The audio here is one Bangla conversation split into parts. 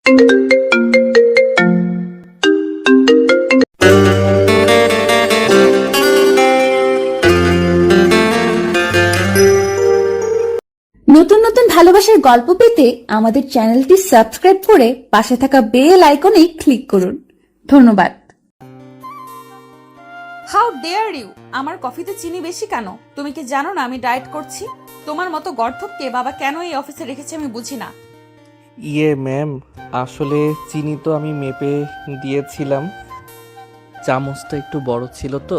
নতুন নতুন ভালোবাসার গল্প পেতে আমাদের চ্যানেলটি সাবস্ক্রাইব করে পাশে থাকা বেল আইকনে ক্লিক করুন। ধন্যবাদ। How dare you! আমার কফিতে চিনি বেশি কেন? তুমি কি জানো না আমি ডায়েট করছি? তোমার মতো গর্ধবকে বাবা কেন এই অফিসে রেখেছে আমি বুঝি না। ম্যাম, আসলে চিনি তো আমি মেপে দিয়েছিলাম, চামচটা একটু বড় ছিল তো,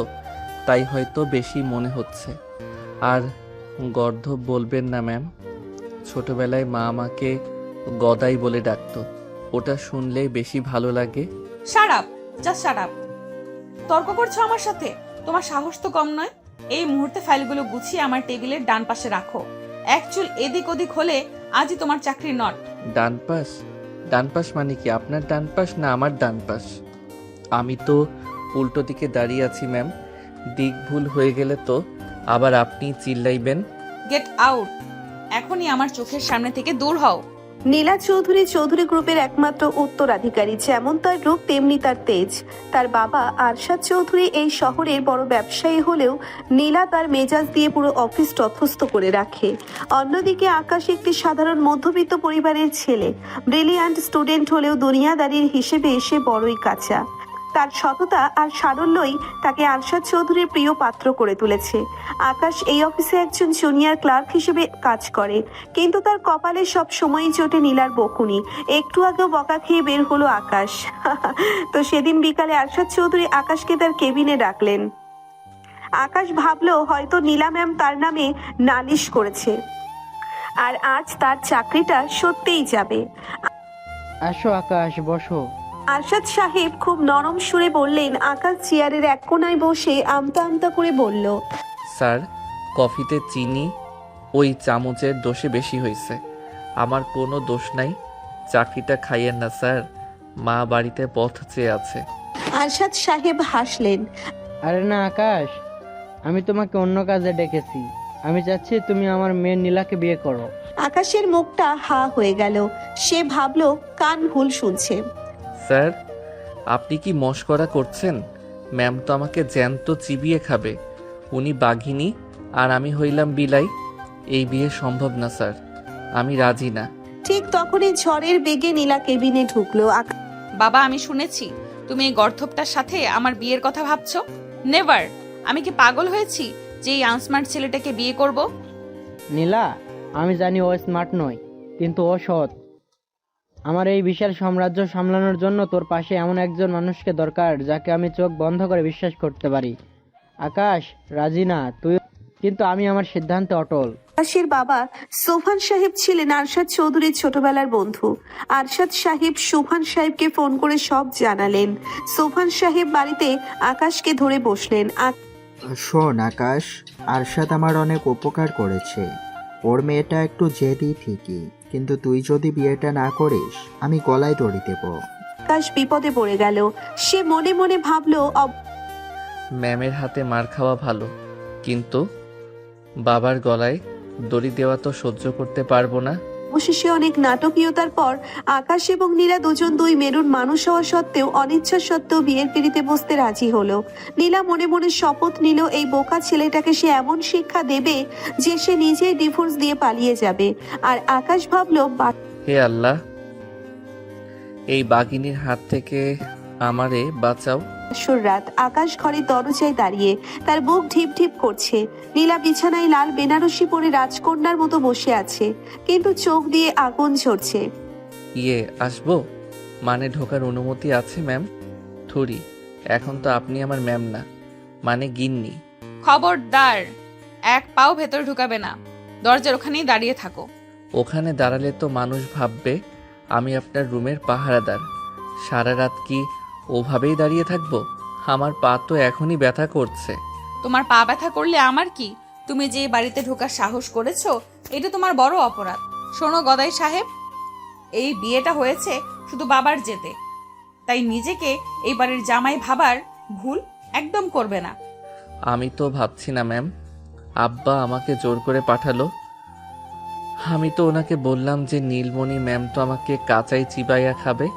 তাই হয়তো বেশি মনে হচ্ছে। আর গর্ধব বলবেন না ম্যাম, ছোটবেলায় মা আমাকে গদাই বলে ডাকতো, ওটা শুনলেই বেশি ভালো লাগে। Shut up, just shut up. তর্ক করছো আমার সাথে? তোমার সাহস তো কম নয়। এই মুহূর্তে ফাইলগুলো গুছিয়ে আমার টেবিলের ডান পাশে রাখো। এক চুল এদিক ওদিক হলে আজই তোমার চাকরি নট। ডান পাশ? ডান পাশ মানে কি? আপনার ডান পাশ না আমার ডান পাশ? আমি তো উল্টো দিকে দাঁড়িয়ে আছি ম্যাম, দিক ভুল হয়ে গেলে তো আবার আপনি চিল্লাইবেন। Get out! এখনই আমার চোখের সামনে থেকে দূর হও। নীলা চৌধুরী চৌধুরী গ্রুপের একমাত্র উত্তরাধিকারী। যেমন তার রূপ তেমনি তার তেজ। তার বাবা আরশাদ চৌধুরী এই শহরের বড় ব্যবসায়ী হলেও নীলা তার মেজাজ দিয়ে পুরো অফিস তথস্থ করে রাখে। অন্যদিকে আকাশ একটি সাধারণ মধ্যবিত্ত পরিবারের ছেলে। ব্রিলিয়ান্ট স্টুডেন্ট হলেও দুনিয়াদারির হিসেবে এসে বড়ই কাঁচা। তার সততা আর সারল্যই তাকে আরশাদ চৌধুরীর প্রিয় পাত্র করে তুলেছে। আকাশ এই অফিসে একজন জুনিয়র ক্লার্ক হিসেবে কাজ করে, কিন্তু তার কপালে সব সময়ই চটে নীলার বকুনি। একটু আগেও বকা খেয়ে বের হলো আকাশ। তো সেদিন বিকালে আরশাদ চৌধুরী আকাশকে তার কেবিনে ডাকলেন। আকাশ ভাবলো হয়তো নীলা ম্যাম তার নামে নালিশ করেছে, আর আজ তার চাকরিটা সত্যিই যাবে। আসো আকাশ, বসো। আরশাদ সাহেব খুব নরম সুরে বললেন। আকাশ চেয়ারের এক কোনায় বসে আমতা আমতা করে বলল, স্যার, কফিতে চিনি ওই চামচের দোষে বেশি হয়েছে, আমার কোনো দোষ নাই, চাকরিটা খাইয়েন না স্যার, মা বাড়িতে পথ চেয়ে আছে। আরশাদ সাহেব হাসলেন। আরে না আকাশ, আমি তোমাকে অন্য কাজে ডেকেছি। আমি চাচ্ছি তুমি আমার মেয়ে নীলাকে বিয়ে করো। আকাশের মুখটা হা হয়ে গেল। সে ভাবলো কান ভুল শুনছে। স্যার, আপনি কি মশকরা করছেন? ম্যাম তো আমাকে জ্যান্ত চিবিয়ে খাবে। উনি বাঘিনী আর আমি হইলাম বিলাই। এই বিয়ে সম্ভব না স্যার, আমি রাজি না। ঠিক তখনই ঝড়ের বেগে নীলা কেবিনে ঢুকলো। বাবা, আমি শুনেছি তুমি এই গর্ধবটার সাথে আমার বিয়ের কথা ভাবছো। নেভার! আমি কি পাগল হয়েছি যে এই আনস্মার্ট ছেলেটাকে বিয়ে করব? নীলা, আমি জানি ও স্মার্ট নয়, কিন্তু ও সৎ। আমার এই বিশাল সাম্রাজ্য সামলানোর জন্য তোর পাশে এমন একজন মানুষকে দরকার যাকে আমি চোখ বন্ধ করে বিশ্বাস করতে পারি। আকাশ, রাজি না তুই? কিন্তু আমি আমার সিদ্ধান্তে অটল। আকাশের বাবা সোফান সাহেব ছিলেন আরশাদ চৌধুরীর ছোটবেলার বন্ধু। আরশাদ সাহেব সোফান সাহেবকে ফোন করে সব জানালেন। সোফান সাহেব বাড়িতে আকাশকে ধরে বসলেন। শোন আকাশ, আরশাদ আমার অনেক উপকার করেছে। ওর মেয়েটা একটু জেদি ঠিকই, কিন্তু তুই যদি বিয়েটা না করিস আমি গলায় দড়ি দেব। আকাশ বিপদে পড়ে গেল। সে মনে মনে ভাবলো ম্যামের হাতে মার খাওয়া ভালো, কিন্তু বাবার গলায় দড়ি দেওয়া তো সহ্য করতে পারবো না। অবশেষে অনেক নাটকীয়তার পর আকাশ এবং নীলা দুজন দুই মেরুন মানুষ হওয়া সত্ত্বেও অনিচ্ছা সত্ত্বেও বিয়ের পিঁড়িতে বসতে রাজি হলো। নীলা মনে মনে শপথ নিল এই বোকা ছেলেটাকে সে এমন শিক্ষা দেবে যে সে নিজেই ডিভোর্স দিয়ে পালিয়ে যাবে। আর আকাশ ভাবলো হে আল্লাহ, এই বাঘিনীর হাত থেকে আমারে বাঁচাও। বাসর রাত। আকাশ ঘরের দরজায় দাঁড়িয়ে, তার বুক ঢিপ ঢিপ করছে। নীলা বিছানায় লাল বেনারসি পরে রাজকন্যার মতো বসে আছে, কিন্তু চোখ দিয়ে আগুন ঝরছে। আসবো? মানে ঢোকার অনুমতি আছে ম্যাম? থুরি, এখন তো আপনি আমার ম্যাম না, মানে গিন্নি। খবরদার, এক পাও ভেতরে ঢুকাবে না। দরজার ওখানেই দাঁড়িয়ে থাকো। ওখানে দাঁড়ালে তো মানুষ ভাববে আমি আপনার রুমের পাহারাদার। সারা রাত কি ওভাবেই দাঁড়িয়ে থাকবো? আমার পা তো এখনই ব্যথা করছে। তোমার পা ব্যথা করলে আমার কি? তুমি যে বাড়িতে ঢোকার সাহস করেছো, এটা তোমার বড় অপরাধ। শোনো গদাই সাহেব, এই বিয়েটা হয়েছে শুধু বাবার জেতে, তাই নিজেকে এই বাড়ির জামাই ভাবার ভুল একদম করবে না। আমি তো ভাবছি না ম্যাম, আব্বা আমাকে জোর করে পাঠালো। আমি তো ওনাকে বললাম যে নীলমণি ম্যাম তো আমাকে কাঁচাই চিবাইয়া খাবে,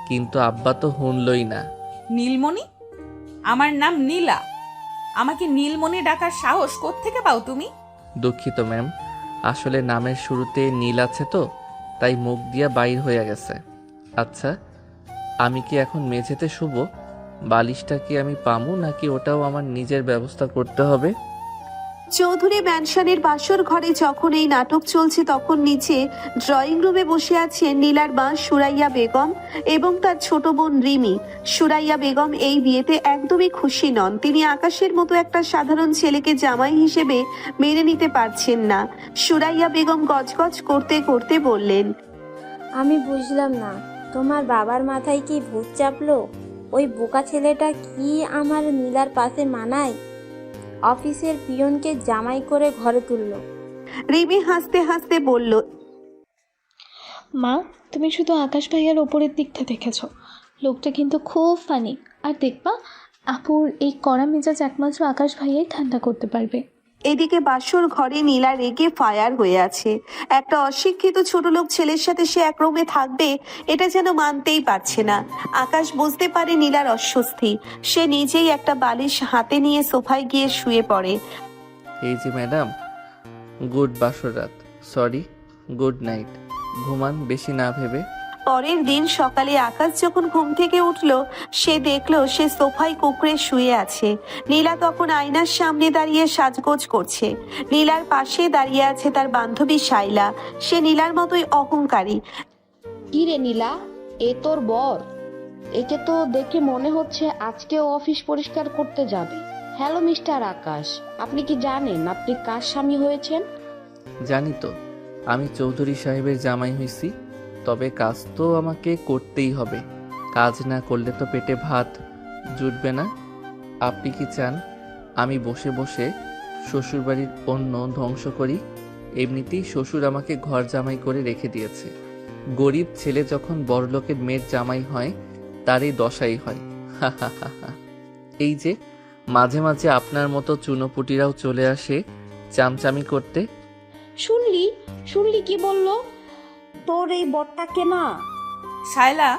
কিন্তু আব্বা তো শুনলই না। নীলমণি? আমার নাম নীলা। আমাকে নীলমণি ডাকার সাহস কোত্থেকে পাও তুমি? দুঃখিত ম্যাম, আসলে নামের শুরুতে নীল আছে তো, তাই মুখ দিয়া বাইর হয়ে গেছে। আচ্ছা, আমি কি এখন মেঝেতে শুব? বালিশটা কি আমি পামু, নাকি ওটাও আমার নিজের ব্যবস্থা করতে হবে? চৌধুরী ম্যানশনের বাসর ঘরে যখন এই নাটক চলছে তখন নিচে ড্রয়িং রুমে বসে আছে নীলার মা সুরাইয়া বেগম এবং তার ছোট বোন রিমি। সুরাইয়া বেগম এই বিয়েতে একদমই খুশি নন। তিনি আকাশের মতো একটা সাধারণ ছেলেকে জামাই হিসেবে মেনে নিতে পারছেন না। সুরাইয়া বেগম গজগজ করতে করতে বললেন, আমি বুঝলাম না, তোমার বাবার মাথায় কি ভূত চাপলো? ওই বোকা ছেলেটা কি আমার নীলার পাশে মানায়? অফিসের পিয়নকে জামাই করে ঘরে তুললো। রিমি হাসতে হাসতে বলল, মা, তুমি শুধু আকাশ ভাইয়ার ওপরের দিকটা দেখেছো, লোকটা কিন্তু খুব ফানি। আর দেখবা, আপুর এই কড়া মেজাজ একমাত্র আকাশ ভাইয়াই ঠান্ডা করতে পারবে। এদিকে বাসর ঘরে নীলা রেগে ফায়ার হয়ে আছে। একটা অশিক্ষিত ছোট লোক ছেলের সাথে সে এক রুমে থাকবে, এটা যেন মানতেই পারছে না। আকাশ বুঝতে পারে নীলার অস্বস্তি। সে নিজেই একটা বালিশ হাতে নিয়ে সোফায় গিয়ে শুয়ে পড়ে। এই যে ম্যাডাম, গুড বাসর রাত, সরি, গুড নাইট। ঘুমান বেশি না ভেবে। পরের দিন সকালে আকাশ যখন ঘুম থেকে উঠল, সে দেখলো সে সোফায় কুঁকড়ে শুয়ে আছে। নীলা তখন আয়নার সামনে দাঁড়িয়ে সাজগোজ করছে। নীলার পাশে দাঁড়িয়ে আছে তার বান্ধবী শাইলা। সে নীলার মতোই অহংকারী। কি রে নীলা, এ তোর বর? একে তো দেখে মনে হচ্ছে আজকেও অফিস পরিষ্কার করতে যাবে। হ্যালো মিস্টার আকাশ, আপনি কি জানেন আপনি কার স্বামী হয়েছেন? জানি তো, আমি চৌধুরী সাহেবের জামাই হইছি, তবে কাজ তো আমাকে করতেই হবে। কাজ না করলে তো পেটে ভাত জুটবে না। আপনি কি চান আমি বসে বসে শ্বশুরবাড়ির অন্ন ধ্বংস করি? এমনিতেই শ্বশুর আমাকে ঘর জামাই করে রেখে দিয়েছে। গরিব ছেলে যখন বড়লোকের মেয়ের জামাই হয়, তারই দশাই হয়। এই যে মাঝে মাঝে আপনার মতো চুনোপুটিরাও চলে আসে চামচামি করতে। শুনলি কি বললো? তোর এই বরটাকে না। শায়লা,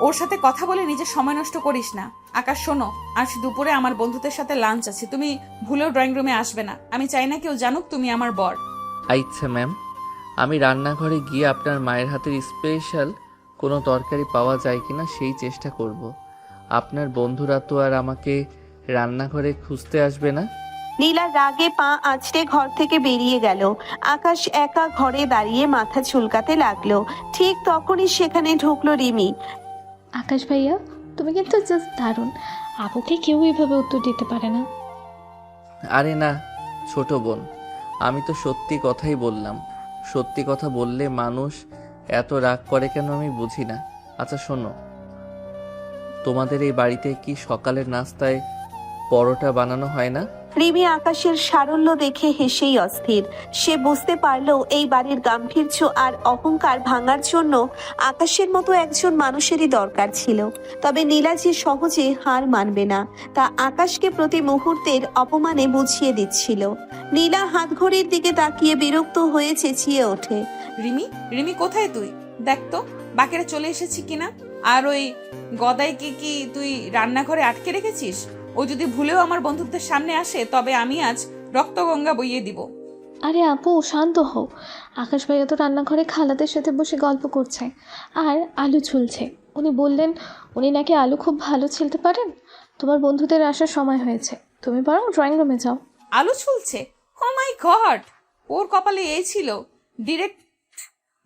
ওর সাথে কথা বলে নিজের সময় নষ্ট করিস না। আকাশ শোনো, আজ দুপুরে আমার বন্ধুদের সাথে লাঞ্চ আছে, তুমি ভুলেও ড্রয়িং রুমে আসবে না। আমি চাই না কেউ জানুক তুমি আমার বর। আচ্ছা ম্যাম, আমি রান্নাঘরে গিয়ে আপনার মায়ের হাতের স্পেশাল কোনো তরকারি পাওয়া যায় কিনা সেই চেষ্টা করব। আপনার বন্ধুরা তো আর আমাকে রান্নাঘরে খুঁজতে আসবে না। নীলা রাগে পা আঁচড়ে ঘর থেকে বেরিয়ে গেল। আকাশ একা ঘরে দাঁড়িয়ে মাথা চুলকাতে লাগলো। ঠিক তখনই সেখানে ঢুকলো রিমি। আকাশ ভাইয়া, তুমি কিন্তু জাস্ট দারুণ। আপুকে কেউ এভাবে উত্তর দিতে পারে না। আরে না ছোট বোন, আমি তো সত্যি কথাই বললাম। সত্যি কথা বললে মানুষ এত রাগ করে কেন আমি বুঝি না। আচ্ছা শোনো, তোমাদের এই বাড়িতে কি সকালের নাস্তায় পরোটা বানানো হয় না? রিমি আকাশের সারল্য দেখে হেসেই অস্থির। সে বুঝতে পারলো এই বাড়ির গাম্ভীর্য আর অহংকার ভাঙার জন্য আকাশের মতো একজন মানুষেরই দরকার ছিল। তবে নীলা যে সহজে হার মানবে না, তা আকাশকে প্রতি মুহূর্তের অপমানে বুঝিয়ে দিচ্ছিল। নীলা হাত ঘড়ির দিকে তাকিয়ে বিরক্ত হয়ে চেঁচিয়ে ওঠে, রিমি, রিমি কোথায় তুই? দেখ তো বাকিরা চলে এসেছি কিনা। আর ওই গদাইকে কি তুই রান্নাঘরে আটকে রেখেছিস? ও যদি ভুলেও আমার বন্ধুদের সামনে আসে, তবে আমি আজ রক্তগঙ্গা বইয়ে দিব। আরে আপু, শান্ত হও। আকাশ ভাইয়া তো রান্নাঘরে খালাদের সাথে বসে গল্প করছে আর আলু ছুলছে। উনি বললেন উনি নাকি আলু খুব ভালো ছিলতে পারেন। তোমার বন্ধুদের আসার সময় হয়েছে, তুমি বরং ড্রয়িং রুমে যাও। আলু ছুলছে? ও মাই গড, ওর কপালে এই ছিল?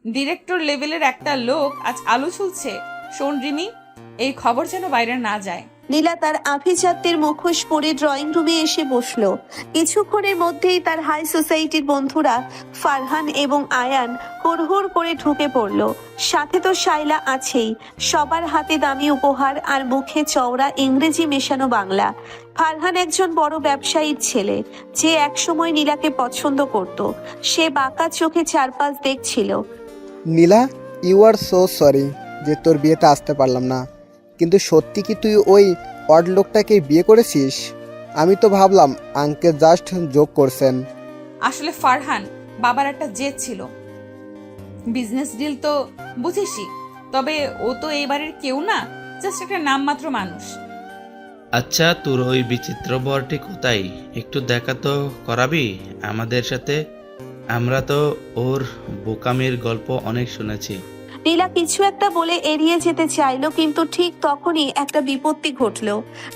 ডিরেক্টর লেভেলের একটা লোক আজ আলু ছুলছে। শোন রিমি, এই খবর যেন বাইরে না যায়। নীলা তার আভিজাত্যের মুখোশ পরে ড্রয়িং রুমে এসে বসলো। কিছুক্ষণের মধ্যেই তার হাই সোসাইটির বন্ধুরা ফারহান এবং আয়ান হুড়হুড় করে ঢুকে পড়লো। সাথে তো শাইলা আছেই। সবার হাতে দামি উপহার আর মুখে চওড়া ইংরেজি মেশানো বাংলা। ফারহান একজন বড় ব্যবসায়ীর ছেলে, যে একসময় নীলাকে পছন্দ করত। সে বাঁকা চোখে চারপাশ দেখছিল। নীলা, ইউ আর সো সরি যে তোর বিয়েতে আসতে পারলাম না। কিন্তু সত্যি কি তুই ওই অড লোকটাকে বিয়ে করেছিস? আমি তো ভাবলাম আঙ্কেল জাস্ট জোক করছেন। আসলে ফারহান, বাবার একটা জেদ ছিল। বিজনেস ডিল তো বুঝিসই, তবে ও তো এই বাড়ির কেউ না, জাস্ট একটা নামমাত্র মানুষ। আচ্ছা, তোর ওই বিচিত্র বরটি কোথায়? একটু দেখা তো করাবি আমাদের সাথে? আমরা তো ওর বোকামির গল্প অনেক শুনেছি। নীলা কিছু একটা বলে এড়িয়ে যেতে চাইলো, কিন্তু ঠিক তখনই একটা বিপত্তি ঘটলো।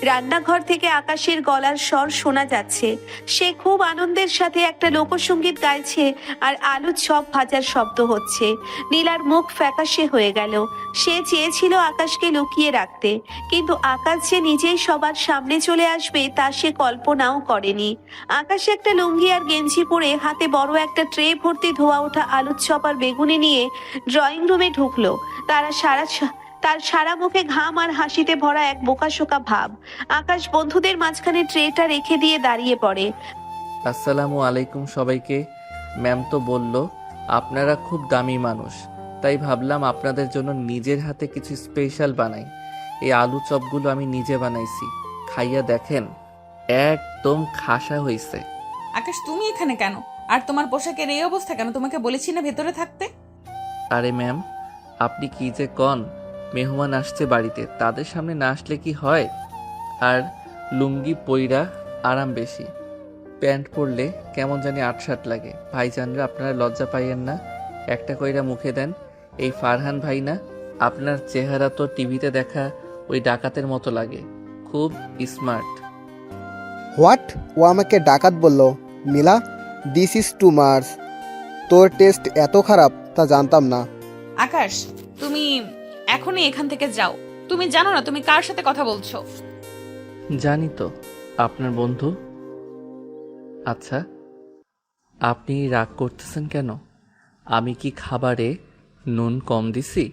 রান্নাঘর থেকে আকাশের গলার স্বর শোনা যাচ্ছে। সে খুব আনন্দের সাথে একটা লোকসঙ্গীত গাইছে, আর আলু চপ ভাজার শব্দ হচ্ছে। নীলার মুখ ফ্যাকাশে হয়ে গেল। সে চেয়েছিল আকাশকে লুকিয়ে রাখতে, কিন্তু আকাশ যে নিজেই সবার সামনে চলে আসবে তা সে কল্পনাও করেনি। আকাশ একটা লুঙ্গি আর গেঞ্জি পরে হাতে বড় একটা ট্রে ভর্তি ধোয়া ওঠা আলুর চপ আর বেগুনি নিয়ে ড্রয়িং রুমে ঢুকলো। তার সারা মুখে ঘাম আর হাসিতে ভরা এক বোকাশোকা ভাব। আকাশ বন্ধুদের মাঝখানে ট্রেটা রেখে দিয়ে দাঁড়িয়ে পড়ে। আসসালামু আলাইকুম সবাইকে। ম্যাম তো বলল আপনারা খুব দামি মানুষ, তাই ভাবলাম আপনাদের জন্য নিজের হাতে কিছু স্পেশাল বানাই। এই আলু চপগুলো আমি নিজে বানাইছি, খাইয়া দেখেন, একদম খাসা হইছে। আকাশ, তুমি এখানে কেন? আর তোমার পোশাকের এই অবস্থা কেন? তোমাকে বলেছি না ভেতরে থাকতে? আরে ম্যাম, আপনি কি যে কন, মেহমান আসছে বাড়িতে, তাদের সামনে না আসলে কি হয়? আর লুঙ্গি পইরা আরাম বেশি, প্যান্ট পরলে কেমন জানি আটসাট লাগে। ভাইজানরা আপনারা লজ্জা পাইয়েন না, একটা কইরা মুখে দেন। এই ফারহান ভাই না? আপনার চেহারা তো টিভিতে দেখা ওই ডাকাতের মতো লাগে, খুব স্মার্ট। হোয়াট? ও আমাকে ডাকাত বলল? নীলা, দিস ইজ টু মাচ। তোর টেস্ট এত খারাপ তা জানতাম না। আকাশ, তুমি এখনই এখান থেকে যাও। তুমি জানো না তুমি কার সাথে কথা বলছো? জানি তো, আপনার বন্ধু। আচ্ছা, আপনি রাগ করতেছেন কেন? আমি কি খাবারে নুন কম দিছি?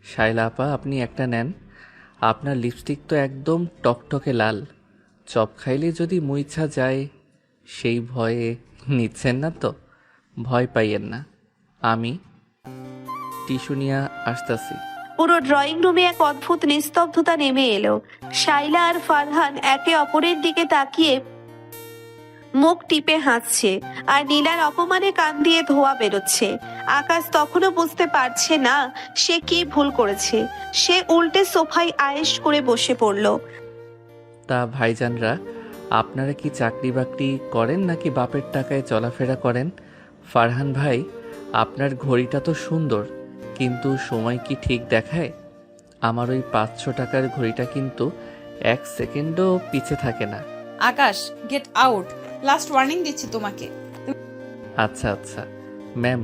শাইলা আপা, আপনি একটা নেন। আপনার লিপস্টিক তো একদম টকটকে লাল। চপ খাইলে যদি মুইছা যায় সেই ভয়ে নিচ্ছেন না তো? ভয় পাইয়েন না, আমি টিস্যু নিয়ে আসতেছি। পুরো ড্রয়িং রুমে এক অদ্ভুত নিস্তব্ধতা নেমে এলো। শাইলা আর ফারহান একে অপরের দিকে তাকিয়ে মুখ টিপে হাসছে, আর নীলার অপমানে কান দিয়ে ধোয়া বেরোচ্ছে। আকাশ তখনও বুঝতে পারছে না সে কি ভুল করেছে। সে উল্টে সোফায় আয়েশ করে বসে পড়ল। তা ভাইজানরা, আপনারা কি চাকরি বাকরি করেন নাকি বাপের টাকায় চলাফেরা করেন? ফারহান ভাই, আপনার ঘড়িটা তো সুন্দর, কিন্তু সময় কি ঠিক দেখায়? আমার ওই 500 টাকার ঘড়িটা কিন্তু 1 সেকেন্ডও পিছে থাকে না। আকাশ, গেট আউট। লাস্ট ওয়ার্নিং দিচ্ছি তোমাকে। আচ্ছা আচ্ছা ম্যাম,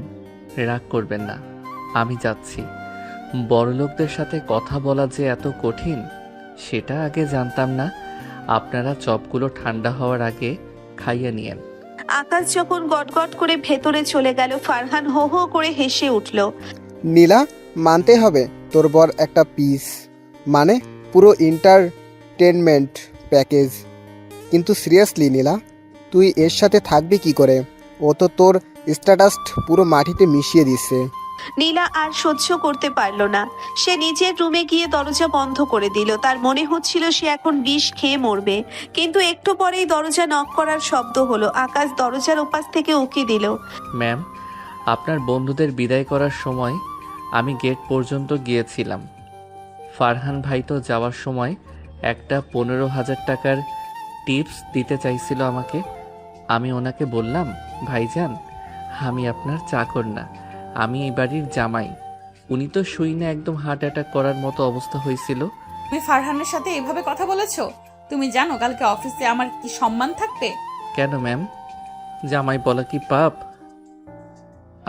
রাগ করবেন না, আমি যাচ্ছি। বড়লোকদের সাথে কথা বলা যে এত কঠিন সেটা আগে জানতাম না। আপনারা চপগুলো ঠান্ডা হওয়ার আগে খাইয়ে নিয়েন। আকাশ যখন গটগট করে ভেতরে চলে গেল, ফারহান হো হো করে হেসে উঠল। নীলা, মানতে হবে তোর বর একটা পিস, মানে পুরো এন্টারটেনমেন্ট প্যাকেজ। কিন্তু সিরিয়াসলি নীলা, তুই এর সাথে থাকবি কি করে? ও তো তোর স্ট্যাটাস পুরো মাটিতে মিশিয়ে দিচ্ছে। নীলা আর সহ্য করতে পারল না। সে নিজের রুমে গিয়ে দরজা বন্ধ করে দিল। তার মনে হচ্ছিল সে এখন বিষ খেয়ে মরবে। কিন্তু একটু পরেই দরজা নক করার শব্দ হলো। আকাশ দরজার ওপাশ থেকে উকি দিল। ম্যাম, আপনার বন্ধুদের বিদায় করার সময় আমি গেট পর্যন্ত গিয়েছিলাম। ফারহান ভাই তো যাওয়ার সময় একটা 15,000 টাকার টিপস দিতে চাইছিল আমাকে। আমি ওনাকে বললাম, ভাইজান, আমি আপনার চাকর না, আমি এই বাড়ির জামাই। উনি তো শুই না একদম হার্ট অ্যাটাক করার মতো অবস্থা হয়েছিল। তুমি ফারহানের সাথে এভাবে কথা বলেছো? তুমি জানো কালকে অফিসে আমার কি সম্মান থাকবে? কেন ম্যাম, জামাই বলা কি পাপ?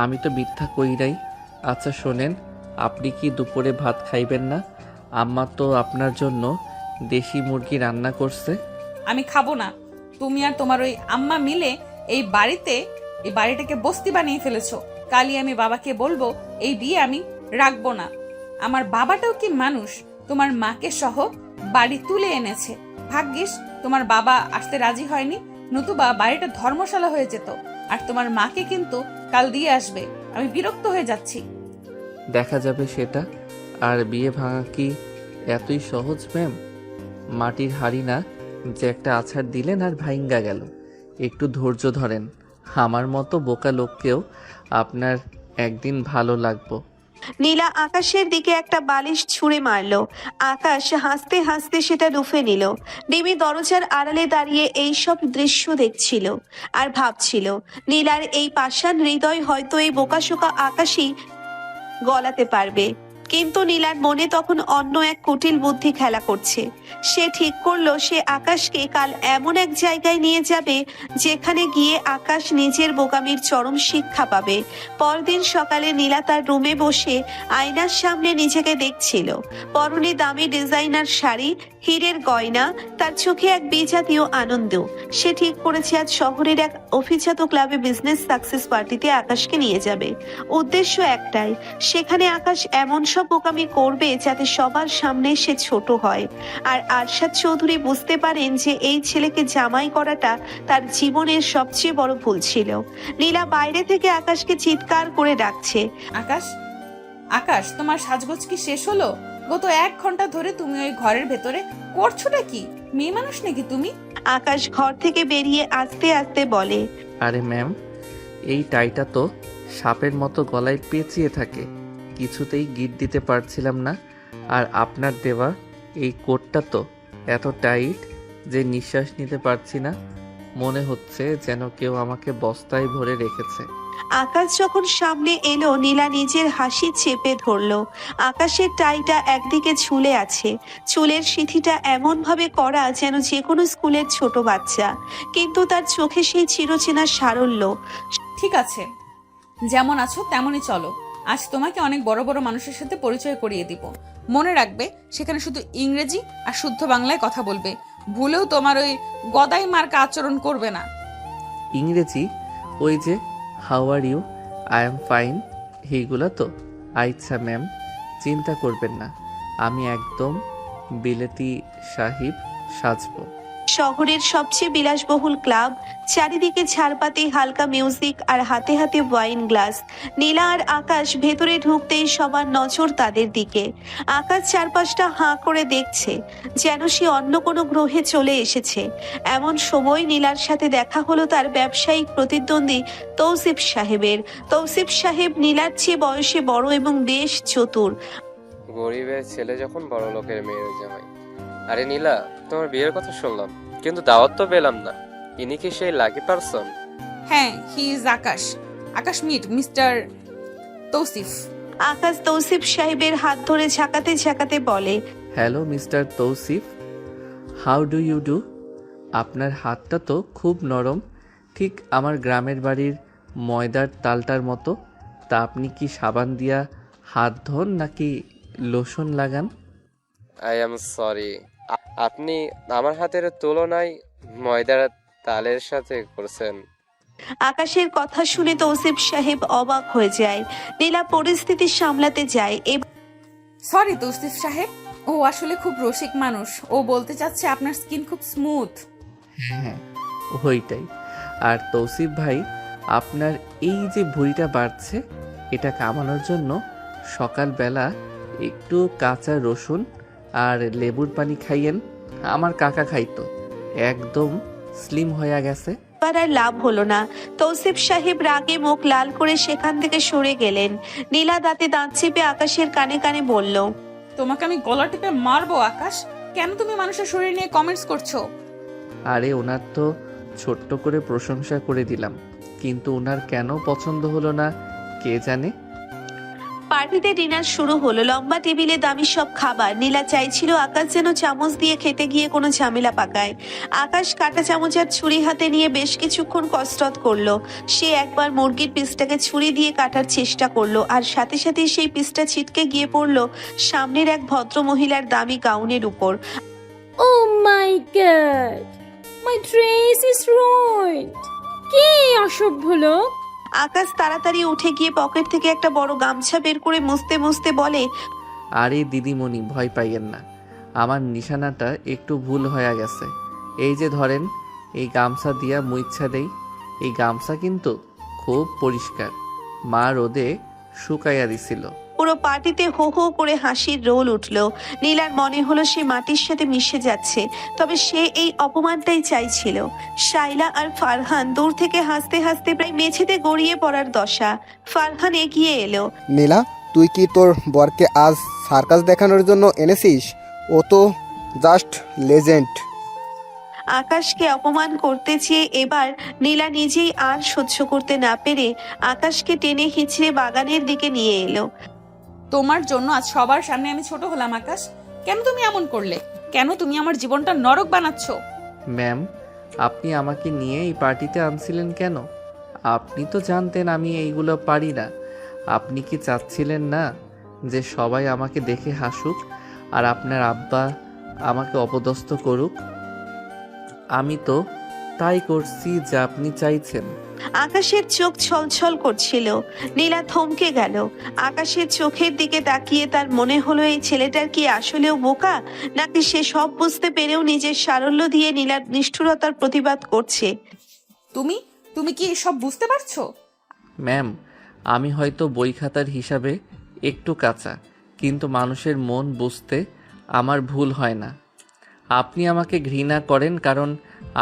আমি তো মিথ্যা কইরাই। আচ্ছা শোনেন, আপনি কি দুপুরে ভাত খাইবেন না? আম্মা তো আপনার জন্য দেশি মুরগি রান্না করছে। আমি খাবো না। তুমি আর তোমার ওই আম্মা মিলে এই বাড়িটাকে বস্তি বানিয়ে ফেলেছো। কালই আমি বাবাকে বলবো এই বিয়ে আমি রাখবো না। আমার বাবাটাও কি মানুষ? তোমার মাকে সহ বাড়ি তুলে এনেছে। ভাগ্যিস তোমার বাবা আসতে রাজি হয়নি, নতুবা বাড়িটা ধর্মশালা হয়ে যেত। আর তোমার মাকে কিন্তু কাল দিয়ে আসবে। আমি বিরক্ত হয়ে যাচ্ছি। দেখা যাবে সেটা। আর বিয়ে ভাঙা কি এতই সহজ ম্যাম? মাটির হাড়ি না যে একটা আছাড় দিলেন আর ভাইঙ্গা গেল। একটু ধৈর্য ধরেন, আমার মতো বোকা লোককেও আপনার একদিন ভালো লাগবো। নীলা আকাশের দিকে একটা বালিশ ছুঁড়ে মারলো। আকাশ হাসতে হাসতে সেটা লুফে নিল। ডিমি দরজার আড়ালে দাঁড়িয়ে এই সব দৃশ্য দেখছিল আর ভাবছিল নীলার এই পাষাণ হৃদয় হয়তো এই বোকাশোকা আকাশই গলাতে পারবে। কিন্তু নীলার মনে তখন অন্য এক কুটিল বুদ্ধি খেলা করছে। সে ঠিক করলো সে আকাশকে কাল এমন এক জায়গায় নিয়ে যাবে যেখানে গিয়ে আকাশ নিজের বোকামির চরম শিক্ষা পাবে। পরদিন সকালে নীলা তার রুমে বসে আয়নার সামনে নিজেকে দেখছিল। পরনে দামি ডিজাইনার শাড়ি, হীরের গয়না, তার চোখে এক বিজাতীয় আনন্দ। সে ঠিক করেছে আজ শহরের এক অভিজাত ক্লাবে বিজনেস সাকসেস পার্টিতে আকাশকে নিয়ে যাবে। উদ্দেশ্য একটাই, সেখানে আকাশ এমন সব বোকামি করবে যাতে সবার সামনে সে ছোট হয়। আর আরশাদ চৌধুরী বুঝতে পারেন যে এই ছেলেকে জামাই করাটা তার জীবনের সবচেয়ে বড় ভুল ছিল। নীলা বাইরে থেকে আকাশকে চিৎকার করে ডাকছে, আকাশ, আকাশ, তোমার সাজগোজ কি শেষ হলো? গত 1 ঘন্টা ধরে তুমি ওই ঘরের ভেতরে করছোটা কি? মেয়ে মানুষ নাকি তুমি? আকাশ ঘর থেকে বেরিয়ে আস্তে আস্তে বলে, আরে ম্যাম, এই টাইটা তো সাপের মতো গলায় পেঁচিয়ে থাকে, কিছুতেই গিট দিতে পারছিলাম না। আর আপনার দেওয়া এই কোটটা তো এত টাইট যে নিঃশ্বাস নিতে পারছি না, মনে হচ্ছে যেন কেউ আমাকে বস্তায় ভরে রেখেছে। আকাশ যখন সামনে এলো নীলা নিজের হাসি চেপে ধরলো। আকাশের টাইটা একদিকে ঝুলে আছে, চুলের সিঁথিটা এমন ভাবে করা যেন যে কোনো স্কুলের ছোট বাচ্চা, কিন্তু তার চোখে সেই চিরচেনা সারল্য। ঠিক আছে, যেমন আছো তেমনই চলো। আজ তোমাকে অনেক বড় বড় মানুষের সাথে পরিচয় করিয়ে দিব। মনে রাখবে, সেখানে শুধু ইংরেজি আর শুদ্ধ বাংলায় কথা বলবে। ভুলেও তোমার ওই গদাই মার্কা আচরণ করবে না। ইংরেজি ওই যে how are you, I am fine, এইগুলো তো? আচ্ছা ম্যাম, চিন্তা করবেন না, আমি একদম বিলেতি সাহিব সাজবো। শহরের সবচেয়ে বিলাসবহুল ক্লাব, চারিদিকে ঝাড়পাতি, হালকা মিউজিক আর হাতে হাতে ওয়াইন গ্লাস। নীলা আর আকাশ ভেতরে ঢুকতেই সবার নজর তাদের দিকে। আকাশ চারপাশটা হাঁ করে দেখছে, যেন সে অন্য কোনো গ্রহে চলে এসেছে। এমন সময় নীলার সাথে দেখা হলো তার ব্যবসায়িক প্রতিদ্বন্দ্বী তৌসিফ সাহেবের। তৌসিফ সাহেব নীলার চেয়ে বয়সে বড় এবং বেশ চতুর। গরিবের ছেলে যখন বড় লোকের মেয়ের জামাই। আরে নীলা, তোমার বিয়ের কথা শুনলাম, কিন্তু দাওয়াত তো পেলাম না। ইনি কি সেই লাকি পারসন? হ্যাঁ, he is Akash. Akash meet mister Tausif. Akash Tausif সাহেবের হাত ধরে ঝাঁকাতে ঝাঁকাতে বলে, hello mister Tausif, how do you do? আপনার হাতটা তো খুব নরম, ঠিক আমার গ্রামের বাড়ির ময়দার তালটার মতো। তা আপনি কি সাবান দিয়া হাত ধোন নাকি লোশন লাগান? আই এম সরি, আপনি আমার হাতের তুলনায় ময়দার তালের সাথে করছেন। আকাশের কথা শুনে তৌসিফ সাহেব অবাক হয়ে যায়। নীলা পরিস্থিতি সামলাতে যায়। সরি তৌসিফ সাহেব, ও আসলে খুব রসিক মানুষ। ও বলতে চাচ্ছে আপনার স্কিন খুব স্মুথ। হ্যাঁ, ওইটাই। আর তৌসিফ ভাই, আপনার এই যে ভুঁড়িটা বাড়ছে, এটা কামানোর জন্য সকালবেলা একটু কাঁচা রসুন আর লেবুর পানি খাইয়েন। আমার কাকা খাইতো, একদম স্লিম হয়ে গেছে। আর লাভ হলো না। তৌসিফ সাহেব রাগে মুখ লাল করে সেখান থেকে সরে গেলেন। নীলা দাঁতে দাঁত চেপে আকাশের কানে কানে বলল, তোমাকে আমি গলা টিপে মারবো আকাশ। কেন তুমি মানুষের শরীর নিয়ে কমেন্টস করছো? আরে ওনার তো ছোট্ট করে প্রশংসা করে দিলাম, কিন্তু ওনার কেন পছন্দ হলো না কে জানে। পার্টিতে ডিনার শুরু হলো। লম্বা টেবিলে দামি সব খাবার। নীলা চাইছিল আকাশ যেন চামচ দিয়ে খেতে গিয়ে কোনো ঝামেলা পাকায়। আকাশ কাঁটা চামচ আর ছুরি হাতে নিয়ে বেশ কিছুক্ষণ কসরত করলো। সে একবার মুরগির পিসটাকে ছুরি দিয়ে কাটার চেষ্টা করলো, আর সাথে সাথে সেই পিসটা ছিটকে গিয়ে পড়লো সামনের এক ভদ্র মহিলার দামি গাউনের উপর। Oh my god! My dress is ruined! কি অসভ্য লোক! আকাশ তাড়াতাড়ি উঠে গিয়ে পকেট থেকে একটা বড় গামছা বের করে মুছতে মুছতে বলে, আরে দিদিমণি, ভয় পাইয়েন না, আমার নিশানাটা একটু ভুল হয়ে গেছে। এই যে ধরেন, এই গামছা দিয়া মুইচ্ছা দেই। এই গামছা কিন্তু খুব পরিষ্কার, মা রোদে শুকাইয়া দিছিল। পুরো পার্টিতে হো হো করে হাসির রোল উঠল। নীলার মনে হলো সে মাটির সাথে মিশে যাচ্ছে, তবে সে এই অপমানটাই চাইছিল। শাইলা আর ফারহান দূর থেকে হাসতে হাসতে প্রায় মেঝেতে গড়িয়ে পড়ার দশা। ফারহান এগিয়ে এলো। নীলা, তুই কি তোর বরকে আজ সার্কাস দেখানোর জন্য এনেছিস? ও তো জাস্ট লেজেন্ড। আকাশকে অপমান করতে চেয়ে এবার নীলা নিজেই আর সহ্য করতে না পেরে আকাশকে টেনে হিঁচড়ে বাগানের দিকে নিয়ে এলো। তোমার জন্য আজ সবার সামনে আমি ছোট হলাম আকাশ। কেন তুমি এমন করলে? কেন তুমি আমার জীবনটা নরক বানাচ্ছো? ম্যাম, আপনি আমাকে নিয়ে এই পার্টিতে আনছিলেন কেন? আপনি তো জানতেন আমি এইগুলো পারি না। আপনি কি চাচ্ছিলেন না যে সবাই আমাকে দেখে হাসুক আর আপনার আব্বা আমাকে অপদস্থ করুক? আমি তো তাই করছি যা আপনি চাইছেন। আকাশের চোখ ছলছল করছিল। নীলা থমকে গেল। আকাশের চোখের দিকে তাকিয়ে তার মনে হলো এই ছেলেটার কি আসলেও বোকা, নাকি সে সব বুঝতে পেরেও নিজের সারল্য দিয়ে নীলার নিষ্ঠুরতার প্রতিবাদ করছে। তুমি তুমি কি এসব বুঝতে পারছো? ম্যাম, আমি হয়তো বই খাতার হিসাবে একটু কাঁচা, কিন্তু মানুষের মন বুঝতে আমার ভুল হয় না। আপনি আমাকে ঘৃণা করেন কারণ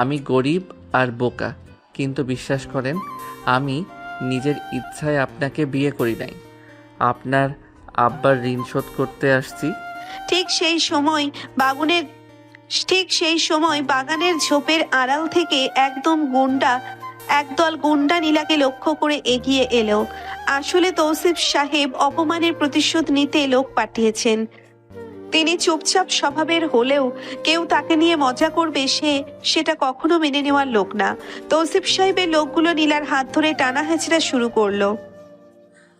আমি গরিব আর বোকা, কিন্তু বিশ্বাস করেন আমি নিজের ইচ্ছায় আপনাকে বিয়ে করি নাই। আপনার আব্বার ঋণ শোধ করতে আসছি। ঠিক সেই সময় বাগানের ঝোপের আড়াল থেকে একদল গুন্ডা নীলাকে লক্ষ্য করে এগিয়ে এলো। আসলে তৌসিফ সাহেব অপমানের প্রতিশোধ নিতে লোক পাঠিয়েছেন। তিনি চুপচাপ স্বভাবের হলেও কেউ তাকে নিয়ে মজা করবে সেটা কখনো মেনে নেওয়ার লোক না। তৌসিফ সাহেবের লোকগুলো নীলার হাত ধরে টানা হেঁচড়া শুরু করলো।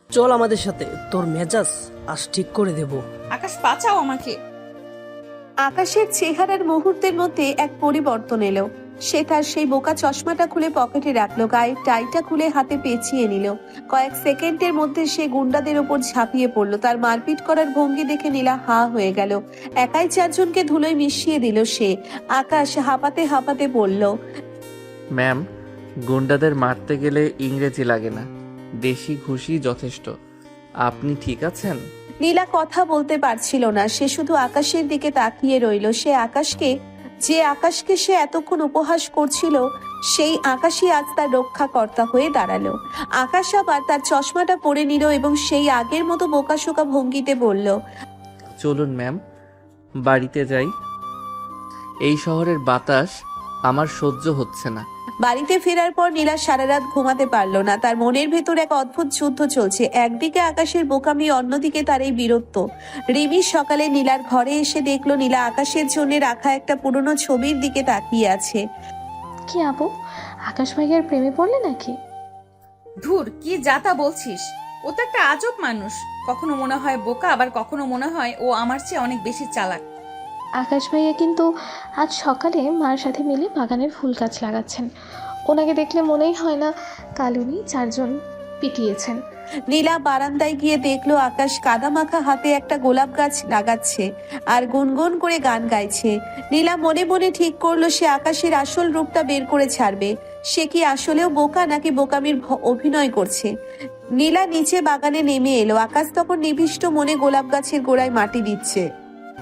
চল আমাদের সাথে, তোর মেজাজ আজ ঠিক করে দেব। আকাশ, বাঁচাও আমাকে। আকাশের চেহারার মুহূর্তের মধ্যে এক পরিবর্তন এলো। সে তার সেই বোকা চশমাটা খুলে পকেটে রাখলো, গায়ের টাইটা খুলে হাতে পেঁচিয়ে নিল। কয়েক সেকেন্ডের মধ্যে সে গুন্ডাদের ওপর ঝাঁপিয়ে পড়লো। তার মারপিট করার ভঙ্গি দেখে নীলা হা হয়ে গেল। একাই চারজনকে ধুলোয় মিশিয়ে দিল সে। আকাশ হাঁপাতে হাঁপাতে বলল, ম্যাম, গুন্ডাদের মারতে গেলে ইংরেজি লাগে না, দেশি ঘুষি যথেষ্ট। আপনি ঠিক আছেন? নীলা কথা বলতে পারছিল না। সে শুধু আকাশের দিকে তাকিয়ে রইল। যে আকাশকে সে এতক্ষণ উপহাস করছিল, সেই আকাশই আজ তার রক্ষাকর্তা হয়ে দাঁড়ালো। আকাশ আবার তার চশমাটা পরে নিল এবং সেই আগের মতো বোকাশোকা ভঙ্গিতে বলল, চলুন ম্যাম, বাড়িতে যাই। এই শহরের বাতাস আমার সহ্য হচ্ছে না। বাড়িতে ফেরার পর নীলা সারা রাত ঘুমাতে পারল না। তার মনের ভেতর এক অদ্ভুত যুদ্ধ চলছে। একদিকে আকাশের বোকামি, অন্যদিকে তার এই বীরত্ব। রিমি সকালে নীলার ঘরে এসে দেখলো নীলা আকাশের জন্য রাখা একটা পুরনো ছবির দিকে তাকিয়ে আছে। কি আপু, আকাশ ভাইয়ার প্রেমে পড়লে নাকি? ধুর, কি যাতা বলছিস? ও তো একটা আজব মানুষ। কখনো মনে হয় বোকা, আবার কখনো মনে হয় ও আমার চেয়ে অনেক বেশি চালাক। আকাশ ভাইয়া কিন্তু আজ সকালে মার সাথে মিলে বাগানের ফুল গাছ লাগাচ্ছেন। ওনাকে দেখলে মনেই হয় না কাল উনি 4 জন পিটিয়েছেন। নীলা বারান্দায় গিয়ে দেখলো আকাশ কাদা মাখা হাতে একটা গোলাপ গাছ লাগাচ্ছে আর গুনগুন করে গান গাইছে। নীলা মনে মনে ঠিক করলো সে আকাশের আসল রূপটা বের করে ছাড়বে। সে কি আসলেও বোকা নাকি বোকামির অভিনয় করছে? নীলা নিচে বাগানে নেমে এলো। আকাশ তখন নিবিষ্ট মনে গোলাপ গাছের গোড়ায় মাটি দিচ্ছে।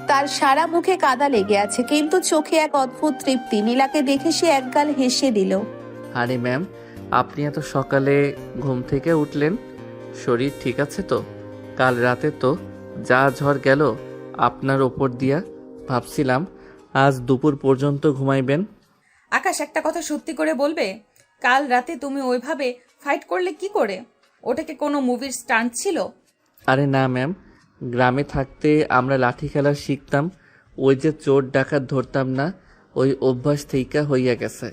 তার সারা মুখে কাদা লেগে আছে, কিন্তু চোখে এক অদ্ভুত তৃপ্তি। নীলাকে দেখে সে একগাল হেসে দিল। আরে ম্যাম, আপনি এত সকালে ঘুম থেকে উঠলেন? শরীর ঠিক আছে তো? কাল রাতে তো যা ঝড় গেল আপনার ওপর দিয়া, ভাবছিলাম আজ দুপুর পর্যন্ত ঘুমাইবেন। আকাশ, একটা কথা সত্যি করে বলবে, কাল রাতে তুমি ওইভাবে ফাইট করলে কি করে? ওটাকে কোনো মুভির স্টান্ট ছিল? আরে না ম্যাম, গ্রামে থাকতে আমরা লাঠি খেলা শিখতাম। ওই যে চোর ডাকাত ধরতাম না, ওই অভ্যাস থেইকা হইয়া গেছে।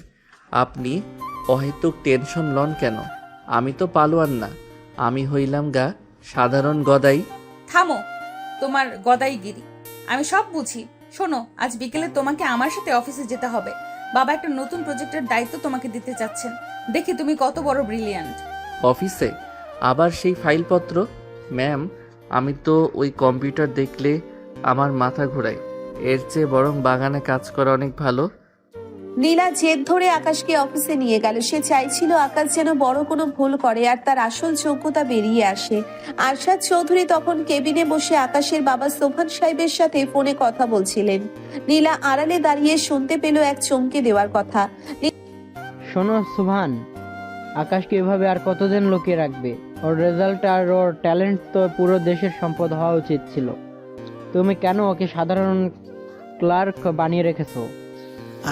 আপনি অহেতুক টেনশন লন কেন? আমি তো পালোয়ান না, আমি হইলাম সাধারণ গদাই। থামো তোমার গদাইগিরি, আমি সব বুঝি। শোনো, আজ বিকেলে তোমাকে আমার সাথে অফিসে যেতে হবে। বাবা একটা নতুন প্রজেক্টের দায়িত্ব তোমাকে দিতে চাচ্ছেন। দেখি তুমি কত বড় ব্রিলিয়ান্ট। অফিসে আবার সেই ফাইলপত্র? ম্যাম, আমি তো ওই কম্পিউটার দেখলে আমার মাথা ঘোরায়। এর চেয়ে বরং বাগানে কাজ করা অনেক ভালো। নীলা জেদ ধরে আকাশকে অফিসে নিয়ে গেল। সে চাইছিল আকাশ যেন বড় কোনো ভুল করে আর তার আসল যোগ্যতা বেরিয়ে আসে। আরশাদ চৌধুরী তখন কেবিনে বসে আকাশের বাবা সোফান সাহেবের সাথে ফোনে কথা বলছিলেন। নীলা আড়ালে দাঁড়িয়ে শুনতে পেল এক চমকে দেওয়ার কথা। শোনো সুভান, আকাশকে এভাবে আর কতদিন লুকিয়ে রাখবে? ওর রেজাল্ট আর ওর ট্যালেন্ট তো পুরো দেশের সম্পদ হওয়া উচিত ছিল। তুমি কেন ওকে সাধারণ ক্লার্ক বানিয়ে রেখেছো?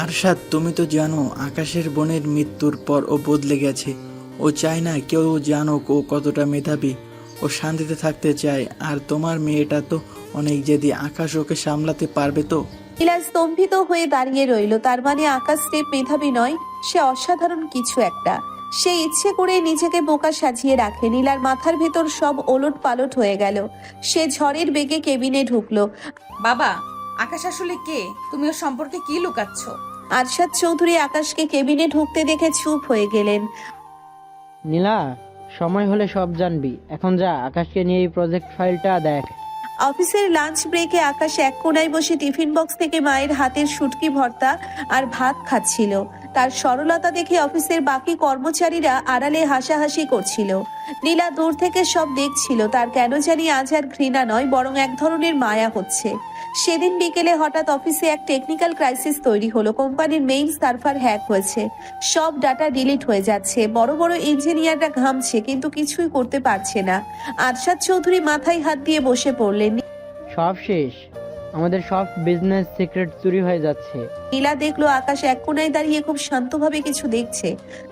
আরশাদ, তুমি তো জানো আকাশের বোনের মৃত্যুর পর ও বদলে গেছে। ও চায় না কেউ জানুক ও কতটা মেধাবী। ও শান্তিতে থাকতে চায়। আর তোমার মেয়েটা তো অনেক জেদি। আকাশ ওকে সামলাতে পারবে তো? নীলা স্তম্ভিত হয়ে দাঁড়িয়ে রইল। তার মানে আকাশ যে মেধাবী নয়, সে অসাধারণ কিছু একটা। সে ইচ্ছে করে নিজেকে বোকা সাজিয়ে রাখে। নীলার মাথার ভেতর সব ওলট পালট হয়ে গেল। সে ঝড়ের বেগে কেবিনে ঢুকলো। বাবা, আকাশ আসলে কে? তুমি ওর সম্পর্কে কি লুকাচ্ছ? আরশাদ চৌধুরী আকাশকে কেবিনে ঢুকতে দেখে চুপ হয়ে গেলেন। নীলা, সময় হলে সব জানবি। এখন যা, আকাশকে নিয়ে এই প্রজেক্ট ফাইলটা দেখ। অফিসের লাঞ্চ ব্রেকে আকাশ এক কোণায় বসে টিফিন বক্স থেকে মায়ের হাতের শুটকি ভর্তা আর ভাত খাচ্ছিল। তার সরলতা দেখে অফিসের বাকি কর্মচারীরা আড়ালে হাসাহাসি করছিল। নীলা দূর থেকে সব দেখছিল। তার কেন জানি আজ আর ঘৃণা নয়, বরং এক ধরনের মায়া হচ্ছে। সেদিন বিকেলে হঠাৎ অফিসে এক টেকনিক্যাল ক্রাইসিস তৈরি হলো। কোম্পানির মেইন সার্ভার হ্যাক হয়েছে। সব ডাটা ডিলিট হয়ে যাচ্ছে। বড় বড় ইঞ্জিনিয়াররা ঘামছে, কিন্তু কিছুই করতে পারছে না। আরশাদ চৌধুরী মাথায় হাত দিয়ে বসে পড়লেন। সব শেষ। আমাদের সব বিজনেস সিক্রেট চুরি হয়ে যাচ্ছে। নীলা দেখলো আকাশ এক কোণায় দাঁড়িয়ে খুব শান্তভাবে কিছু দেখছে।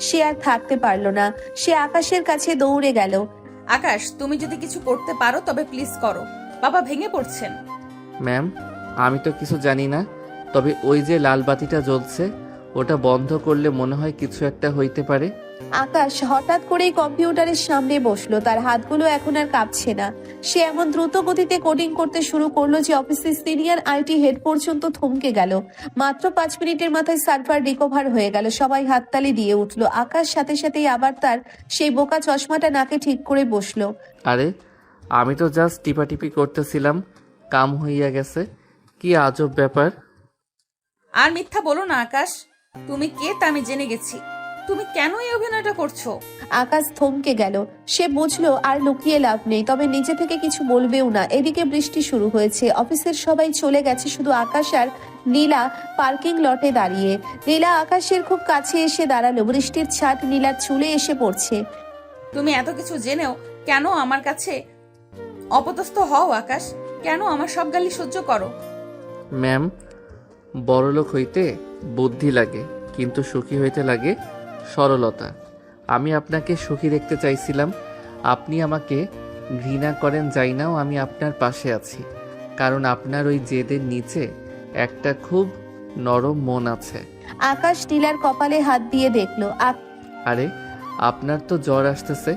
সে আর থাকতে পারলো না। সে আকাশের কাছে দৌড়ে গেল। আকাশ, তুমি যদি কিছু করতে পারো তবে প্লিজ করো। বাবা ভেঙে পড়ছেন। ম্যাম, আমি তো কিছু জানি না, তবে ওই যে লাল বাতিটা জ্বলছে ওটা বন্ধ করলে মনে হয় কিছু একটা হইতে পারে। আকাশ হঠাৎ করেই কম্পিউটারের সামনে বসলো। তার হাতগুলো এখন আর কাঁপছে না। সে এমন দ্রুত গতিতে কোডিং করতে শুরু করলো যে অফিসের সিনিয়র আইটি হেড পর্যন্ত থমকে গেল। মাত্র 5 মিনিটের মাথায় সার্ভার রিকভার হয়ে গেল। সবাই হাততালি দিয়ে উঠলো। আকাশ সাথে সাথেই আবার তার সেই বোকা চশমাটা নাকে ঠিক করে বসলো। আরে, আমি তো জাস্ট টিপাটিপি করতেছিলাম, কাম হইয়া গেছে। কি আজব ব্যাপার। আর মিথ্যা বলো না আকাশ। তুমি কে তা আমি জেনে গেছি। তুমি কেন এই অভিনয়টা করছো? আকাশ থমকে গেল। সে বুঝলো আর লুকিয়ে লাভ নেই, তবে নিজে থেকে কিছু বলবেও না। এদিকে বৃষ্টি শুরু হয়েছে। অফিসের সবাই চলে গেছে, শুধু আকাশ আর নীলা পার্কিং লটে দাঁড়িয়ে। নীলা আকাশের খুব কাছে এসে দাঁড়ালো। বৃষ্টির ছাট নীলার চুলে এসে পড়ছে। তুমি এত কিছু জেনেও কেন আমার কাছে অপদস্থ হও আকাশ? কেন আমার সব গালি সহ্য করো? ম্যাম, বড়লোক হইতে বুদ্ধি লাগে, কিন্তু সুখী হইতে লাগে সরলতা। আমি আপনাকে সুখী দেখতে চাইছিলাম। আপনি আমাকে ঘৃণা করেন যাই নাও, আমি আপনার পাশে আছি। কারণ আপনার ওই জেদের নিচে একটা খুব নরম মন আছে। আকাশ নীলার কপালে হাত দিয়ে দেখলো। আরে, আপনার তো জ্বর আসতেছে,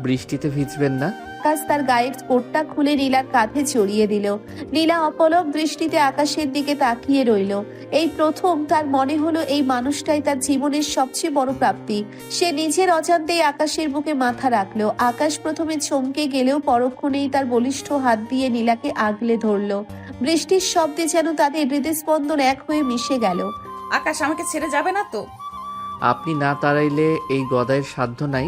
বৃষ্টিতে ভিজবেন না। আকাশ তার গায়ের কোটটা খুলে নীলার কাঁধে চড়িয়ে দিল। নীলা অপলক দৃষ্টিতে আকাশের দিকে তাকিয়ে রইল। এই প্রথম তার মনে হলো এই মানুষটাই তার জীবনের সবচেয়ে বড় প্রাপ্তি। সে নিজের অজান্তেই আকাশের বুকে মাথা রাখলো। আকাশ প্রথমে চমকে গেলেও পরক্ষণেই তার বলিষ্ঠ হাত দিয়ে নীলাকে আগলে ধরলো। বৃষ্টির শব্দে যেন তাদের হৃদস্পন্দন এক হয়ে মিশে গেল। আকাশ, আমাকে ছেড়ে যাবে না তো? আপনি না তাড়াইলে এই গদায়ের সাধ্য নাই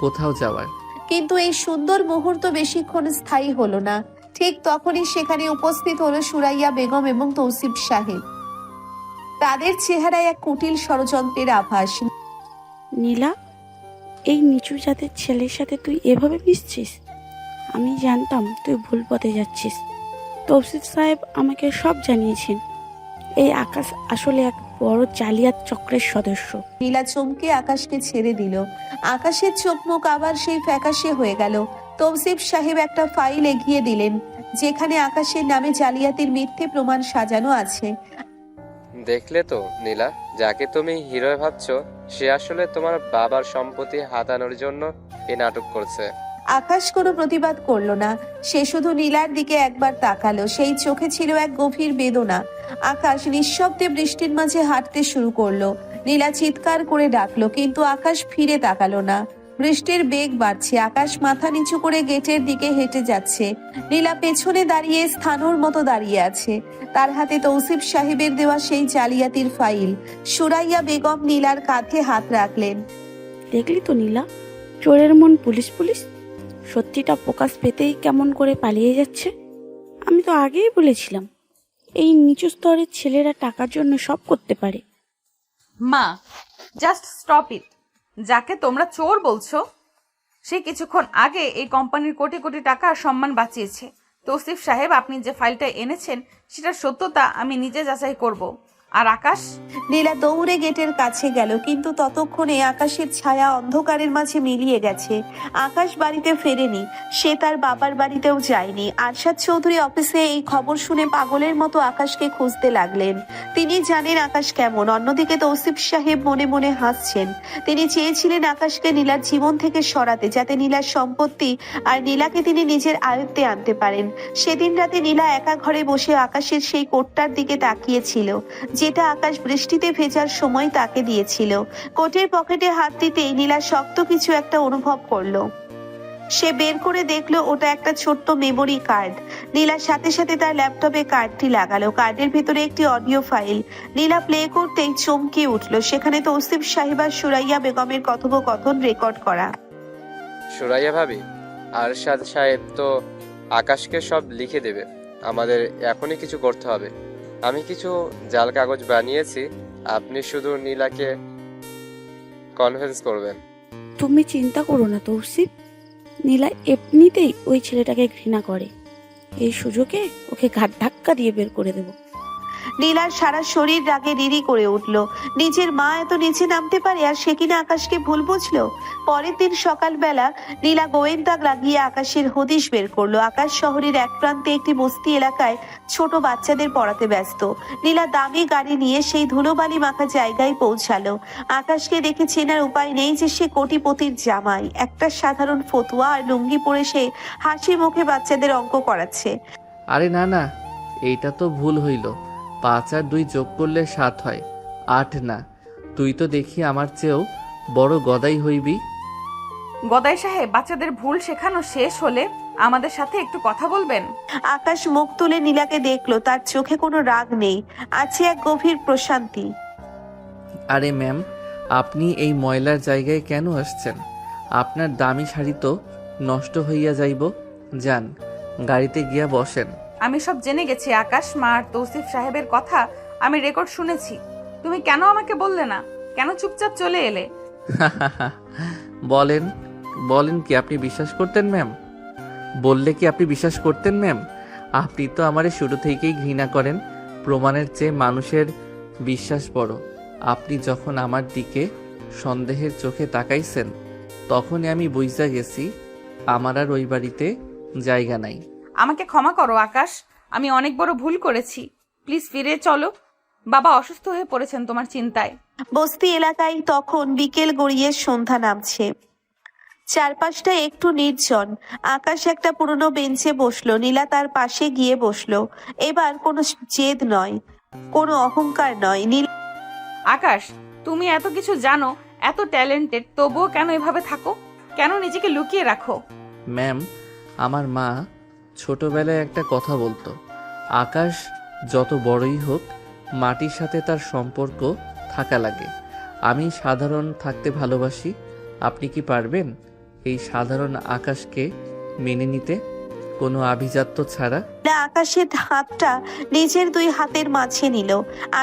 কোথাও যাওয়ার। কিন্তু এই সুন্দর মুহূর্ত বেশিক্ষণ স্থায়ী হলো না। ঠিক তখনই সেখানে উপস্থিত হলো সুরাইয়া বেগম এবং তৌসিফ সাহেব। তাদের চেহারায় এক কুটিল ষড়যন্ত্রের আভাস। নীলা, এই নিচু জাতের ছেলের সাথে তুই এভাবে মিশছিস? আমি জানতাম তুই ভুল পথে যাচ্ছিস। তৌসিফ সাহেব আমাকে সব জানিয়েছেন। এই আকাশ আসলে এক বড় জালিয়াত চক্রের সদস্য। নীলা চমকে আকাশকে ছেড়ে দিল। আকাশের চোখ মুখ আবার সেই ফ্যাকাশে হয়ে গেল। তৌসিফ সাহেব একটা ফাইল এগিয়ে দিলেন, যেখানে আকাশের নামে জালিয়াতির মিথ্যে প্রমাণ সাজানো আছে। দেখলে তো নীলা, যাকে তুমি হিরো ভাবছো সে আসলে তোমার বাবার সম্পত্তি হাতানোর জন্য এই নাটক করছে। আকাশ কোনো প্রতিবাদ করলো না। সে শুধু নীলার দিকে একবার তাকালো। সেই চোখে ছিল এক গভীর বেদনা। আকাশ নিঃশব্দে বৃষ্টির মাঝে হাঁটতে শুরু করলো। নীলা চিৎকার করে ডাকলো, কিন্তু আকাশ ফিরে তাকালো না। বৃষ্টির বেগ বাড়ছে। আকাশ মাথা নিচু করে গেটের দিকে হেঁটে যাচ্ছে। নীলা পেছনে দাঁড়িয়ে স্থানুর মতো দাঁড়িয়ে আছে। তার হাতে তৌসিফ সাহেবের দেওয়া সেই জালিয়াতির ফাইল। সুরাইয়া বেগম নীলার কাঁধে হাত রাখলেন। দেখলি তো নীলা, চোরের মন পুলিশ পুলিশ। সত্যিটা প্রকাশ পেতেই কেমন করে পালিয়ে যাচ্ছে। আমি তো আগেই বলেছিলাম এই নিচু স্তরের ছেলেরা টাকার জন্য সব করতে পারে। মা, জাস্ট স্টপ ইট। যাকে তোমরা চোর বলছো সে কিছুক্ষণ আগে এই কোম্পানির কোটি কোটি টাকা আর সম্মান বাঁচিয়েছে। তৌসিফ সাহেব, আপনি যে ফাইলটা এনেছেন সেটার সত্যতা আমি নিজে যাচাই করব। আর আকাশ? নীলা দৌড়ে গেটের কাছে গেল, কিন্তু ততক্ষণে আকাশের ছায়া অন্ধকারের মাঝে মিলিয়ে গেছে। আকাশ বাড়িতে ফেরেনি, সে তার বাবার বাড়িতেও যায়নি। আরশাদ চৌধুরী অফিসে এই খবর শুনে পাগলের মতো আকাশকে খুঁজতে লাগলেন। তিনি জানেন আকাশ কেমন। অন্যদিকে তৌসিফ সাহেব মনে মনে হাসছেন। তিনি চেয়েছিলেন আকাশকে নীলার জীবন থেকে সরাতে, যাতে নীলার সম্পত্তি আর নীলাকে তিনি নিজের আয়ত্তে আনতে পারেন। সেদিন রাতে নীলা একা ঘরে বসে আকাশের সেই কোটটার দিকে তাকিয়েছিল, যেটা আকাশ বৃষ্টিতে ভেজার সময় তাকে দিয়েছিল। কোটের পকেটে হাত দিতেই নীলা শক্ত কিছু একটা অনুভব করলো। সে বের করে দেখলো ওটা একটা ছোট্ট মেমোরি কার্ড। নীলার সাথে সাথে তার ল্যাপটপে কার্ডটি লাগালো। কার্ডের ভিতরে একটি অডিও ফাইল। নীলা প্লে করতেই চমকে উঠলো। সেখানে তৌসিফ সাহেব আর সুরাইয়া বেগমের কথোপকথন রেকর্ড করা। সুরাইয়া ভাবি, আরশাদ সাহেব তো আকাশকে সব লিখে দেবে। আমাদের এখনই কিছু করতে হবে। আমি কিছু জাল কাগজ বানিয়েছি, আপনি শুধু নীলাকে কনভিন্স করবেন। তুমি চিন্তা করো না তৌসিফ, নীলা এমনিতেই ওই ছেলেটাকে ঘৃণা করে। এই সুযোগে ওকে ঘাট ধাক্কা দিয়ে বের করে দেবো। নীলার সারা শরীর রাগে রিরি করে উঠল। নিজের মা এত নিচে নামতে পারে, আর সে কিনা আকাশকে ভুল বুঝলো। পরের দিন সকালবেলা নীলা গোয়েন্দা লাগিয়ে আকাশের হদিশ বের করলো। আকাশ শহরের এক প্রান্তে একটি বস্তি এলাকায় ছোট বাচ্চাদের পড়াতে ব্যস্ত। নীলা দামি গাড়ি নিয়ে সেই ধুলোবালি মাখা জায়গায় পৌঁছালো। আকাশকে দেখে চেনার উপায় নেই যে সে কোটিপতির জামাই। একটা সাধারণ ফতুয়া আর লুঙ্গি পরে সে হাসি মুখে বাচ্চাদের অঙ্ক করাচ্ছে। আরে না না, এইটা তো ভুল হইল। 5 আর 2 যোগ করলে 7 হয়, 8 না। তুই তো দেখি আমার চেয়েও বড় গদাই হইবি। গদাই সাহেব, বাচ্চাদের ভুল শেখানো শেষ হলে আমাদের সাথে একটু কথা বলবেন? আকাশ মুখ তুলে নীলাকে দেখলো। তার চোখে কোনো রাগ নেই, আছে এক গভীর প্রশান্তি। আরে ম্যাম, আপনি এই ময়লার জায়গায় কেন আসছেন? আপনার দামি শাড়ি তো নষ্ট হইয়া যাইব। যান, গাড়িতে গিয়া বসেন। আমি সব জেনে গেছি আকাশ। মা আর তৌসিফ সাহেবের কথা আমি রেকর্ড শুনেছি। তুমি কেন আমাকে বললে না? কেন চুপচাপ চলে এলে? বলেন বলেন কি আপনি বিশ্বাস করতেন ম্যাম? বললে কি আপনি বিশ্বাস করতেন ম্যাম? আপনি তো আমারে শুরু থেকেই ঘৃণা করেন। প্রমাণের চেয়ে মানুষের বিশ্বাস বড়। আপনি যখন আমার দিকে সন্দেহের চোখে তাকাইছেন, তখনই আমি বুঝা গেছি আমার আর ওই বাড়িতে জায়গা নাই। আমাকে ক্ষমা করো আকাশ, আমি অনেক বড় ভুল করেছি। প্লিজ ফিরে চলো। বাবা অসুস্থ হয়ে পড়েছেন তোমার চিন্তায়। বস্তি এলাকায় তখন বিকেল গড়িয়ে সন্ধ্যা নামছে। চারপাশটা একটু নির্জন। আকাশ একটা পুরনো বেঞ্চে বসলো। নীলা তার পাশে গিয়ে বসলো। এবার কোনো জেদ নয়, কোনো অহংকার নয়। আকাশ, তুমি এত কিছু জানো, এত ট্যালেন্টেড, তবুও কেন এভাবে থাকো? কেন নিজেকে লুকিয়ে রাখো? ম্যাম, আমার মা ছোটবেলায় একটা কথা বলতো, আকাশ যত বড়ই হোক মাটির সাথে তার সম্পর্ক থাকা লাগে। আমি সাধারণ থাকতে ভালোবাসি। আপনি কি পারবেন এই সাধারণ আকাশকে মেনে নিতে, কোনো আভিজাত্য ছাড়া? আকাশের হাতটা নিজের 2 হাতের মাঝে নিল।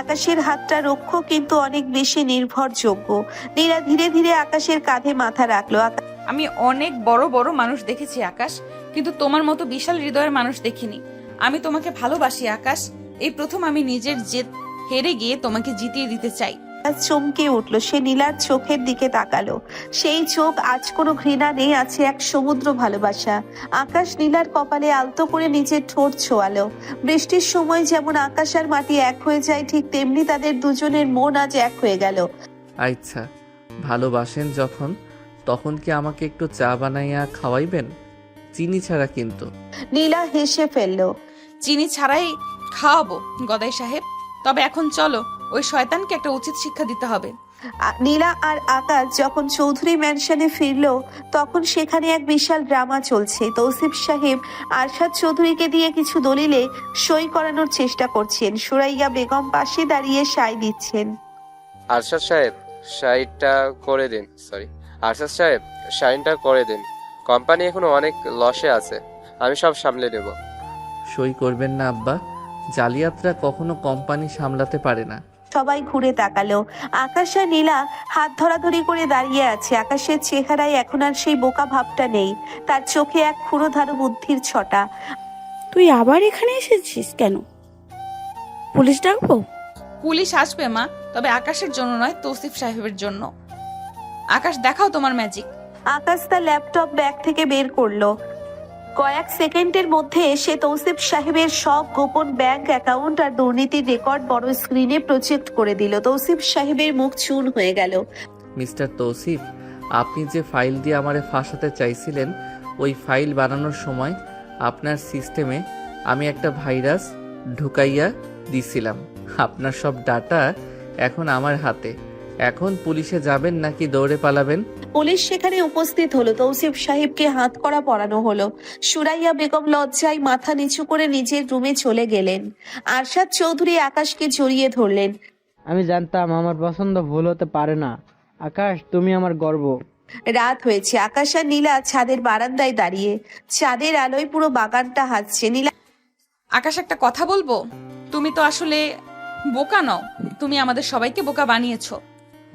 আকাশের হাতটা রুক্ষ কিন্তু অনেক বেশি নির্ভরযোগ্য। নীলা ধীরে ধীরে আকাশের কাঁধে মাথা রাখলো। আমি অনেক বড় বড় মানুষ দেখেছি আকাশ, কিন্তু তোমার মতো বিশাল হৃদয়ের মানুষ দেখিনি। আমি তোমাকে ভালোবাসি আকাশ। এই প্রথম আমি নিজের জেদ হেরে গিয়ে তোমাকে জিতিয়ে দিতে চাই। চমকে উঠলো। সে নীলার চোখের দিকে তাকালো। সেই চোখ আজ কোনো ঘৃণা নেই, আছে এক সমুদ্র ভালোবাসা। আকাশ নীলার কপালে আলতো করে নিজের ঠোঁট ছোঁয়ালো। বৃষ্টির সময় যেমন আকাশ আর মাটি এক হয়ে যায়, ঠিক তেমনি তাদের দুজনের মন আজ এক হয়ে গেল। আচ্ছা, ভালোবাসেন যখন, তখন কি আমাকে একটু চা বানাইয়া খাওয়াইবেন? চিনি ছাড়া কিন্তু। নীলা হেসে ফেললো। চিনি ছাড়াই খাওয়াবো গদাই সাহেব। তবে এখন চলো, ওই শয়তানকে একটা উচিত শিক্ষা দিতে হবে। নীলা আর আকাশ যখন চৌধুরী ম্যানশনে ফিরলো তখন সেখানে এক বিশাল ড্রামা চলছে। তৌসিফ সাহেব আরশাদ চৌধুরীকে দিয়ে কিছু দলিলে সই করানোর চেষ্টা করছেন। সুরাইয়া বেগম পাশে দাঁড়িয়ে সায় দিচ্ছেন। আরশাদ সাহেব সাইনটা করে দিন। আরশাদ সাহেব সাইনটা করে দিন। কোম্পানি এখনো অনেক লসে আছে, আমি সব সামলে নেব। সই করবেন না আব্বা, জালিয়াতরা কখনো কোম্পানি সামলাতে পারে না। সবাই ঘুরে তাকালো। আকাশ আর নীলা হাত ধরাধরি করে দাঁড়িয়ে আছে। আকাশের চেহারায় এখন আর সেই বোকা ভাবটা নেই, তার চোখে এক ক্ষুরোধারু বুদ্ধির ছটা। তুই আবার এখানে এসেছিস কেন? পুলিশ ডাকবো? পুলিশ আসবে মা, তবে আকাশের জন্য নয়, তৌসিফ সাহেবের জন্য। আকাশ দেখাও তোমার ম্যাজিক। আকাশ তার ল্যাপটপ ব্যাগ থেকে বের করলো। কয়েক সেকেন্ডের মধ্যে সে তৌসিফ সাহেবের সব গোপন ব্যাংক অ্যাকাউন্ট আর দুর্নীতির রেকর্ড বড় স্ক্রিনে প্রজেক্ট করে দিল। তৌসিফ সাহেবের মুখ চুন হয়ে গেল। মিস্টার তৌসিফ, আপনি যে ফাইল দিয়ে আমারে ফাঁসাতে চাইছিলেন, ওই ফাইল বানানোর সময় আপনার সিস্টেমে আমি একটা ভাইরাস ঢুকাইয়া দিছিলাম। আপনার সব ডাটা এখন আমার হাতে। এখন পুলিশে যাবেন নাকি দৌড়ে পালাবেন? পুলিশ সেখানে উপস্থিত হলো। তৌসিফ সাহেবকে হাত করা পরানো হলো। সুরাইয়া বেগম লজ্জায় মাথা নিচু করে নিজের রুমে চলে গেলেন। আরশাদ চৌধুরী আকাশকে জড়িয়ে ধরলেন। আমি জানতাম আমার পছন্দ ভুল হতে পারে না। আকাশ, তুমি আমার গর্ব। রাত হয়েছে। আকাশ আর নীলা ছাদের বারান্দায় দাঁড়িয়ে। চাঁদের আলোয় পুরো বাগানটা হাসছে। নীলা, আকাশ একটা কথা বলবো? তুমি তো আসলে বোকা নও, তুমি আমাদের সবাইকে বোকা বানিয়েছো।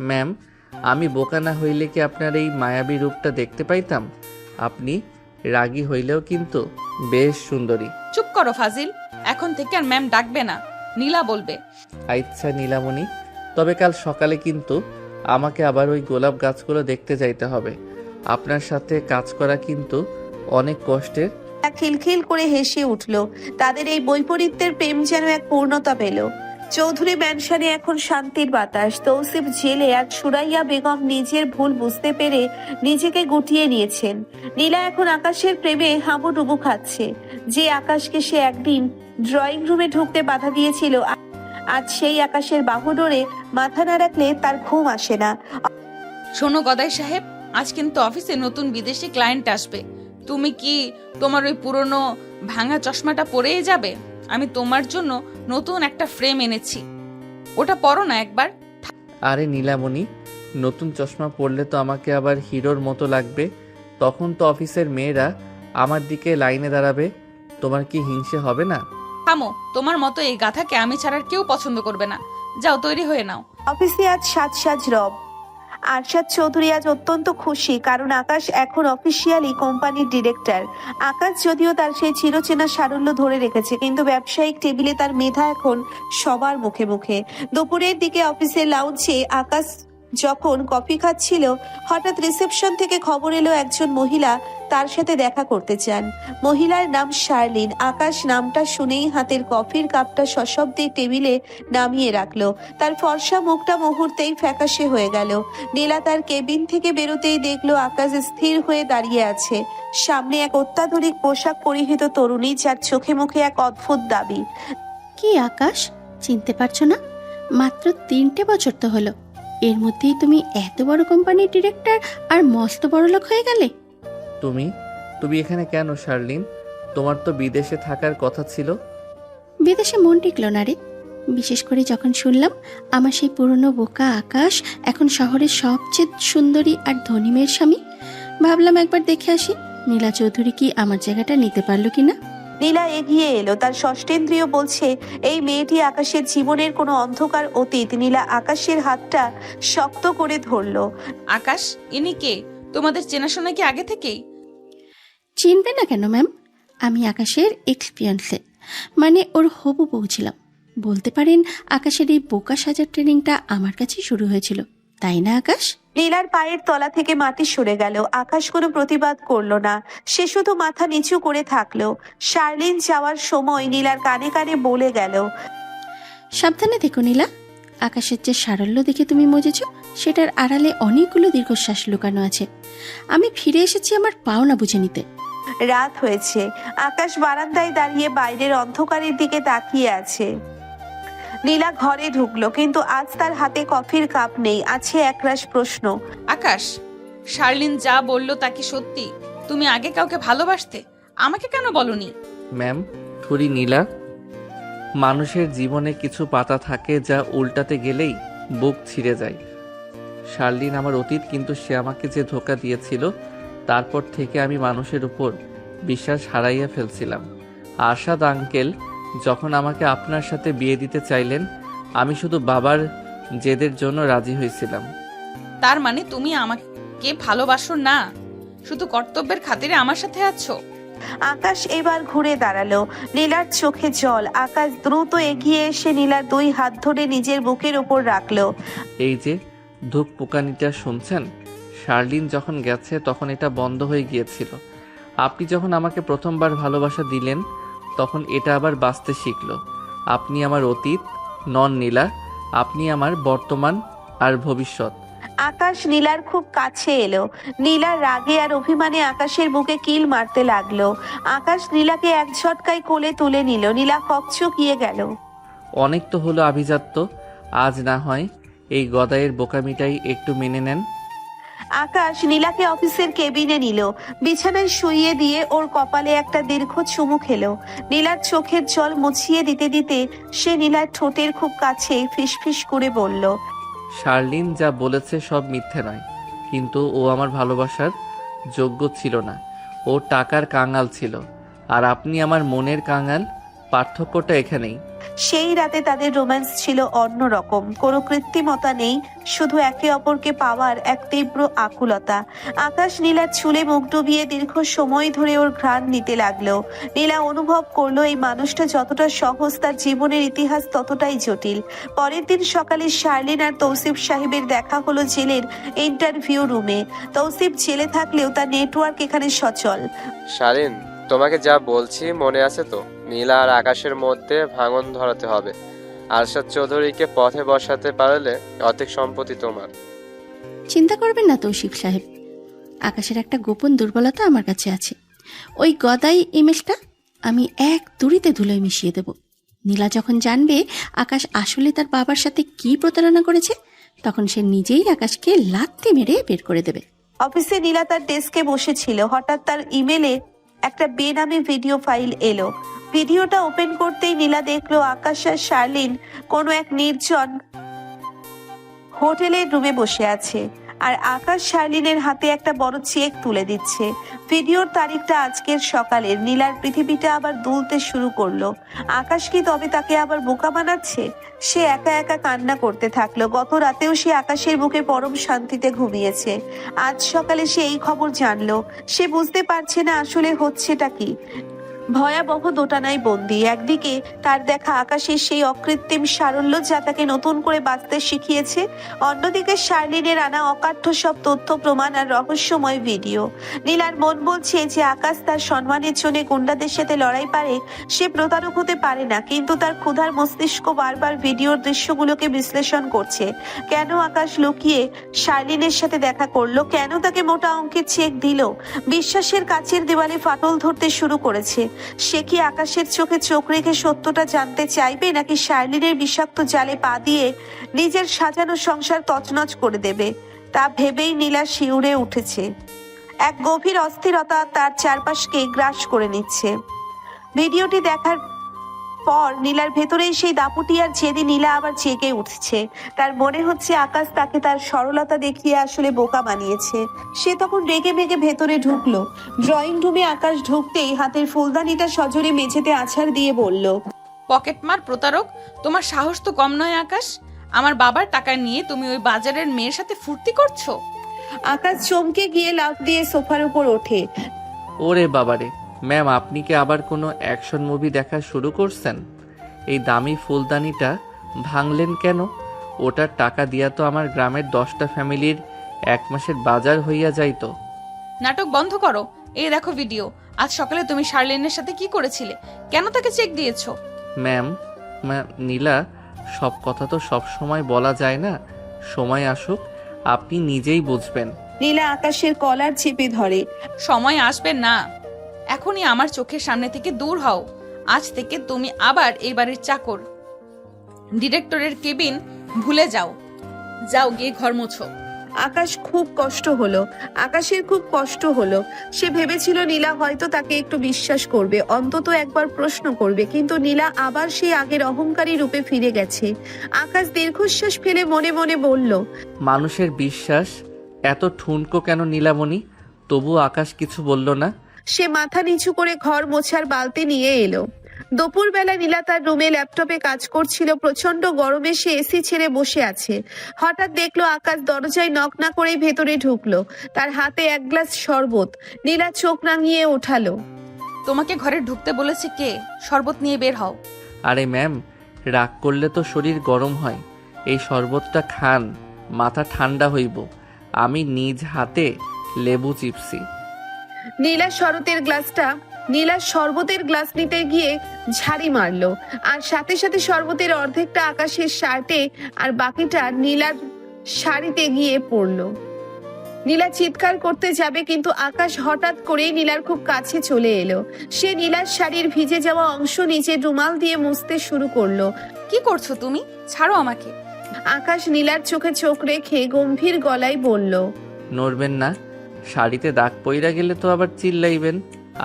ম্যাম, আমি বোকা না হইলে কি আপনার এই মায়াবী রূপটা দেখতে পাইতাম? আপনি রাগী হইলেও কিন্তু বেশ সুন্দরী। চুপ করো ফাজিল, এখন থেকে আর ম্যাম ডাকবে না, নীলা বলবে। আচ্ছা নীলামণি, তবে কাল সকালে কিন্তু আমাকে আবার ওই গোলাপ গাছগুলো দেখতে যাইতে হবে। আপনার সাথে কাজ করা কিন্তু অনেক কষ্টের। খিলখিল করে হেসে উঠল। তাদের এই বৈপরীত্যের প্রেম যেন এক পূর্ণতা পেল। চৌধুরী ম্যানশনে এখন শান্তির বাতাস। তৌসিফ জেলে আর সুরাইয়া বেগম নিজের ভুল বুঝতে পেরে নিজেকে গুটিয়ে নিয়েছেন। নীলা এখন আকাশের প্রেমে হাবুডুবু খাচ্ছে। যে আকাশকে সে একদিন ড্রয়িং রুমে ঢুকতে বাধা দিয়েছিল, আজ সেই আকাশের বাহুডোরে মাথা না রাখলে তার ঘুম আসে না। শোনো গদাই সাহেব, আজ কিন্তু অফিসে নতুন বিদেশি ক্লায়েন্ট আসবে। তুমি কি তোমার ওই পুরনো ভাঙা চশমাটা পরেই যাবে? আমি তোমার জন্য নতুন একটা ফ্রেম এনেছি, ওটা পরো না একবার। আরে নীলামণি, নতুন চশমা পরলে তো আমাকে আবার হিরোর মতো লাগবে। তখন তো অফিসের মেয়েরা আমার দিকে লাইনে দাঁড়াবে। তোমার কি হিংসে হবে না? থামো, তোমার মতো এই গাধাকে আমি ছাড়ার কেউ পছন্দ করবে না। যাও, তৈরি হয়ে নাও। অফিসে আজ সাজ রব। আরশাদ চৌধুরী আজ অত্যন্ত খুশি, কারণ আকাশ এখন অফিসিয়ালি কোম্পানির ডিরেক্টর। আকাশ যদিও তার সেই চিরচেনা সারল্য ধরে রেখেছে, কিন্তু ব্যবসায়িক টেবিলে তার মেধা এখন সবার মুখে মুখে। দুপুরের দিকে অফিসের লাউঞ্জে আকাশ যখন কফি খাচ্ছিল, হঠাৎ রিসেপশন থেকে খবর এলো একজন মহিলা তার সাথে দেখা করতে চান। মহিলার নাম শার্লিন। আকাশ নামটা শুনেই হাতের কফির কাপটা সশব্দে টেবিলে নামিয়ে রাখলো। তার ফর্সা মুখটা মুহূর্তেই ফ্যাকাশে হয়ে গেল। নীলা তার কেবিন থেকে বেরোতেই দেখলো আকাশ স্থির হয়ে দাঁড়িয়ে আছে। সামনে এক অত্যাধুনিক পোশাক পরিহিত তরুণী, যার চোখে মুখে এক অদ্ভুত দাবি। কি আকাশ, চিনতে পারছো না? মাত্র 3টে বছর তো হলো, এর মধ্যেই তুমি এত বড় কোম্পানির ডিরেক্টর আর মস্ত বড় লোক হয়ে গেলে। তুমি এখানে কেন শার্লিন? তোমার তো বিদেশে থাকার কথা ছিল। বিদেশে মন টিকলো না রে, বিশেষ করে যখন শুনলাম আমার সেই পুরনো বোকা আকাশ এখন শহরের সবচেয়ে সুন্দরী আর ধনী মেয়ের স্বামী। ভাবলাম একবার দেখে আসি নীলা চৌধুরী কি আমার জায়গাটা নিতে পারলো কিনা। নীলা এগিয়ে এলো। তার ষষ্ঠেন্দ্রিয় বলছে এই মেয়েটি আকাশের জীবনের কোনো অন্ধকার অতীত। নীলা আকাশের হাতটা শক্ত করে ধরলো। আকাশ, ইনি কে? তোমাদের চেনাশোনা কি আগে থেকেই? চিনবে না কেন ম্যাম, আমি আকাশের এক্সপিরিয়েন্সে, মানে ওর হবু বউ ছিলাম। বলতে পারেন আকাশের এই বোকা সাজার ট্রেনিংটা আমার কাছেই শুরু হয়েছিল, তাই না আকাশ? নীলার পায়ের তলা থেকে মাটি সরে গেল। আকাশ কোনো প্রতিবাদ করলো না, সে শুধু মাথা নিচু করে থাকলো। শার্লিন যাওয়ার সময় নীলার কানে কানে বলে গেল, সাবধানে দেখো নীলা, আকাশের যে সারল্য দেখে তুমি মজেছ সেটার আড়ালে অনেকগুলো দীর্ঘশ্বাস লুকানো আছে। আমি ফিরে এসেছি আমার পাওনা বুঝে নিতে। রাত হয়েছে। আকাশ বারান্দায় দাঁড়িয়ে বাইরের অন্ধকারের দিকে তাকিয়ে আছে। নীলা ঘরে ঢুকলো, কিন্তু আজ তার হাতে কফির কাপ নেই, আছে একরাশ প্রশ্ন। আকাশ, শার্লিন যা বললো তা কি সত্যি? তুমি আগে কাউকে ভালোবাসতে, আমাকে কেন বলনি? ম্যাম, থুরি নীলা, মানুষের জীবনে কিছু পাতা থাকে যা উল্টাতে গেলেই বুক ছিঁড়ে যায়। শার্লিন আমার অতীত, কিন্তু সে আমাকে যে ধোঁকা দিয়েছিল তারপর থেকে আমি মানুষের উপর বিশ্বাস হারাইয়া ফেলছিলাম। আরশাদ আঙ্কেল যখন আমাকে আপনার সাথে বিয়ে দিতে চাইলেন, আমি শুধু বাবার জেদের জন্য রাজি হয়েছিলাম। তার মানে তুমি আমাকে ভালোবাসো না, শুধু কর্তব্যের খাতিরে আমার সাথে আছো? আকাশ এবার ঘুরে দাঁড়ালো, নীলার চোখে জল। আকাশ দ্রুত এগিয়ে এসে নীলার 2 হাত ধরে নিজের বুকের উপর রাখলো। এই যে ধূপ পোকানিটা শুনছেন, শার্লিন যখন গেছে তখন এটা বন্ধ হয়ে গিয়েছিল। আপনি যখন আমাকে প্রথমবার ভালোবাসা দিলেন তখন এটা আবার বাঁচতে শিখলো। আপনি আমার অতীত নন নীলা, আপনি আমার বর্তমান আর ভবিষ্যৎ। আকাশ নীলার খুব কাছে এলো। নীলা রাগে আর অভিমানে আকাশের বুকে কিল মারতে লাগলো। আকাশ নীলাকে এক ঝটকায় কোলে তুলে নিল। নীলা হকচকিয়ে গেল। অনেক তো হলো আভিজাত্য, আজ না হয় এই গদাইয়ের বোকামিটাই একটু মেনে নেন। আকাশ নীলাকে অফিসের কেবিনে নিল, বিছানায় শুইয়ে দিয়ে ওর কপালে একটা দীর্ঘ চুমু খেলো। নীলার চোখের জল মুছিয়ে দিতে দিতে সে নীলার ঠোঁটের খুব কাছে ফিসফিস করে বলল, শার্লিন যা বলেছে সব মিথ্যে নয়, কিন্তু ও আমার ভালোবাসার যোগ্য ছিল না। ও টাকার কাঙাল ছিল, আর আপনি আমার মনের কাঙাল। পার্থক্যটা এখানেই। সেই রাতে তাদের রোম্যান্স ছিল অন্যরকম, কোনো কৃত্রিমতা নেই, শুধু একে অপরকে পাওয়ার এক তীব্র আকুলতা। আকাশ নীলার চুলে মুখ ডুবিয়ে দীর্ঘ সময় ধরে ওর ঘ্রাণ নিতে লাগলো। নীলা অনুভব করলো এই মানুষটা যতটা সহজ তার জীবনের ইতিহাস ততটাই জটিল। পরের দিন সকালে শার্লিন আর তৌসিফ সাহেবের দেখা হলো জেলের ইন্টারভিউ রুমে। তৌসিফ জেলে থাকলেও তার নেটওয়ার্ক এখানে সচল। শালীন, তোমাকে যা বলছি মনে আছে তো? নীলা আর আকাশের মধ্যে ভাঙন ধরাতে হবে। আরশাদ চৌধুরীকে পথে বসাতে পারলে অর্ধেক সম্পত্তি তোমার। চিন্তা করবেন না তৌসিফ সাহেব, আকাশের একটা গোপন দুর্বলতা আমার কাছে আছে। ওই গদাই ইমেজটা আমি এক তুড়িতে ধুলোয় মিশিয়ে দেব। নীলা যখন জানবে আকাশ আসলে তার বাবার সাথে কি প্রতারণা করেছে, তখন সে নিজেই আকাশকে লাথি মেরে বের করে দেবে। অফিসে নীলা তার ডেস্কে বসেছিল, হঠাৎ তার ইমেলে একটা বেনামি ভিডিও ফাইল এলো। ভিডিওটা ওপেন করতেই নীলা দেখলো আকাশ আর শার্লিন কোনো এক নির্জন হোটেলের রুমে বসে আছে, আর আকাশ শার্লিনের হাতে একটা বড় চেক তুলে দিচ্ছে। ভিডিওর তারিখটা আজকের সকালের। নীলার পৃথিবীটা আবার দুলতে শুরু করলো। আকাশ কি তবে তাকে আবার বোকা বানাচ্ছে? সে একা একা কান্না করতে থাকলো। গত রাতেও সে আকাশের বুকে পরম শান্তিতে ঘুমিয়েছে। আজ সকালে সে এই খবর জানলো। সে বুঝতে পারছে না আসলে হচ্ছেটা কি। ভয়াবহ দোটানায় বন্দী। একদিকে তার দেখা আকাশের সেই অকৃত্রিম সারল্য যা তাকে নতুন করে বাঁচতে শিখিয়েছে, অন্যদিকে শার্লিনের আনা অকাঠ্য সব তথ্য প্রমাণ আর রহস্যময় ভিডিও। নীলার মন বলছে যে আকাশ তার সম্মানের জন্য গুন্ডাদের সাথে লড়াই পারে, সে প্রতারক হতে পারে না, কিন্তু তার ক্ষুধার মস্তিষ্ক বারবার ভিডিওর দৃশ্যগুলোকে বিশ্লেষণ করছে। কেন আকাশ লুকিয়ে শার্লিনের সাথে দেখা করলো? কেন তাকে মোটা অঙ্কের চেক দিল? বিশ্বাসের কাছের দেওয়ালে ফাটল ধরতে শুরু করেছে। সে কি আকাশের চোখে চোখ রেখে সত্যটা জানতে চাইবে, নাকি শার্লিনের বিষাক্ত জালে পা দিয়ে নিজের সাজানো সংসার তছনছ করে দেবে? তা ভেবেই নীলা শিউরে উঠেছে। এক গভীর অস্থিরতা তার চারপাশকে গ্রাস করে নিচ্ছে। ভিডিওটি দেখার পর নীলার ভেতরেই সেই দাপুটি আর জেদি নীলা আবার জেগে উঠছে। তার মনে হচ্ছে আকাশ তাকে তার সরলতা দেখিয়ে আসলে বোকা বানিয়েছে। সে তখন রেগে মেগে ভেতরে ঢুকলো। ড্রয়িং রুমে আকাশ ঢুকতেই হাতের ফুলদানিটা সজোরে মেঝেতে আছাড় দিয়ে বলল, পকেটমার প্রতারক, তোমার সাহস তো কম নয় আকাশ। আমার বাবার টাকা নিয়ে তুমি ওই বাজারের মেয়ের সাথে ফুর্তি করছো? আকাশ চমকে গিয়ে লাফ দিয়ে সোফার উপর ওঠে। ওরে বাবারে ম্যাম, আপনি কি আবার কোনো অ্যাকশন মুভি দেখা শুরু করছেন? এই দামি ফুলদানিটা ভাঙলেন কেন? ওটার টাকা দিয়া তো আমার গ্রামের 10টা ফ্যামিলির 1 মাসের বাজার হইয়া যাইতো। নাটক বন্ধ করো। এই দেখো ভিডিও। আজ সকালে তুমি শার্লিনের সাথে কি করেছিলে? কেন তাকে চেক দিয়েছো? ম্যাম, নীলা, সব কথা তো সব সময় বলা যায় না। সময় আসুক, আপনি নিজেই বুঝবেন। নীলা আকাশের কলার চেপে ধরে। সময় আসবে না, এখনই আমার চোখের সামনে থেকে দূর হও। আজ থেকে তুমি আবার এই বাড়ির চাকর। ডিরেক্টরের কেবিন ভুলে যাও। যাও গিয়ে ঘর মোছো। আকাশ খুব কষ্ট হলো, আকাশের খুব কষ্ট হলো। সে ভেবেছিল নীলা হয়তো তাকে একটু বিশ্বাস করবে, অন্তত একবার প্রশ্ন করবে, কিন্তু নীলা আবার সেই আগের অহংকারী রূপে ফিরে গেছে। আকাশ দীর্ঘশ্বাস ফেলে মনে মনে বলল, মানুষের বিশ্বাস এত ঠুনকো কেন নীলামণি? তবু আকাশ কিছু বলল না। সে মাথা নিচু করে ঘর মোছার বালতি নিয়ে এলো। দুপুরবেলা নীলা তার রুমে ল্যাপটপে কাজ করছিল। প্রচন্ড গরমে সে এসি ছেড়ে বসে আছে। হঠাৎ দেখলো আকাশ দরজায় নক না করেই ভেতরে ঢুকলো, তার হাতে এক গ্লাস শরবত। নীলা চোখ রাঙিয়ে ওঠালো। তোমাকে ঘরে ঢুকতে বলেছে কে? শরবত নিয়ে বের হও। আরে ম্যাম, রাগ করলে তো শরীর গরম হয়। এই শরবতটা খান, মাথা ঠান্ডা হইব। আমি নিজ হাতে লেবু চিপসি। নীলা শরবতের গ্লাস নিতে গিয়ে ঝাড়ি মারলো, আর সাথে সাথে শরবতের অর্ধেকটা আকাশের শার্টে আর বাকিটা নীলার শাড়িতে গিয়ে পড়লো। নীলা চিৎকার করতে যাবে, কিন্তু আকাশ হঠাৎ করেই নীলার খুব কাছে চলে এলো। সে নীলার শাড়ির ভিজে যাওয়া অংশ নিচে রুমাল দিয়ে মুছতে শুরু করলো। কি করছো তুমি? ছাড়ো আমাকে। আকাশ নীলার চোখে চোখ রেখে গম্ভীর গলায় বলল, নড়বেন না। শাড়িতে দাগ পইরা গেলে তো আবার চিল্লাইবেন।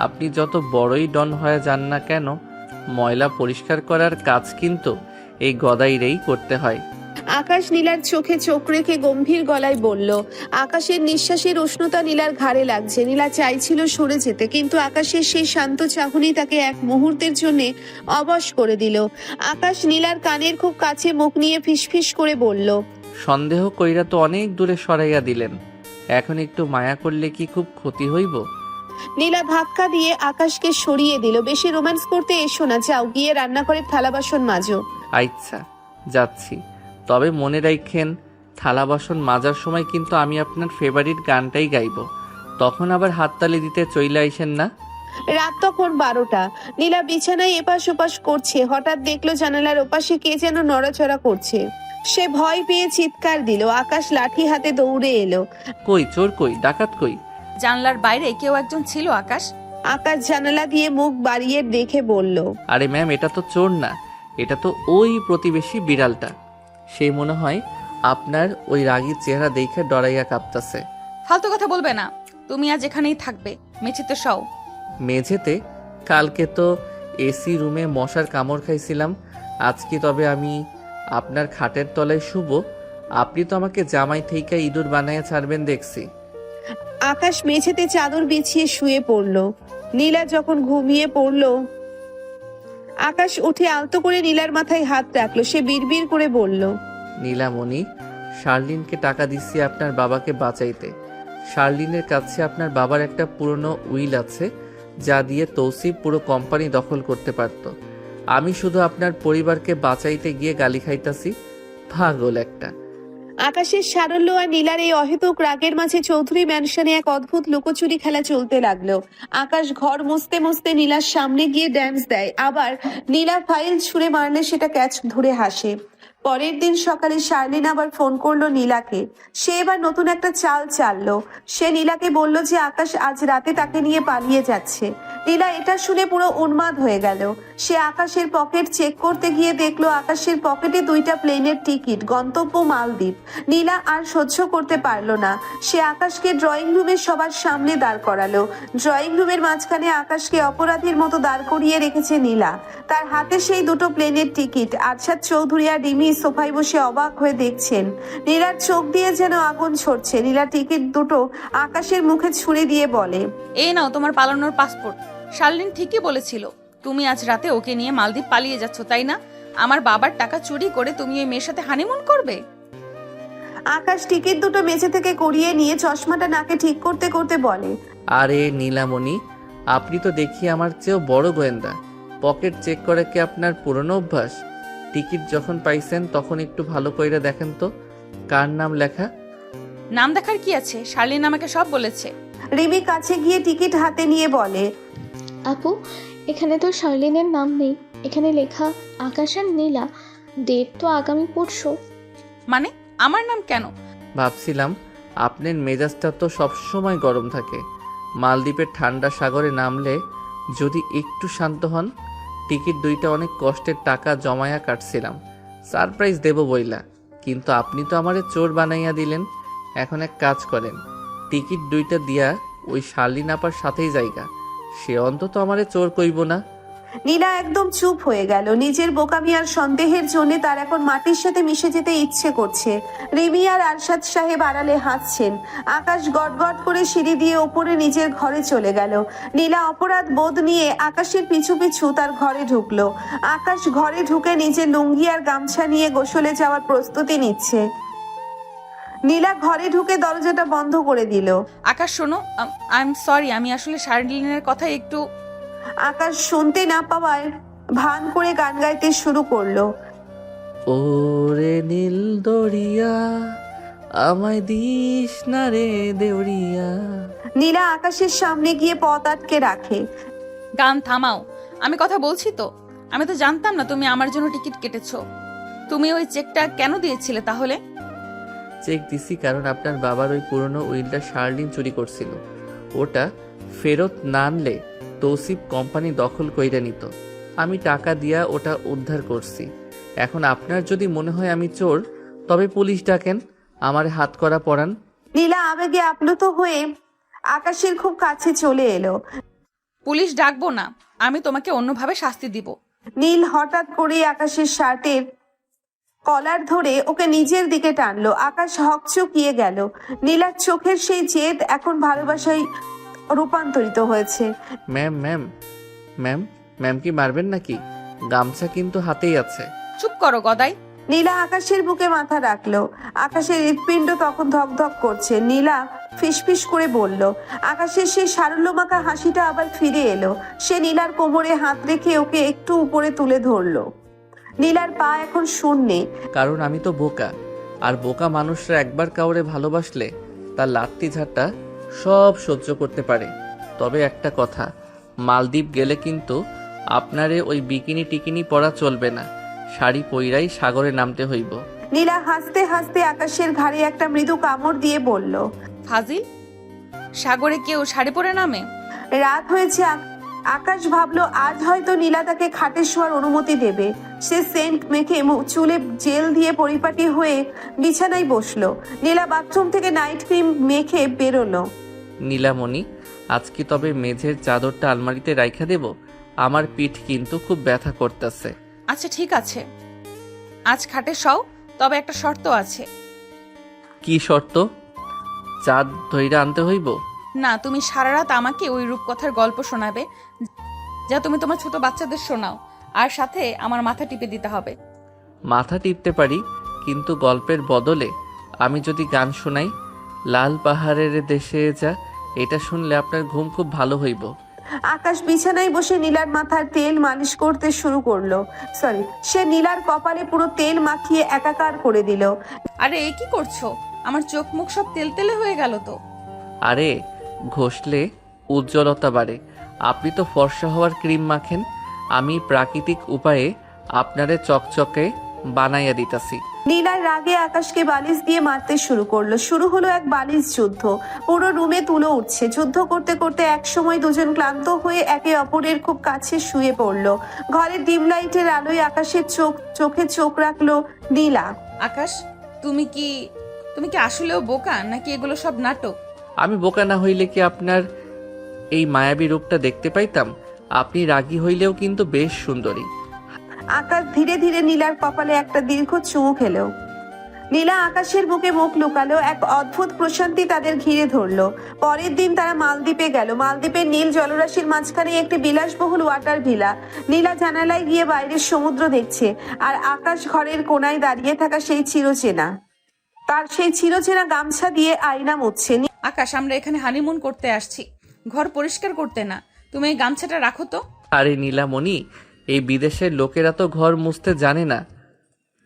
আপনি যত বড়ই ডন হয়ে যান না কেন, ময়লা পরিষ্কার করার কাজ কিন্তু এই গদাইরেই করতে হয়। আকাশ নীলার চোখে চোখ রেখে গম্ভীর গলায় বলল। আকাশের নিঃশ্বাসের উষ্ণতা নীলার ঘাড়ে লাগছে। নীলা চাইছিল সরে যেতে, কিন্তু আকাশের সেই শান্ত চাহনি তাকে এক মুহূর্তের জন্য অবশ করে দিল। আকাশ নীলার কানের খুব কাছে মুখ নিয়ে ফিসফিস করে বলল, সন্দেহ কইরা তো অনেক দূরে সরাইয়া দিলেন, এখন একটু মায়া করলে কি খুব ক্ষতি হইব? নীলা ধাক্কা দিয়ে আকাশকে সরিয়ে দিল। বেশি রোম্যান্স করতে এসো না, যাও গিয়ে রান্নাঘরের থালা বাসন মাজো। আচ্ছা, যাচ্ছি। তবে মনে রাখেন, থালা বাসন মাজার সময় কিন্তু আমি আপনার ফেভারিট গানটাই গাইব। তখন আবার হাততালি দিতে চইলা আইসেন না। রাত তখন 12টা। নীলা বিছানায় এপাশ ওপাশ করছে। হঠাৎ দেখলো জানালার ওপাশে কে যেন নড়াচড়া করছে। সে ভয় পেয়ে চিৎকার দিল। আকাশ লাঠি হাতে দৌড়ে এলো। কই চোর, কই ডাকাত, কই? জানলার বাইরে কেউ একজন ছিল। আকাশ জানালা দিয়ে মুখ বাড়িয়ে দেখে বলল, আরে ম্যাম, এটা তো চোর না, এটা তো ওই প্রতিবেশী বিড়ালটা। সে মনে হয় আপনার ওই রাগী চেহারা দেখে ডরাইয়া কাঁপতাছে। ফালতু কথা বলবে না। তুমি আজ এখানেই থাকবে, মেঝেতে শও। মেঝেতে? কালকে তো এসি রুমে মশার কামড় খাইছিলাম। আজকে তবে আমি আপনার খাটের তলায় শুব? আপনি তো আমাকে জামাই থেকে ইঁদুর বানাইয়া ছাড়বেন দেখছি। আকাশ মেঝেতে চাদর বিছিয়ে শুয়ে পড়ল। নীলা যখন ঘুমিয়ে পড়ল, আকাশ উঠে আলতো করে নীলার মাথায় হাত রাখলো। সে বিড়বিড় করে বলল, নীলামণি, শার্লিনকে টাকা দিচ্ছি আপনার বাবাকে বাঁচাইতে। শার্লিনের কাছে আপনার বাবার একটা পুরনো উইল আছে, যা দিয়ে তৌসিফ পুরো কোম্পানি দখল করতে পারত। আমি শুধু আপনার পরিবারকে বাঁচাইতে গিয়ে গালি খাইতাছি। পাগল একটা। আকাশের সারল্য আর নীলার এই অহেতুক রাগের মাঝে চৌধুরী ম্যানশনে এক অদ্ভুত লুকোচুরি খেলা চলতে লাগলো। আকাশ ঘর মুছতে মুছতে নীলার সামনে গিয়ে ড্যান্স দেয়, আবার নীলা ফাইল ছুঁড়ে মারলে সেটা ক্যাচ ধরে হাসে। পরের দিন সকালে শার্লিন আবার ফোন করলো নীলাকে। সে এবার নতুন একটা চাল চাললো। সে নীলাকে বলল যে আকাশ আজ রাতে তাকে নিয়ে পালিয়ে যাচ্ছে। নীলা এটা শুনে পুরো উন্মাদ হয়ে গেল। সে আকাশের পকেট চেক করতে গিয়ে দেখলো আকাশের পকেটে 2টা প্লেনের টিকিট, গন্তব্য মালদ্বীপ। নীলা আর সহ্য করতে পারলো না। সে আকাশকে ড্রয়িং রুমে সবার সামনে দাঁড় করালো। ড্রয়িং রুমের মাঝখানে আকাশকে অপরাধীর মতো দাঁড় করিয়ে রেখেছে নীলা। তার হাতে সেই 2টো প্লেনের টিকিট। আরশাদ চৌধুরী আর রিমি সোফায় বসে অবাক হয়ে দেখছেন। নীলার চোখ দিয়ে যেন আগুন ছড়ছে। নীলা টিকিট 2টো আকাশের মুখে ছুঁড়ে দিয়ে বলে, এই নাও তোমার পালানোর পাসপোর্ট। শার্লিন ঠিকই বলেছিল, তুমি আজ রাতে ওকে নিয়ে মালদ্বীপ পালিয়ে যাচ্ছ, তাই না? আমার বাবার টাকা চুরি করে তুমি ওই মেয়ের সাথে হানিমুন করবে? আকাশ টিকিট 2টো মেঝে থেকে করিয়ে নিয়ে চশমাটা নাকে ঠিক করতে করতে বলে, আরে নীলামণি, আপনি তো দেখি আমার চেয়েও বড় গোয়েন্দা। পকেট চেক করে কি আপনার পুরনো অভ্যাস? টিকিট যখন পাইছেন তখন একটু ভালো করে দেখেন তো কার নাম লেখা। নাম দেখার কি আছে? শার্লিন আমাকে সব বলেছে। রিমি কাছে গিয়ে টিকিট হাতে নিয়ে বলে, আপু, এখানে তো শার্লিনের নাম নেই, এখানে লেখা আকাশ আর নীলা। ডেট তো আগামী পরশু। মানে আমার নাম কেন? ভাবছিলাম আপনার মেজাজটা তো সবসময় গরম থাকে। মালদ্বীপের ঠান্ডা সাগরে নামলে যদি একটু শান্ত হন। টিকিট 2টা অনেক কষ্টের টাকা জমায়া কাটছিলাম। সারপ্রাইজ দেব বইলা, কিন্তু আপনি তো আমারে চোর বানাইয়া দিলেন। এখন এক কাজ করেন, টিকিট 2টা দিয়া ওই শার্লিন আপার সাথেই জায়গা, সে অন্তত আমারে চোর কইব না। নীলা একদম চুপ হয়ে গেল। নিজের বোকামি আর সন্দেহের জন্য তার এখন মাটির সাথে মিশে যেতে ইচ্ছে করছে। রিমি আর আরশাদ সাহেব আড়ালে হাসছেন। আকাশ গটগট করে সিঁড়ি দিয়ে ওপরে নিজের ঘরে চলে গেল। নীলা অপরাধ বোধ নিয়ে আকাশের পিছু পিছু তার ঘরে ঢুকলো। আকাশ ঘরে ঢুকে নিজের লুঙ্গি আর গামছা নিয়ে গোসলে যাওয়ার প্রস্তুতি নিচ্ছে। নীলা ঘরে ঢুকে দরজাটা বন্ধ করে দিল। আকাশ শোনো, আই এম সরি, আমি আসলে শার্লিনের কথা একটু। আকাশ শুনতে না পাওয়ায় ভান করে গান গাইতে শুরু করলো। ওরে নীল দরিয়া আমায় দিস না রে দেউরিয়া। নীলা আকাশের সামনে গিয়ে পথ আটকে রাখে। গান থামাও, আমি কথা বলছি তো। আমি তো জানতাম না তুমি আমার জন্য টিকিট কেটেছো। তুমি ওই চেকটা কেন দিয়েছিলে তাহলে? চেক দিছি কারণ আপনার বাবার ওই পুরনো উইলটা শার্লিন চুরি করছিল। ওটা ফেরত না আনলে তৌসিফ কোম্পানি দখল কইরা নিত। আমি টাকা দিয়া ওটা উদ্ধার করছি। এখন আপনার যদি মনে হয় আমি চোর, তবে পুলিশ ডাকেন, আমারে হাত করা পরান। নীলা আবেগে আপ্লুত হয়ে আকাশের খুব কাছে চলে এলো। পুলিশ ডাকবো না, আমি তোমাকে অন্যভাবে শাস্তি দিব। নীল হঠাৎ করে আকাশের শার্টের কলার ধরে ওকে নিজের দিকে টানলো। আকাশ হকচকিয়ে গেল। নীলার চোখের সেই জেদ এখন ভালোবাসায় রূপান্তরিত হয়েছে। ম্যাম ম্যাম ম্যাম ম্যাম কি মারবেন নাকি? গামছা কিন্তু হাতেই আছে। চুপ করো গদাই। নীলা আকাশের বুকে মাথা রাখলো। আকাশের হৃৎপিণ্ড তখন ধকধক করছে। নীলা ফিসফিস করে বলল। আকাশের সেই সারল্যমাখা হাসিটা আবার ফিরে এলো। সে নীলার কোমরে হাত রেখে ওকে একটু উপরে তুলে ধরলো। নীলার পা এখন শূন্যে। কারণ আমি তো বোকা, আর বোকা মানুষরা একবার কাউরে ভালোবাসলে তার লাত্তি ঝাঁটা সব সহ্য করতে পারে। তবে একটা কথা, মালদ্বীপ গেলে কিন্তু আপনারে ওই বিকিনি টিকিনি পরা চলবে না, শাড়ি পইরাই সাগরে নামতে হইব। নীলা হাসতে হাসতে আকাশের ঘাড়ে একটা মৃদু কামড় দিয়ে বলল, ফাজিল, সাগরে কেউ শাড়ি পরে নামে? রাত হয়েছে। আকাশ ভাবলো আজ হয়তো নীলা তাকে খাটে শোয়ার অনুমতি দেবে। সে সেন্ট মেখে চুলে জেল দিয়ে পরিপাটি হয়ে বিছানায় বসলো। নীলা বাথরুম থেকে নাইট ক্রিম মেখে বেরোলো। নীলামণি, আজকে তবে মেঝের চাদরটা আলমারিতে রাইখা দেব? আমার পিঠ কিন্তু খুব ব্যথা করতেছে। আচ্ছা ঠিক আছে, আজ খাটে শও, তবে একটা শর্ত আছে। কি শর্ত? চাঁদ ধইরা আনতে হইব? না, তুমি সারা রাত আমাকে ওই রূপকথার গল্প শোনাবে যা তুমি তোমার ছোট বাচ্চাদের শোনাও, আর সাথে আমার মাথা টিপে দিতে হবে। মাথা টিপতে পারি, কিন্তু গল্পের বদলে আমি যদি গান শোনাই, লাল পাহাড়ের দেশে যা, এটা শুনলে আপনার ঘুম খুব ভালো হইব। আকাশ বিছানায় বসে নীলার মাথার তেল মালিশ করতে শুরু করলো। সে নীলার কপালে পুরো তেল মাখিয়ে একাকার করে দিল। আরে এ কি করছো? আমার চোখ মুখ সব তেলতেলে হয়ে গেল তো। আরে ঘষলে উজ্জ্বলতা বাড়ে। আপনি তো ফর্সা হওয়ার ক্রিম মাখেন, আমি প্রাকৃতিক উপায়ে আপনারে চকচকে বানাইয়া দিতাছি। নীলার রাগে আকাশকে বালিশ দিয়ে মারতে শুরু করলো। শুরু হলো এক বালিশ যুদ্ধ। পুরো রুমে তুলো উঠছে। যুদ্ধ করতে করতে এক সময় দুজন ক্লান্ত হয়ে একে অপরের খুব কাছে শুয়ে পড়লো। ঘরের ডিম লাইটের আলোয় আকাশের চোখে চোখ রাখলো নীলা। আকাশ, তুমি কি আসলেও বোকা, নাকি এগুলো সব নাটক? আমি বোকা না হইলে কি আপনার এই মায়াবী রূপটা দেখতে পাইতাম? আপনি রাগী হইলেও কিন্তু বেশ সুন্দরী। আকাশ ধীরে ধীরে নীলার কপালে একটা দীর্ঘ চুমু খেলো। নীলা আকাশের বুকে মুখ লুকালো। এক অদ্ভুত প্রশান্তি তাদের ঘিরে ধরলো। পরের দিন তারা মালদ্বীপে গেল। মালদ্বীপের নীল জলরাশির মাঝখানে একটি বিলাসবহুল ওয়াটার ভিলা। নীলা জানালায় গিয়ে বাইরের সমুদ্র দেখছে, আর আকাশ ঘরের কোনায় দাঁড়িয়ে থাকা সেই চিরচেনা গামছা দিয়ে আয়না মুছছে। আকাশ, আমরা এখানে হানিমুন করতে আসছি, ঘর পরিষ্কার করতে না। তুমি এই গামছাটা রাখো তো। আরে নীলামণি, এই বিদেশের লোকেরা তো ঘর মুছতে জানে না।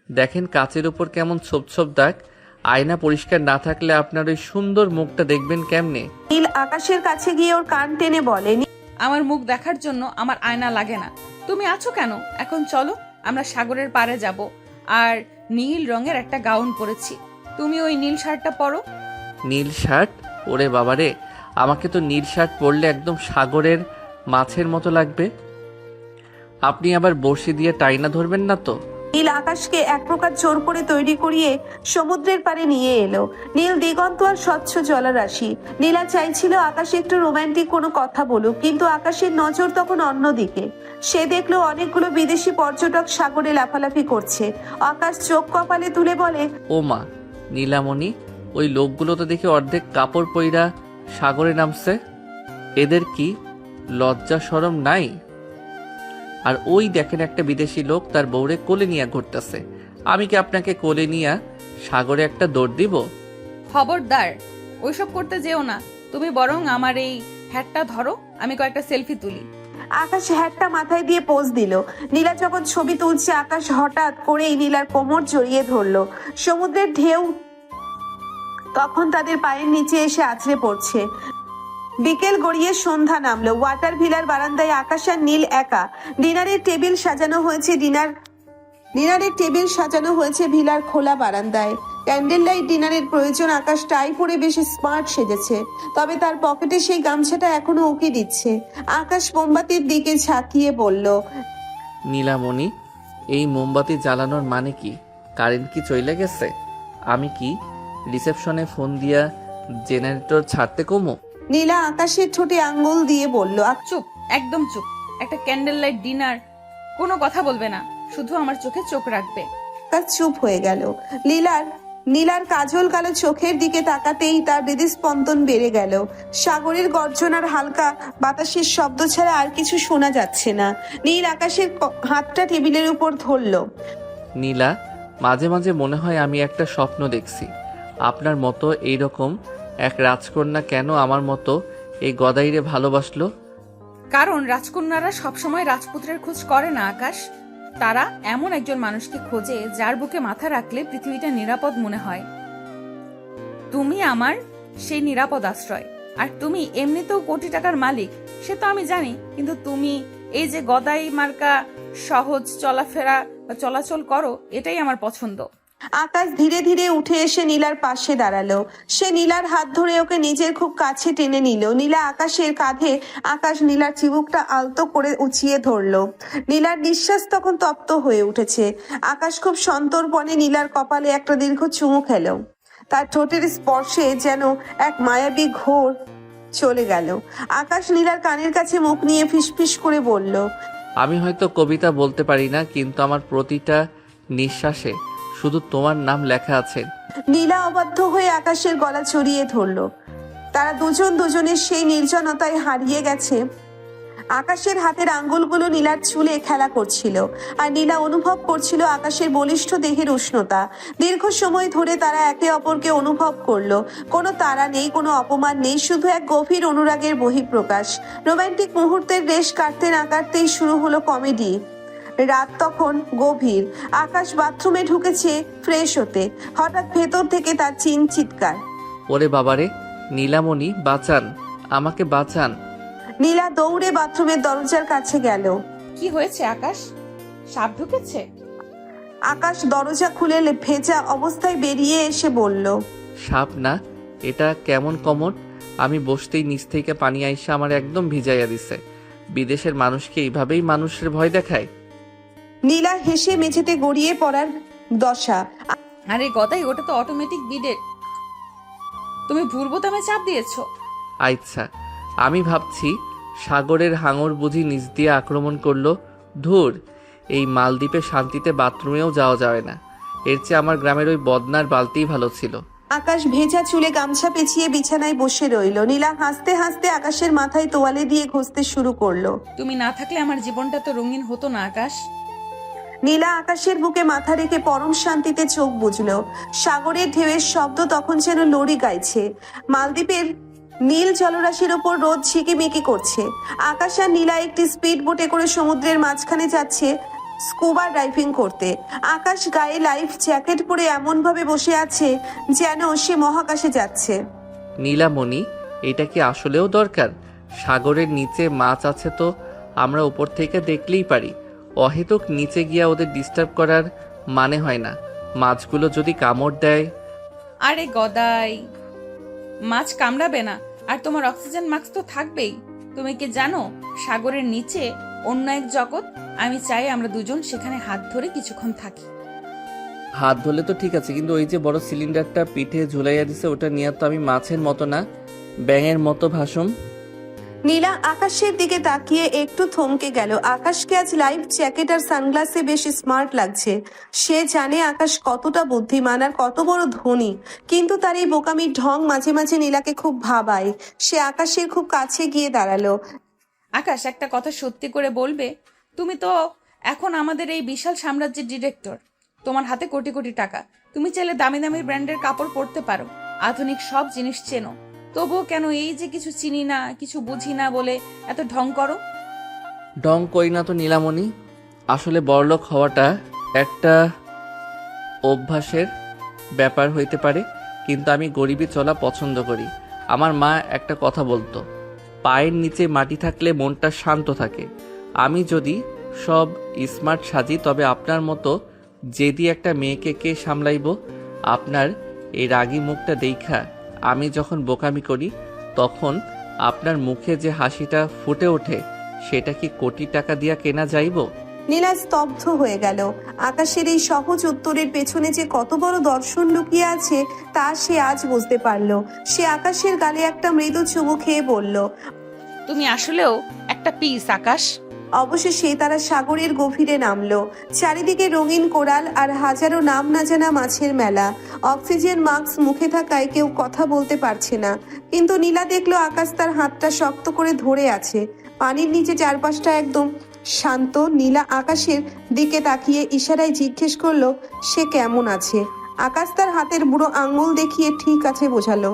দেখেন কাচের উপর কেমন ছোপ ছোপ দাগ। আয়না পরিষ্কার না থাকলে আপনার ওই সুন্দর মুখটা দেখবেন কেমনে? নীল আকাশের কাছে গিয়ে ওর কান টেনে বলে, আমার মুখ দেখার জন্য আমার আয়না লাগে না। তুমি আছো কেন? এখন চলো, আমরা সাগরের পাড়ে যাব। আর নীল রঙের একটা গাউন পরেছি, তুমি ওই নীল শার্টটা পরো। নীল শার্ট? ওরে বাবারে, আমাকে তো নীল শার্ট পরলে একদম সাগরের মাছের মতো লাগবে। আপনি আবার বড়শি দিয়ে টাইনা ধরবেন না তো? নীল আকাশকে এক প্রকার জোর করে তৈরি করিয়ে সমুদ্রের পাড়ে নিয়ে এলো। নীল দিগন্ত আর স্বচ্ছ জলরাশি। নীলা চাইছিল আকাশ একটু রোমান্টিক কোনো কথা বলুক, কিন্তু আকাশের নজর তখন অন্যদিকে। সে দেখলো অনেকগুলো বিদেশি পর্যটক সাগরে লাফালাফি করছে। আকাশ চোখ কপালে তুলে বলে, ও মা, নীলামণি, ওই লোকগুলো তো দেখি অর্ধেক কাপড় পইরা সাগরে নামছে। এদের কি লজ্জা শরম নাই? আর ওই দেখেন একটা বিদেশি লোক তার বউরে কোলে নিয়ে ঘুরতেছে। আমি কি আপনাকে কোলে নিয়ে সাগরে একটা দৌড় দিব? খবরদার, ওইসব করতে যেও না। তুমি বরং আমার এই হ্যাটটা ধরো, আমি কয়েকটা সেলফি তুলি। আকাশ হ্যাটটা মাথায় দিয়ে পোজ দিল। নীলা যখন ছবি তুলছে, আকাশ হঠাৎ করেই নীলার কোমর জড়িয়ে ধরলো। সমুদ্রের ঢেউ তখন তাদের পায়ের নিচে এসে আছড়ে পড়ছে। বিকেল গড়িয়ে সন্ধ্যা নামলো। ওয়াটার ভিলার বারান্দায় আকাশ আর নীল একা। ডিনারের টেবিল সাজানো হয়েছে ভিলার খোলা বারান্দায়। ক্যান্ডেল লাইট ডিনারের প্রয়োজন। আকাশ টাই পরে বেশ স্মার্ট সেজেছে, তবে তার পকেটে সেই গামছাটা এখনো উকি দিচ্ছে। আকাশ মোমবাতির দিকে ঝাঁকিয়ে বলল, নীলামণি, এই মোমবাতি জ্বালানোর মানে কি? কারেন্ট কি চলে গেছে? আমি কি রিসেপশনে ফোন দিয়া জেনারেটর ছাড়তে কমো? নীলা আকাশের ঠোঁটে আঙ্গুল দিয়ে বলল, চুপ, একদম চুপ। একটা ক্যান্ডেল লাইট ডিনার, কোনো কথা বলবে না, শুধু আমার চোখে চোখ রাখবে। আকাশ চুপ হয়ে গেল। নীলার কাজল কালো চোখের দিকে তাকাতেই তার হৃদস্পন্দন বেড়ে গেল। সাগরের গর্জনার হালকা বাতাসের শব্দ ছাড়া আর কিছু শোনা যাচ্ছে না। নীল আকাশের হাতটা টেবিলের উপর ধরল। নীলা, মাঝে মাঝে মনে হয় আমি একটা স্বপ্ন দেখছি। আপনার মতো এইরকম এক রাজকন্যা কেন আমার মতো এই গদাইরে ভালোবাসলো? কারণ রাজকন্যারা সবসময় রাজপুত্রের খোঁজ করে না আকাশ। তারা এমন একজন মানুষকে খোঁজে যার বুকে মাথা রাখলে পৃথিবীটা নিরাপদ মনে হয়। তুমি আমার সেই নিরাপদ আশ্রয়। আর তুমি এমনিতেও কোটি টাকার মালিক, সে তো আমি জানি, কিন্তু তুমি এই যে গদাই মার্কা সহজ চলাচল করো, এটাই আমার পছন্দ। আকাশ ধীরে ধীরে উঠে এসে নীলার পাশে দাঁড়ালো। সে নীলার হাত ধরে ওকে নিজের খুব কাছে টেনে নিল। নীলা আকাশের কাঁধে। আকাশ নীলার চিবুকটা আলতো করে উঁচিয়ে ধরলো। নীলার নিঃশ্বাস তখন তপ্ত হয়ে উঠেছে। আকাশ খুব সন্তর্পণে নীলার কপালে একটা দীর্ঘ চুমু খেলো। তার ঠোঁটের স্পর্শে যেন এক মায়াবী ঘোর চলে গেল। আকাশ নীলার কানের কাছে মুখ নিয়ে ফিসফিস করে বলল, আমি হয়তো কবিতা বলতে পারি না, কিন্তু আমার প্রতিটা নিঃশ্বাসে শুধু তোমার নাম লেখা আছে। নীলা অবাধ্য হয়ে আকাশের গলা জড়িয়ে ধরলো। তারা দুজনের সেই নির্জনতায় হারিয়ে গেছে। আকাশের হাতের আঙ্গুলগুলো নীলার চুলে খেলা করছিল, আর নীলা অনুভব করছিল আকাশের বলিষ্ঠ দেহের উষ্ণতা। দীর্ঘ সময় ধরে তারা একে অপরকে অনুভব করলো। কোনো তাড়া নেই, কোনো অপমান নেই, শুধু এক গভীর অনুরাগের বহিঃপ্রকাশ। রোমান্টিক মুহূর্তের রেশ কাটতে না কাটতেই শুরু হলো কমেডি। রাত তখন গভীর। আকাশ বাথরুমে ঢুকেছে ফ্রেশ হতে। হঠাৎ ভেতর থেকে তার চিৎকার, ওরে বাবারে, নীলামণি, বাঁচান, আমাকে বাঁচান। নীলা দৌড়ে বাথরুমের দরজার কাছে গেল। কি হয়েছে আকাশ? সাপ ঢুকেছে? আকাশ দরজা খুলে ভেজা অবস্থায় বেরিয়ে এসে বলল, সাপ না, এটা কেমন কমোড। আমি বসতেই নিচ থেকে পানি আইসা আমার একদম ভিজাইয়া দিছে। বিদেশের মানুষকে এইভাবেই মানুষের ভয় দেখায়? নীলা হেসে মেঝেতে গড়িয়ে পড়ার দশা। আরে গদাই, ওটা তো অটোমেটিক বিডেট, তুমি ভুল বোতামে চাপ দিয়েছো। আচ্ছা, আমি ভাবছি সাগরের হাঙর বুঝি নিচ দিয়ে আক্রমণ করলো। ধুর, এই মালদ্বীপে শান্তিতে বাথরুমেও যাওয়া যায় না। এর চেয়ে আমার গ্রামের ওই বদনার বালতিই ভালো ছিল। আকাশ ভেজা চুলে গামছা পেঁচিয়ে বিছানায় বসে রইল। নীলা হাসতে হাসতে আকাশের মাথায় তোয়ালে দিয়ে ঘষতে শুরু করলো। তুমি না থাকলে আমার জীবনটা তো রঙিন হতো না আকাশ। নীলা আকাশের বুকে মাথা রেখে পরম শান্তিতে চোখ বুঝলো। সাগরের ঢেউয়ের শব্দ তখন যেন লরি গাইছে। মালদ্বীপের নীল জলরাশির ওপর রোদ ঝিকিমিকি করছে। আকাশ আর নীলা একটি স্পিড বোটে করে সমুদ্রের মাঝখানে যাচ্ছে স্কুবা ডাইভিং করতে। আকাশ গায়ে লাইফ জ্যাকেট পরে এমন ভাবে বসে আছে যেন সে মহাকাশে যাচ্ছে। নীলামণি, এটা কি আসলেও দরকার? সাগরের নিচে মাছ আছে তো আমরা উপর থেকে দেখলেই পারি। অহেতুক নিচে গিয়া ওদের ডিস্টার্ব করার মানে হয় না। মাছগুলো যদি কামড় দেয়? আরে গদাই, মাছ কামড়াবে না, আর তোমার অক্সিজেন মাস্ক তো থাকবেই। তুমি কি জানো সাগরের নিচে অন্য এক জগৎ। আমি চাই আমরা দুজন সেখানে হাত ধরে কিছুক্ষণ থাকি। হাত ধরলে তো ঠিক আছে, কিন্তু ওই যে বড় সিলিন্ডারটা পিঠে ঝুলাইয়া দিছে, ওটা নিয়ে তো আমি মাছের মতো না, ব্যাঙের মতো ভাসুম। নীলা আকাশের দিকে তাকিয়ে একটু থমকে গেল। আকাশকে আজ লাইফ জ্যাকেট আর সানগ্লাসে বেশ স্মার্ট লাগছে। সে জানে আকাশ কতটা বুদ্ধিমান আর কত বড় ধনী, কিন্তু তার এই বোকামির ঢং মাঝে মাঝে নীলাকে খুব ভাবায়। সে আকাশের খুব কাছে গিয়ে দাঁড়ালো। আকাশ, একটা কথা সত্যি করে বলবে? তুমি তো এখন আমাদের এই বিশাল সাম্রাজ্যের ডিরেক্টর। তোমার হাতে কোটি কোটি টাকা। তুমি চাইলে দামি দামি ব্র্যান্ডের কাপড় পরতে পারো, আধুনিক সব জিনিস চেনো। তবুও কেন এই যে কিছু চিনি না, কিছু বুঝি না বলে এত ঢং করো? ঢং করি না তো নীলামণি। আসলে বড়লোক হওয়াটা একটা অভ্যাসের ব্যাপার হইতে পারে, কিন্তু আমি গরিবী চলা পছন্দ করি। আমার মা একটা কথা বলতো, পায়ের নিচে মাটি থাকলে মনটা শান্ত থাকে। আমি যদি সব স্মার্ট সাজি, তবে আপনার মতো জেদি একটা মেয়েকে কে সামলাইব? আপনার এই রাগী মুখটা দেখা আমি যখন বোকামি করি, তখন আপনার মুখে যে হাসিটা ফুটে ওঠে, সেটা কি কোটি টাকা দিয়া কেনা যাইব? নীলা স্তব্ধ হয়ে গেল। আকাশের এই সহজ উত্তরের পেছনে যে কত বড় দর্শন লুকিয়ে আছে তা সে আজ বুঝতে পারলো। সে আকাশের গালে একটা মৃদু চুমু খেয়ে বলল, তুমি আসলেও একটা পিস আকাশ। অবশেষে তারা সাগরের গভীরে নামলো। চারিদিকে রঙিন কোরাল আর হাজারো নাম না জানা মাছের মেলা। অক্সিজেন মাস্ক মুখে থাকায় কেউ কথা বলতে পারছে না, কিন্তু নীলা দেখলো আকাশ তার হাতটা শক্ত করে ধরে আছে। পানির নিচে চারপাশটা একদম শান্ত। নীলা আকাশের দিকে তাকিয়ে ইশারায় জিজ্ঞেস করলো সে কেমন আছে। আকাশ তার হাতের বুড়ো আঙুল দেখিয়ে ঠিক আছে বোঝালো,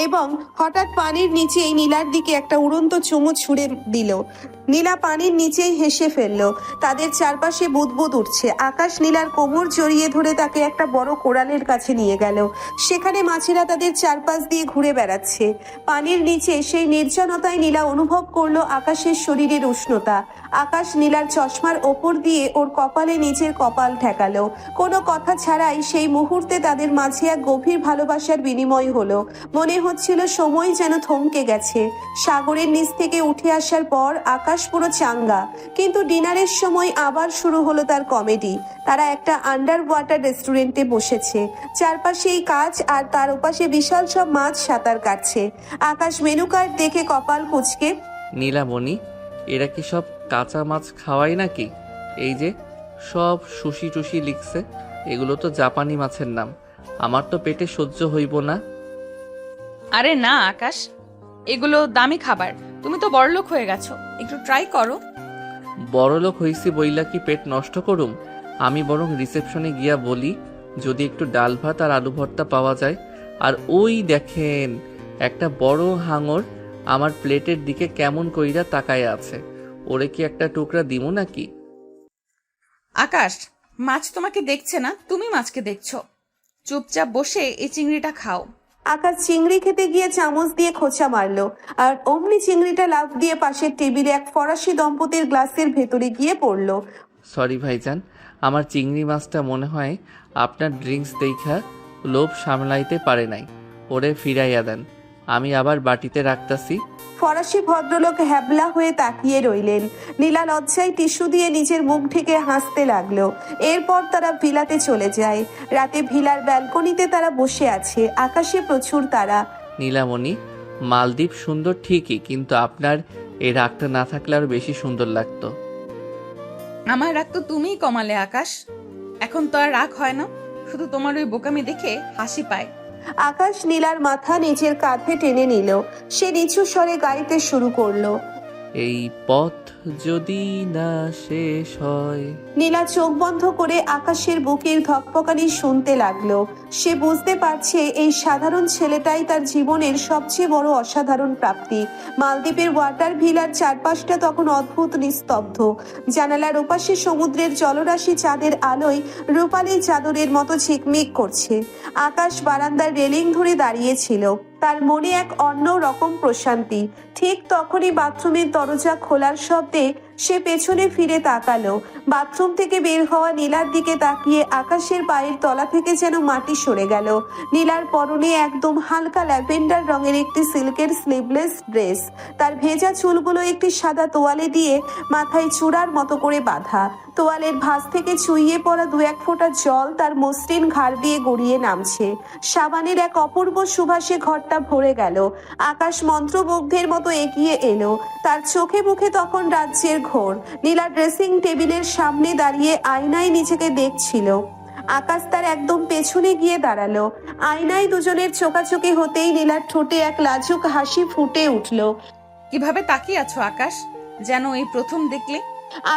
এবং হঠাৎ পানির নিচেই নীলার দিকে একটা উড়ন্ত চুমু ছুঁড়ে দিল। নীলা পানির নিচেই হেসে ফেললো। তাদের চারপাশে বুদবুদ উঠছে। আকাশ নীলার কোমর জড়িয়ে ধরে তাকে একটা বড় কোরালের কাছে নিয়ে গেল। সেখানে মাছেরা তাদের চারপাশ দিয়ে ঘুরে বেড়াচ্ছে। পানির নিচে সেই নির্জনতায় নীলা অনুভব করলো আকাশের শরীরের উষ্ণতা। আকাশ নীলার চশমার ওপর দিয়ে ওর কপালে নিজের কপাল ঠেকালো। কোনো কথা ছাড়াই সেই মুহূর্তে তাদের মাঝে এক গভীর ভালোবাসার বিনিময় হলো। মনে হচ্ছিল সময় যেন থমকে গেছে। সাগরের নিচ থেকে উঠে আসার পর আকাশ পুরো চাঙ্গা, কিন্তু ডিনারের সময় আবার শুরু হলো তার কমেডি। তারা একটা আন্ডার ওয়াটার রেস্টুরেন্টে বসেছে। চারপাশেই কাজ আর তার ওপাশে বিশাল সব মাছ সাঁতার কাটছে। আকাশ মেনু কার্ড দেখে কপাল কুঁচকে, নীলামণি, এরা কি সব কাঁচা মাছ খাওয়াই নাকি? এই যে সব সুশি টুসি লিখছে, এগুলো তো জাপানি মাছের নাম। আমার তো পেটে সহ্য হইব না। আরে না আকাশ, এগুলো দামি খাবার। তুমি তো বড়লোক হয়ে গেছো, একটু ট্রাই করো। বড়লোক হইছি বইলা কি পেট নষ্ট করুম? আমি বরং রিসেপশনে গিয়া বলি যদি একটু ডাল ভাত আর আলু ভর্তা পাওয়া যায়। আর ওই দেখেন, একটা বড় হাঙর আমার প্লেটের দিকে কেমন কইরা তাকায় আছে। ওরে কি একটা টুকরা দিমু নাকি? আকাশ, মাছ তোমাকে দেখছে না, তুমি মাছকে দেখছো। চুপচাপ বসে এই চিংড়িটা খাও। আকাশ চিংড়ি খেতে গিয়ে চামচ দিয়ে খোঁচা মারলো, আর অমনি চিংড়িটা লাফ দিয়ে পাশের টেবিলে এক ফরাসি দম্পতির গ্লাসের ভেতরে গিয়ে পড়লো। সরি ভাইজান, আমার চিংড়ি মাছটা মনে হয় আপনার ড্রিঙ্কস দেখা লোভ সামলাইতে পারে নাই। ওরে ফিরাইয়া দেন, আমি আবার বাটিতে রাখতাছি। ফরাসি ভদ্রলোক হ্যাবলা হয়ে তাকিয়ে রইলেন। নীলা লজ্জায় টিস্যু দিয়ে নিজের মুখ ঢেকে হাসতে লাগলো। এরপর তারা ভিলাতে চলে যায়। রাতে ভিলার ব্যালকনিতে তারা বসে আছে। আকাশে প্রচুর তারা। নীলামণি, মালদ্বীপ সুন্দর ঠিকই, কিন্তু আপনার এই রাগটা না থাকলে আরো বেশি সুন্দর লাগতো। আমার রাগ তো তুমিই কমালে আকাশ। এখন তো আর রাগ হয় না, শুধু তোমার ওই বোকামি দেখে হাসি পায়। আকাশ নীলার মাথা নিজের কাঁধে টেনে নিল। সে নিচু স্বরে গাইতে শুরু করলো, এই পথ যদি না শেষ হয়। নীলা চোখ বন্ধ করে আকাশের বুকের ধকপকানি শুনতে লাগলো। সে বুঝতে পারছে এই সাধারণ ছেলেটাই তার জীবনের সবচেয়ে বড় অসাধারণ প্রাপ্তি। মালদ্বীপের ওয়াটার ভিলার চারপাশটা তখন অদ্ভুত নিস্তব্ধ। জানালার ওপাশে সমুদ্রের জলরাশি চাঁদের আলোয় রূপালী চাদরের মতো ঝিকমিক করছে। আকাশ বারান্দার রেলিং ধরে দাঁড়িয়েছিল। তার মনে এক অন্য রকম প্রশান্তি। ঠিক তখনই বাথরুমের দরজা খোলার শব্দে সে পেছনে ফিরে তাকালো। বাথরুম থেকে বের হওয়া নীলার দিকে তাকিয়ে আকাশের পায়ের তলা থেকে যেন মাটি সরে গেল। নীলার পরনে একদম হালকা ল্যাভেন্ডার রঙের একটি সিল্কের স্লিভলেস ড্রেস, তার ভেজা চুলগুলো একটি সাদা তোয়ালে দিয়ে মাথায় চূড়ার মতো করে বাঁধা। তোয়ালের ভাঁজ থেকে চুইয়ে পড়া 2-1 ফোঁটা জল তার মসৃণ ঘাড় দিয়ে গড়িয়ে নামছে। সাবানের এক অপূর্ব সুবাসে ঘরটা ভরে গেল। আকাশ মন্ত্রমুগ্ধের মতো এগিয়ে এলো, তার চোখে মুখে তখন রাজ্যের ঘোর। নীলা ড্রেসিং টেবিলের সামনে দাঁড়িয়ে আয়নায় নিজেকে দেখছিল। আকাশ তার একদম পেছনে গিয়ে দাঁড়ালো। আয়নায় দুজনের চোখাচোখি হতেই নীলার ঠোঁটে এক লাজুক হাসি ফুটে উঠল। কিভাবে তাকিয়ে আছো আকাশ, যেন এই প্রথম দেখলে?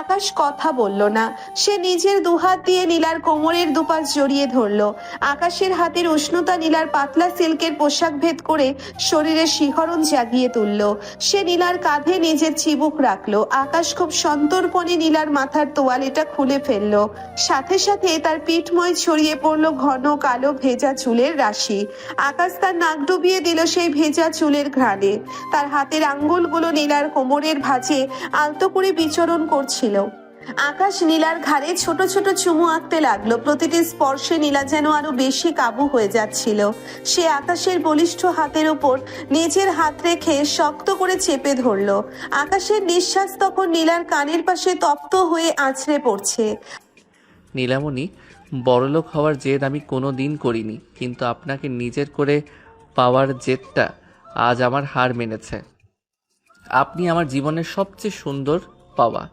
আকাশ কথা বলল না, সে নিজের দুহাত দিয়ে নীলার কোমরের দুপাশ জড়িয়ে ধরলো। আকাশের হাতের উষ্ণতা নীলার পাতলা সিল্কের পোশাক ভেদ করে শরীরে শিহরণ জাগিয়ে তুলল। সে নীলার কাঁধে নিজের চিবুক রাখলো। আকাশ খুব সন্তর্পণে নীলার মাথার তোয়ালেটা খুলে ফেললো। সাথে সাথে তার পিঠময় ছড়িয়ে পড়লো ঘন কালো ভেজা চুলের রাশি। আকাশ তার নাক ডুবিয়ে দিল সেই ভেজা চুলের ঘ্রাণে। তার হাতের আঙ্গুলগুলো নীলার কোমরের ভাঁজে আলতো করে বিচরণ ছিল। আকাশ নীলার ঘাড়ে ছোট ছোট চুমু আঁকতে লাগলো। প্রতিটি স্পর্শে নীলা যেন আরো বেশি কাবু হয়ে যাচ্ছিল। সে আকাশের বলিষ্ঠ হাতের ওপর নিজের হাত রেখে শক্ত করে চেপে ধরলো। আকাশের নিঃশ্বাস তখন নীলার কানের পাশে তপ্ত হয়ে আছড়ে পড়ছে। নীলামণি, বড়লোক হওয়ার জেদ আমি কোনো দিন করিনি, কিন্তু আপনাকে নিজের করে পাওয়ার জেদটা আজ আমার হার মেনেছে। আপনি আমার জীবনের সবচেয়ে সুন্দর পাওয়া।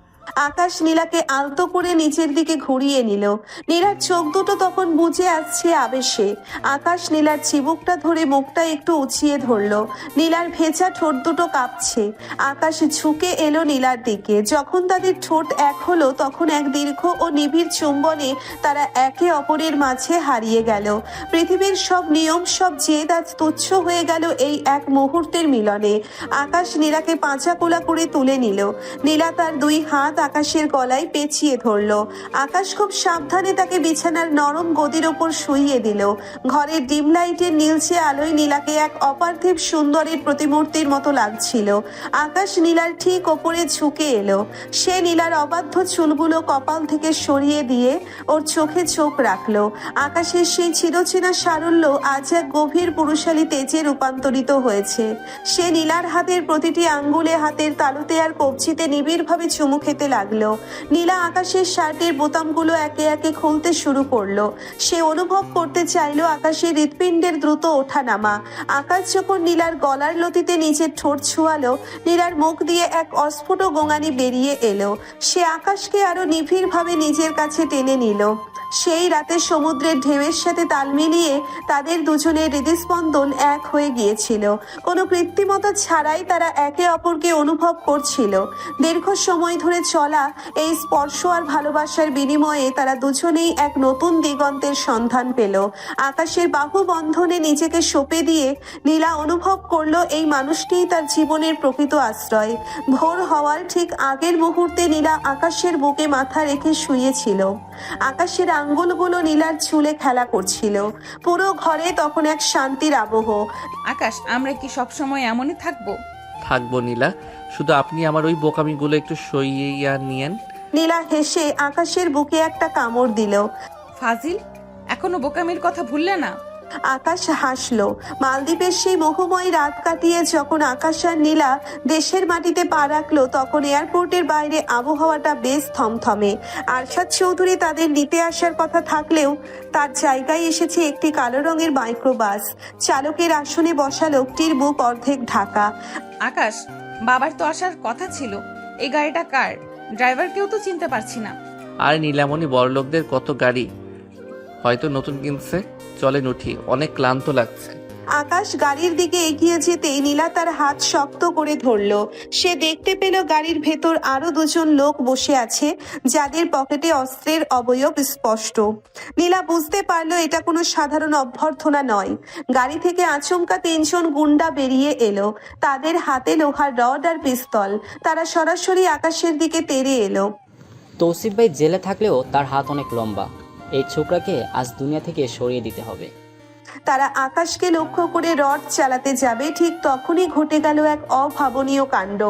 আকাশ নীলাকে আলতো করে নিচের দিকে ঘুরিয়ে নিল। নীলার চোখ দুটো তখন বুজে আসছে আবেশে। আকাশ নীলার চিবুকটা ধরে মুখটা একটু উঁচিয়ে ধরলো। নীলার ভেজা ঠোঁট দুটো কাঁপছে। আকাশ ঝুঁকে এলো নীলার দিকে। যখন তাদের ঠোঁট এক হলো তখন এক দীর্ঘ ও নিবিড় চুম্বনে তারা একে অপরের মাঝে হারিয়ে গেল। পৃথিবীর সব নিয়ম, সব জেদ আজ তুচ্ছ হয়ে গেল এই এক মুহূর্তের মিলনে। আকাশ নীলাকে পাঁচা কোলা করে তুলে নিল। নীলা তার 2 হাত আকাশের গলায় পেঁচিয়ে ধরলো। আকাশ খুব সাবধানে তাকে বিছানার নরম গদির ওপর শুইয়ে দিল। ঘরের ডিম লাইটের নীলচে আলোয় নীলাকে এক অপার্থিব সুন্দরের প্রতিমূর্তির মতো লাগছিল। আকাশ নীলার ঠিক ওপরে ঝুঁকে এলো। সে নীলার অবাধ্য চুলগুলো কপাল থেকে সরিয়ে দিয়ে ওর চোখে চোখ রাখলো। আকাশের সেই চিরচেনা সারল্য আজ এক গভীর পুরুষালী তেজে রূপান্তরিত হয়েছে। সে নীলার হাতের প্রতিটি আঙ্গুলে, হাতের তালুতে আর কবজিতে নিবিড়ভাবে চুমু খেতে লাগলো। নীলা আকাশের শার্টের বোতামগুলো একে একে খুলতে শুরু করলো। সে অনুভব করতে চাইলো আকাশের হৃৎপিণ্ডের দ্রুত ওঠানামা। আকাশ যখন নীলার গলার লতিতে নিজের ঠোঁট ছুঁয়ালো, নীলার মুখ দিয়ে এক অস্ফুট গোঙানি বেরিয়ে এলো। সে আকাশকে আরো নিবিড়ভাবে নিজের কাছে টেনে নিল। সেই রাতে সমুদ্রের ঢেউয়ের সাথে তাল মিলিয়ে তাদের দুজনের হৃদস্পন্দন এক হয়ে গিয়েছিল। কোনো কৃত্রিমতা ছাড়াই তারা একে অপরকে অনুভব করছিল। দীর্ঘ সময় ধরে চলা এই স্পর্শ আর ভালোবাসার বিনিময়ে তারা দুজনেই এক নতুন দিগন্তের সন্ধান পেল। আকাশের বাহু বন্ধনে নিজেকে সঁপে দিয়ে নীলা অনুভব করলো এই মানুষটিই তার জীবনের প্রকৃত আশ্রয়। ভোর হওয়ার ঠিক আগের মুহূর্তে নীলা আকাশের বুকে মাথা রেখে শুয়েছিল। আকাশের আঙ্গুলগুলো নীলার চুলে খেলা করছিল। পুরো ঘরে তখন এক শান্তির আবহ। আকাশ, আমরা কি সবসময় এমনই থাকবো? থাকবো নীলা, শুধু আপনি আমার ওই বোকামিগুলো একটু সইয়া নিয়েন। নীলা হেসে আকাশের বুকে একটা কামড় দিল। ফাজিল, এখনো বোকামির কথা ভুললে না? আকাশ হাসলো। মালদ্বীপের সেই মোহময় রাত কাটিয়ে যখন আকাশ আর নীলা দেশের মাটিতে পা রাখলো তখন এয়ারপোর্টের বাইরে আবহাওয়াটা বেশ থমথমে। আরশাদ চৌধুরী তাদের নিতে আসার কথা থাকলেও তার জায়গায় এসেছে একটি কালো রঙের মাইক্রোবাস। চালকের আসনে বসা লোকটির বুক অর্ধেক ঢাকা। আকাশ, বাবার তো আসার কথা ছিল, এই গাড়িটা কার? ড্রাইভারকেও তো চিনতে পারছি না। আর নীলামণি, বড়লোকদের কত গাড়ি, হয়তো নতুন কিনছে। চলেন উঠি, অনেক ক্লান্ত লাগছে। আকাশ গাড়ির দিকে এগিয়ে যেতেই নীলা তার হাত শক্ত করে ধরলো। সে দেখতে পেল গাড়ির ভেতর আরো 2জন লোক বসে আছে, যাদের পকেটে অস্ত্রের অবয়ব স্পষ্ট। নীলা বুঝতে পারলো এটা কোনো সাধারণ অভ্যর্থনা নয়। গাড়ি থেকে আচমকা 3জন গুন্ডা বেরিয়ে এলো। তাদের হাতে লোহার রড আর পিস্তল। তারা সরাসরি আকাশের দিকে তেড়ে এলো। তৌসিফ ভাই জেলে থাকলেও তার হাত অনেক লম্বা। এই ছোকরাকে আজ দুনিয়া থেকে সরিয়ে দিতে হবে। তারা আকাশকে লক্ষ্য করে রড চালাতে যাবে, ঠিক তখনই ঘটে গেল এক অভাবনীয় কাণ্ড।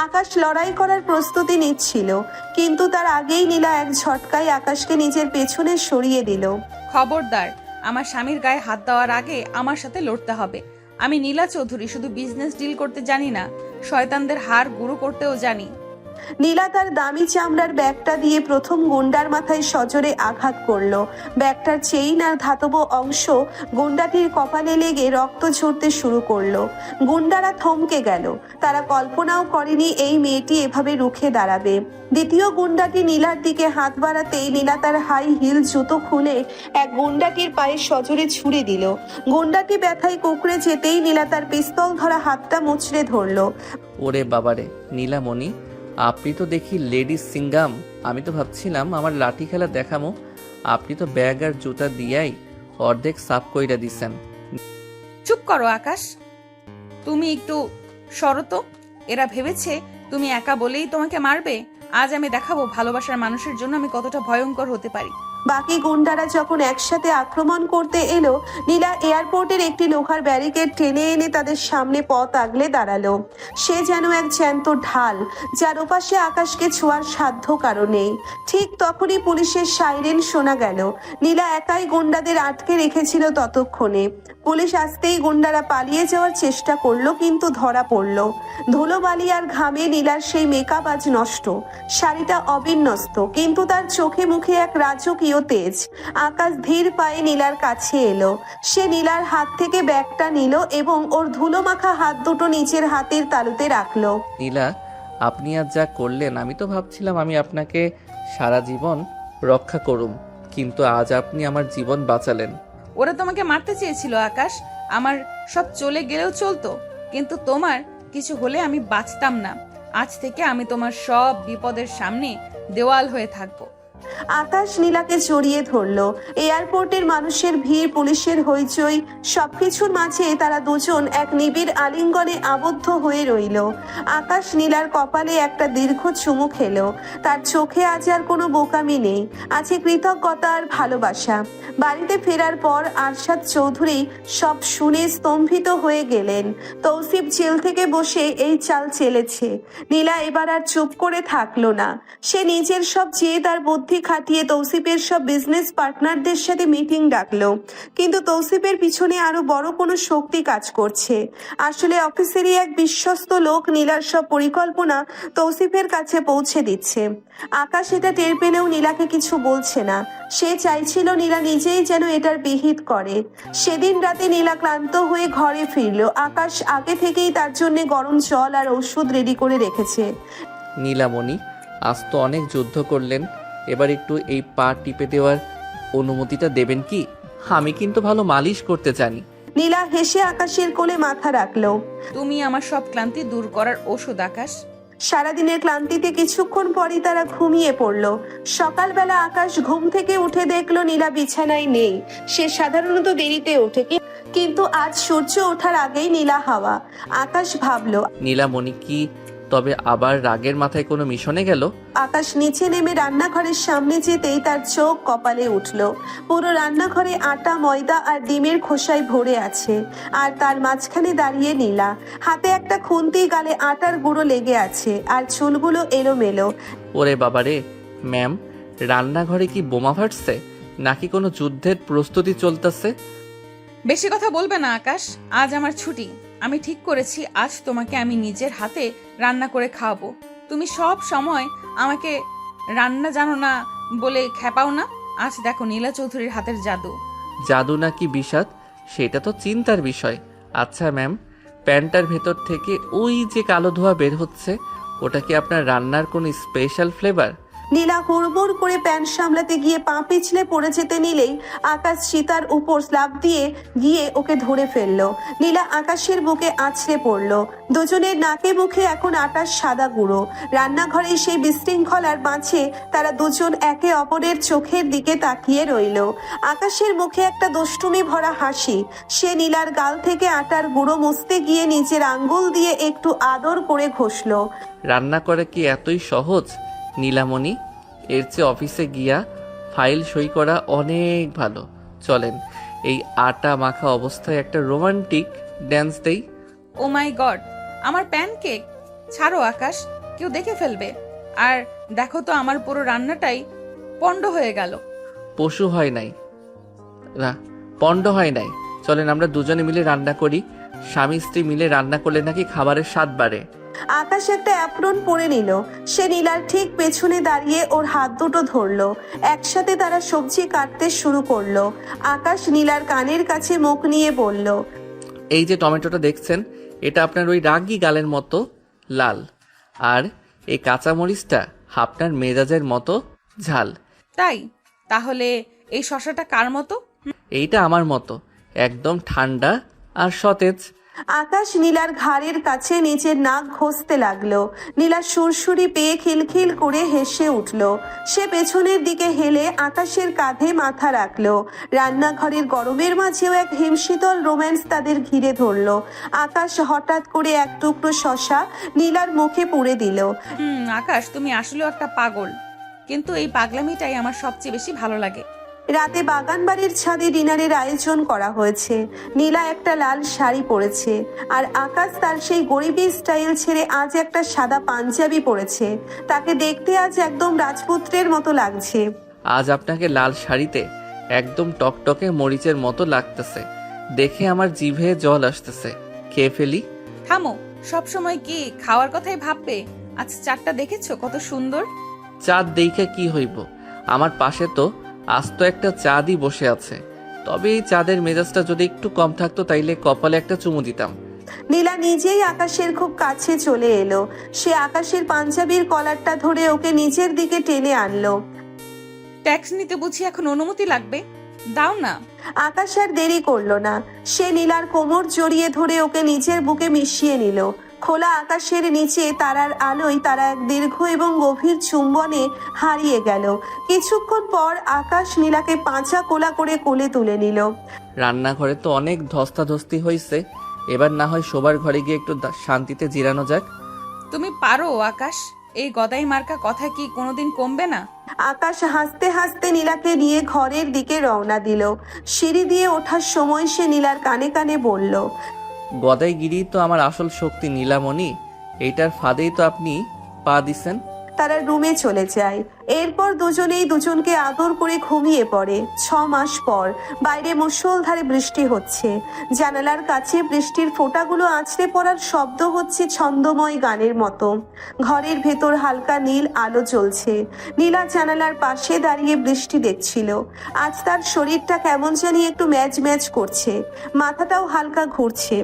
আকাশ লড়াই করার প্রস্তুতি নিচ্ছিল, কিন্তু তার আগেই নীলা এক ঝটকায় আকাশকে নিজের পেছনে সরিয়ে দিল। খবরদার, আমার স্বামীর গায়ে হাত দেওয়ার আগে আমার সাথে লড়তে হবে। আমি নীলা চৌধুরী শুধু বিজনেস ডিল করতে জানি না, শয়তানদের হাড় গুঁড়ো করতেও জানি। নীলা তার দামি চামড়ার ব্যাগটা দিয়ে প্রথম গুন্ডার মাথায় সজোরে আঘাত করলো। ব্যাগটার চেইন আর ধাতব অংশ গুন্ডাটির কপালে লেগে রক্ত ঝরতে শুরু করলো। গুন্ডারা থমকে গেল, তারা কল্পনাও করেনি এই মেয়েটি এভাবে রুখে দাঁড়াবে। দ্বিতীয় গুন্ডাটি নীলার দিকে হাত বাড়াতেই নীলা তার হাই হিল জুতো খুলে এক গুন্ডাটির পায়ে সজোরে ছুড়ে দিল। গুন্ডাটি ব্যথায় কুকড়ে যেতেই নীলা তার পিস্তল ধরা হাতটা মুচড়ে ধরলো। ওরে বাবারে, নীলামণি, আপনি তো দেখি লেডিস সিঙ্গাম। আমি তো ভাবছিলাম আমার লাঠি খেলা দেখামো, আপনি তো ব্যাগ আর জুতা দিয়াই অর্ধেক সাফ কইরা দিছেন। চুপ করো আকাশ, তুমি একটু সরো তো। এরা ভেবেছে তুমি একা বলেই তোমাকে মারবে। আজ আমি দেখাবো ভালোবাসার মানুষের জন্য আমি কতটা ভয়ঙ্কর হতে পারি। বাকি গুন্ডারা যখন একসাথে আক্রমণ করতে এলো, নীলা এয়ারপোর্টের একটি লোহার ব্যারিকেড টেনে এনে তাদের সামনে পথ আগলে দাঁড়ালো। সে যেন এক জ্যান্ত ঢাল, যার ওপাশে আকাশকে ছোঁয়ার সাধ্য কারণে। ঠিক তখনই পুলিশের সাইরেন শোনা গেল। নীলা একাই গুন্ডাদের আটকে রেখেছিল ততক্ষণে। পুলিশ আসতেই গুন্ডারা পালিয়ে যাওয়ার চেষ্টা করলো, কিন্তু ধরা পড়লো। ধুলোবালি আর ঘামে নীলার সেই মেকআপ আজ নষ্ট, শাড়িটা অবিন্যস্ত, কিন্তু তার চোখে মুখে এক রাজকীয় তেজ। আকাশ ধীর পায়ে নীলার কাছে এলো। সে নীলার হাত থেকে ব্যাগটা নিল এবং ওর ধুলো মাখা হাত দুটো নিচের হাতের তালুতে রাখলো। নীলা, আপনি আজ যা করলেন, আমি তো ভাবছিলাম আমি আপনাকে সারা জীবন রক্ষা করুম, কিন্তু আজ আপনি আমার জীবন বাঁচালেন। ওরা তোমাকে মারতে চেয়েছিল আকাশ, আমার সব চলে গেলেও চলতো, কিন্তু তোমার কিছু হলে আমি বাঁচতাম না। আজ থেকে আমি তোমার সব বিপদের সামনে দেওয়াল হয়ে থাকবো। আকাশ নীলাকে জড়িয়ে ধরলো। এয়ারপোর্টের মানুষের ভিড়, পুলিশের হইচই, সবকিছুর মাঝে তারা দুজন এক নিবিড় আলিঙ্গনে আবদ্ধ হয়ে রইল। আকাশ নীলার কপালে একটা দীর্ঘ চুমু খেলো। তার চোখে আজ আর কোনো বোকামি নেই, আছে কৃতজ্ঞতা আর ভালোবাসা। বাড়িতে ফেরার পর আরশাদ চৌধুরী সব শুনে স্তম্ভিত হয়ে গেলেন। তৌসিফ জেল থেকে বসে এই চাল চেলেছে। নীলা এবার আর চুপ করে থাকলো না। সে নিজের সব জেদ আর বুদ্ধি খাটিয়ে তৌসিফের সব বিজনেস পার্টনারদের সাথে মিটিং ডাকলো, কিন্তু তৌসিফের পিছনে আরো বড় কোনো শক্তি কাজ করছে। আসলে অফিসেরই এক বিশ্বস্ত লোক নীলার সব পরিকল্পনা তৌসিফের কাছে পৌঁছে দিচ্ছে। আকাশ এটা টের পেলেও নীলাকে কিছু বলছে না। সে চাইছিল নীলা নিজেই যেন এটার বিহিত করে। সেদিন রাতে নীলা ক্লান্ত হয়ে ঘরে ফিরল। আকাশ আগে থেকেই তার জন্য গরম জল আর ওষুধ রেডি করে রেখেছে। নীলামণি, আজ তো অনেক যুদ্ধ করলেন, এবার একটু এই পা টিপে দেওয়ার অনুমতিটা দেবেন কি? আমি কিন্তু ভালো মালিশ করতে জানি। নীলা হেসে আকাশের কোলে মাথা রাখলো। তুমি আমার সব ক্লান্তি দূর করার ওষুধ আকাশ। সারাদিনের ক্লান্তিতে কিছুক্ষণ পরই তারা ঘুমিয়ে পড়ল। সকালবেলা আকাশ ঘুম থেকে উঠে দেখলো নীলা বিছানায় নেই। সে সাধারণত দেরিতে ওঠে, কিন্তু আজ সূর্য ওঠার আগেই নীলা হাওয়া। আকাশ ভাবলো, নীলামণি কি তবে আবার রাগের মাথায় কোনো মিশনে গেল? আকাশ নিচে নেমে রান্নাঘরের সামনে যেতেই তার চোখ কপালে উঠল। পুরো রান্নাঘরে আটা, ময়দা আর ডিমের খোসায় ভরে আছে, আর তার মাঝখানে দাঁড়িয়ে নীলা। হাতে একটা খুন্তি, গালে আটার গুঁড়ো লেগে আছে, আর চুলগুলো এলোমেলো। ওরে বাবারে, ম্যাম, রান্নাঘরে কি বোমা ফাটছে নাকি কোনো যুদ্ধের প্রস্তুতি চলতেছে? বেশি কথা বলবে না আকাশ, আজ আমার ছুটি। আমি ঠিক করেছি আজ তোমাকে আমি নিজের হাতে রান্না করে খাওয়াবো। তুমি সব সময় আমাকে রান্না জানো না বলে খেপাও না। আজ দেখো নীলা চৌধুরীর হাতের জাদু। জাদু নাকি বিষাদ সেটা তো চিন্তার বিষয়। আচ্ছা ম্যাম, প্যান্টার ভেতর থেকে ওই যে কালো ধোঁয়া বের হচ্ছে, ওটা কি আপনার রান্নার কোনো স্পেশাল ফ্লেভার? নীলা হুড়মুড় করে প্যান্ট সামলাতে গিয়ে পা পিছলে পড়ে যেতে নিলেই আকাশ সীতার উপর স্ল্যাব দিয়ে গিয়ে ওকে ধরে ফেললো। নীলা আকাশের বুকে আছড়ে পড়লো। দুজনের নাকে মুখে এখন আটার সাদা গুঁড়ো। রান্নাঘরে সেই বিশৃঙ্খলার মাঝে তারা দুজন একে অপরের চোখের দিকে তাকিয়ে রইল। আকাশের মুখে একটা দুষ্টুমি ভরা হাসি। সে নীলার গাল থেকে আটার গুঁড়ো মুছতে গিয়ে নিজের আঙ্গুল দিয়ে একটু আদর করে ঘষলো। রান্না করা কি এতই সহজ নীলামণি? এর চেয়ে অফিসে গিয়া ফাইল সই করা অনেক ভালো। চলেন এই আটা মাখা অবস্থায় একটা রোমান্টিক ড্যান্স দেই। ও মাই গড, আমার প্যানকেক! ছাড়ো আকাশ, কেউ দেখে ফেলবে। আর দেখো তো, আমার পুরো রান্নাটাই পণ্ড হয়ে গেল। পশু হয় নাই না, পণ্ড হয় নাই। চলেন আমরা দুজনে মিলে রান্না করি। স্বামী স্ত্রী মিলে রান্না করলে নাকি খাবারের স্বাদ বাড়ে। আকাশ একটা অ্যাপ্রন পরে নিল। সে নীলার ঠিক পেছনে দাঁড়িয়ে ওর হাত দুটো ধরলো। একসাথে তারা সবজি কাটতে শুরু করলো। আকাশ নীলার কানের কাছে মুখ নিয়ে বলল, এই যে টমেটোটা দেখছেন, এটা আপনার ওই রাগী গালের মতো লাল, আর এই কাঁচামরিচটা আপনার মেজাজের মতো ঝাল। তাই? তাহলে এই শশাটা কার মতো? এইটা আমার মতো, একদম ঠান্ডা আর সতেজ। আকাশ নীলার ঘাড়ের কাছে নিচের নাক ঘষতে লাগলো। নীলা সুরসুরি পেয়ে খিলখিল করে হেসে উঠল। সে পেছনের দিকে হেলে আকাশের কাঁধে মাথা রাখলো। রান্নাঘরের গরমের মাঝেও এক হিমশীতল রোম্যান্স তাদের ঘিরে ধরলো। আকাশ হঠাৎ করে এক টুকরো শশা নীলার মুখে পুরে দিল। আকাশ, তুমি আসলেও একটা পাগল, কিন্তু এই পাগলামিটাই আমার সবচেয়ে বেশি ভালো লাগে। রাতে বাগান বাড়ির ছাদে ডিনারের আয়োজন করা হয়েছে। নীলা একটা লাল শাড়ি পরেছে, আর আকাশ তার সেই গরিবী স্টাইল ছেড়ে আজ একটা সাদা পাঞ্জাবি পরেছে। তাকে দেখতে আজ একদম রাজপুত্রের মতো লাগছে। আজ আপনাকে লাল শাড়িতে একদম টকটকে মরিচের মতো লাগতেছে। দেখে আমার জিভে জল আসতেছে। খেয়ে ফেলি। থামো, সবসময় কি খাওয়ার কথাই ভাববে? আজ চাঁদটা দেখেছো কত সুন্দর? চাঁদ দেখে কি হইব, আমার পাশে তো আস্ত একটা চাঁদই বসে আছে। তবে এই চাঁদের মেজাজটা যদি একটু কম থাকতো তাইলে কপালে একটা চুমু দিতাম। নীলা নিজেই আকাশের খুব কাছে চলে এলো। সে আকাশের পাঞ্জাবির কলারটা ধরে ওকে নিজের দিকে টেনে আনলো। ট্যাক্স নিতে বুঝি এখন অনুমতি লাগবে? দাও না। আকাশ আর দেরি করলো না। সে নীলার কোমর জড়িয়ে ধরে ওকে নিজের বুকে মিশিয়ে নিল। খোলা আকাশের নিচে তারার আলোয় তারা এক দীর্ঘ এবং গভীর চুম্বনে হারিয়ে গেল। কিছুক্ষণ পর আকাশ নীলাকে পাঁচা কোলা করে কোলে তুলে নিল। রান্নাঘরে তো অনেক ধস্তাধস্তি হয়েছে, এবার না হয় শোবার ঘরে গিয়ে একটু শান্তিতে জিরানো যাক। তুমি পারো আকাশ, এই গদাই মার্কা কথা কি কোনোদিন কমবে না? আকাশ হাসতে হাসতে নীলাকে নিয়ে ঘরের দিকে রওনা দিল। সিঁড়ি দিয়ে ওঠার সময় সে নীলার কানে কানে বলল, গদাইগিরি তো আমার আসল শক্তি নীলামণি, এইটার ফাঁদেই তো আপনি পা দিছেন। তারা রুমে চলে যায়। এরপর দুজনেই দুজনকে আদর করে ঘুমিয়ে পড়ে। 6 মাস পর বাইরে মুষলধারে বৃষ্টি হচ্ছে। জানালার কাছে বৃষ্টির ফোঁটাগুলো আছড়ে পড়ার শব্দ হচ্ছে ছন্দময় গানের মতো। ঘরের ভেতর হালকা নীল আলো জ্বলছে। নীলা জানালার পাশে দাঁড়িয়ে বৃষ্টি দেখছিল। আজ তার শরীরটা কেমন জানি একটু ম্যাজ ম্যাজ করছে, মাথাটাও হালকা ঘুরছে।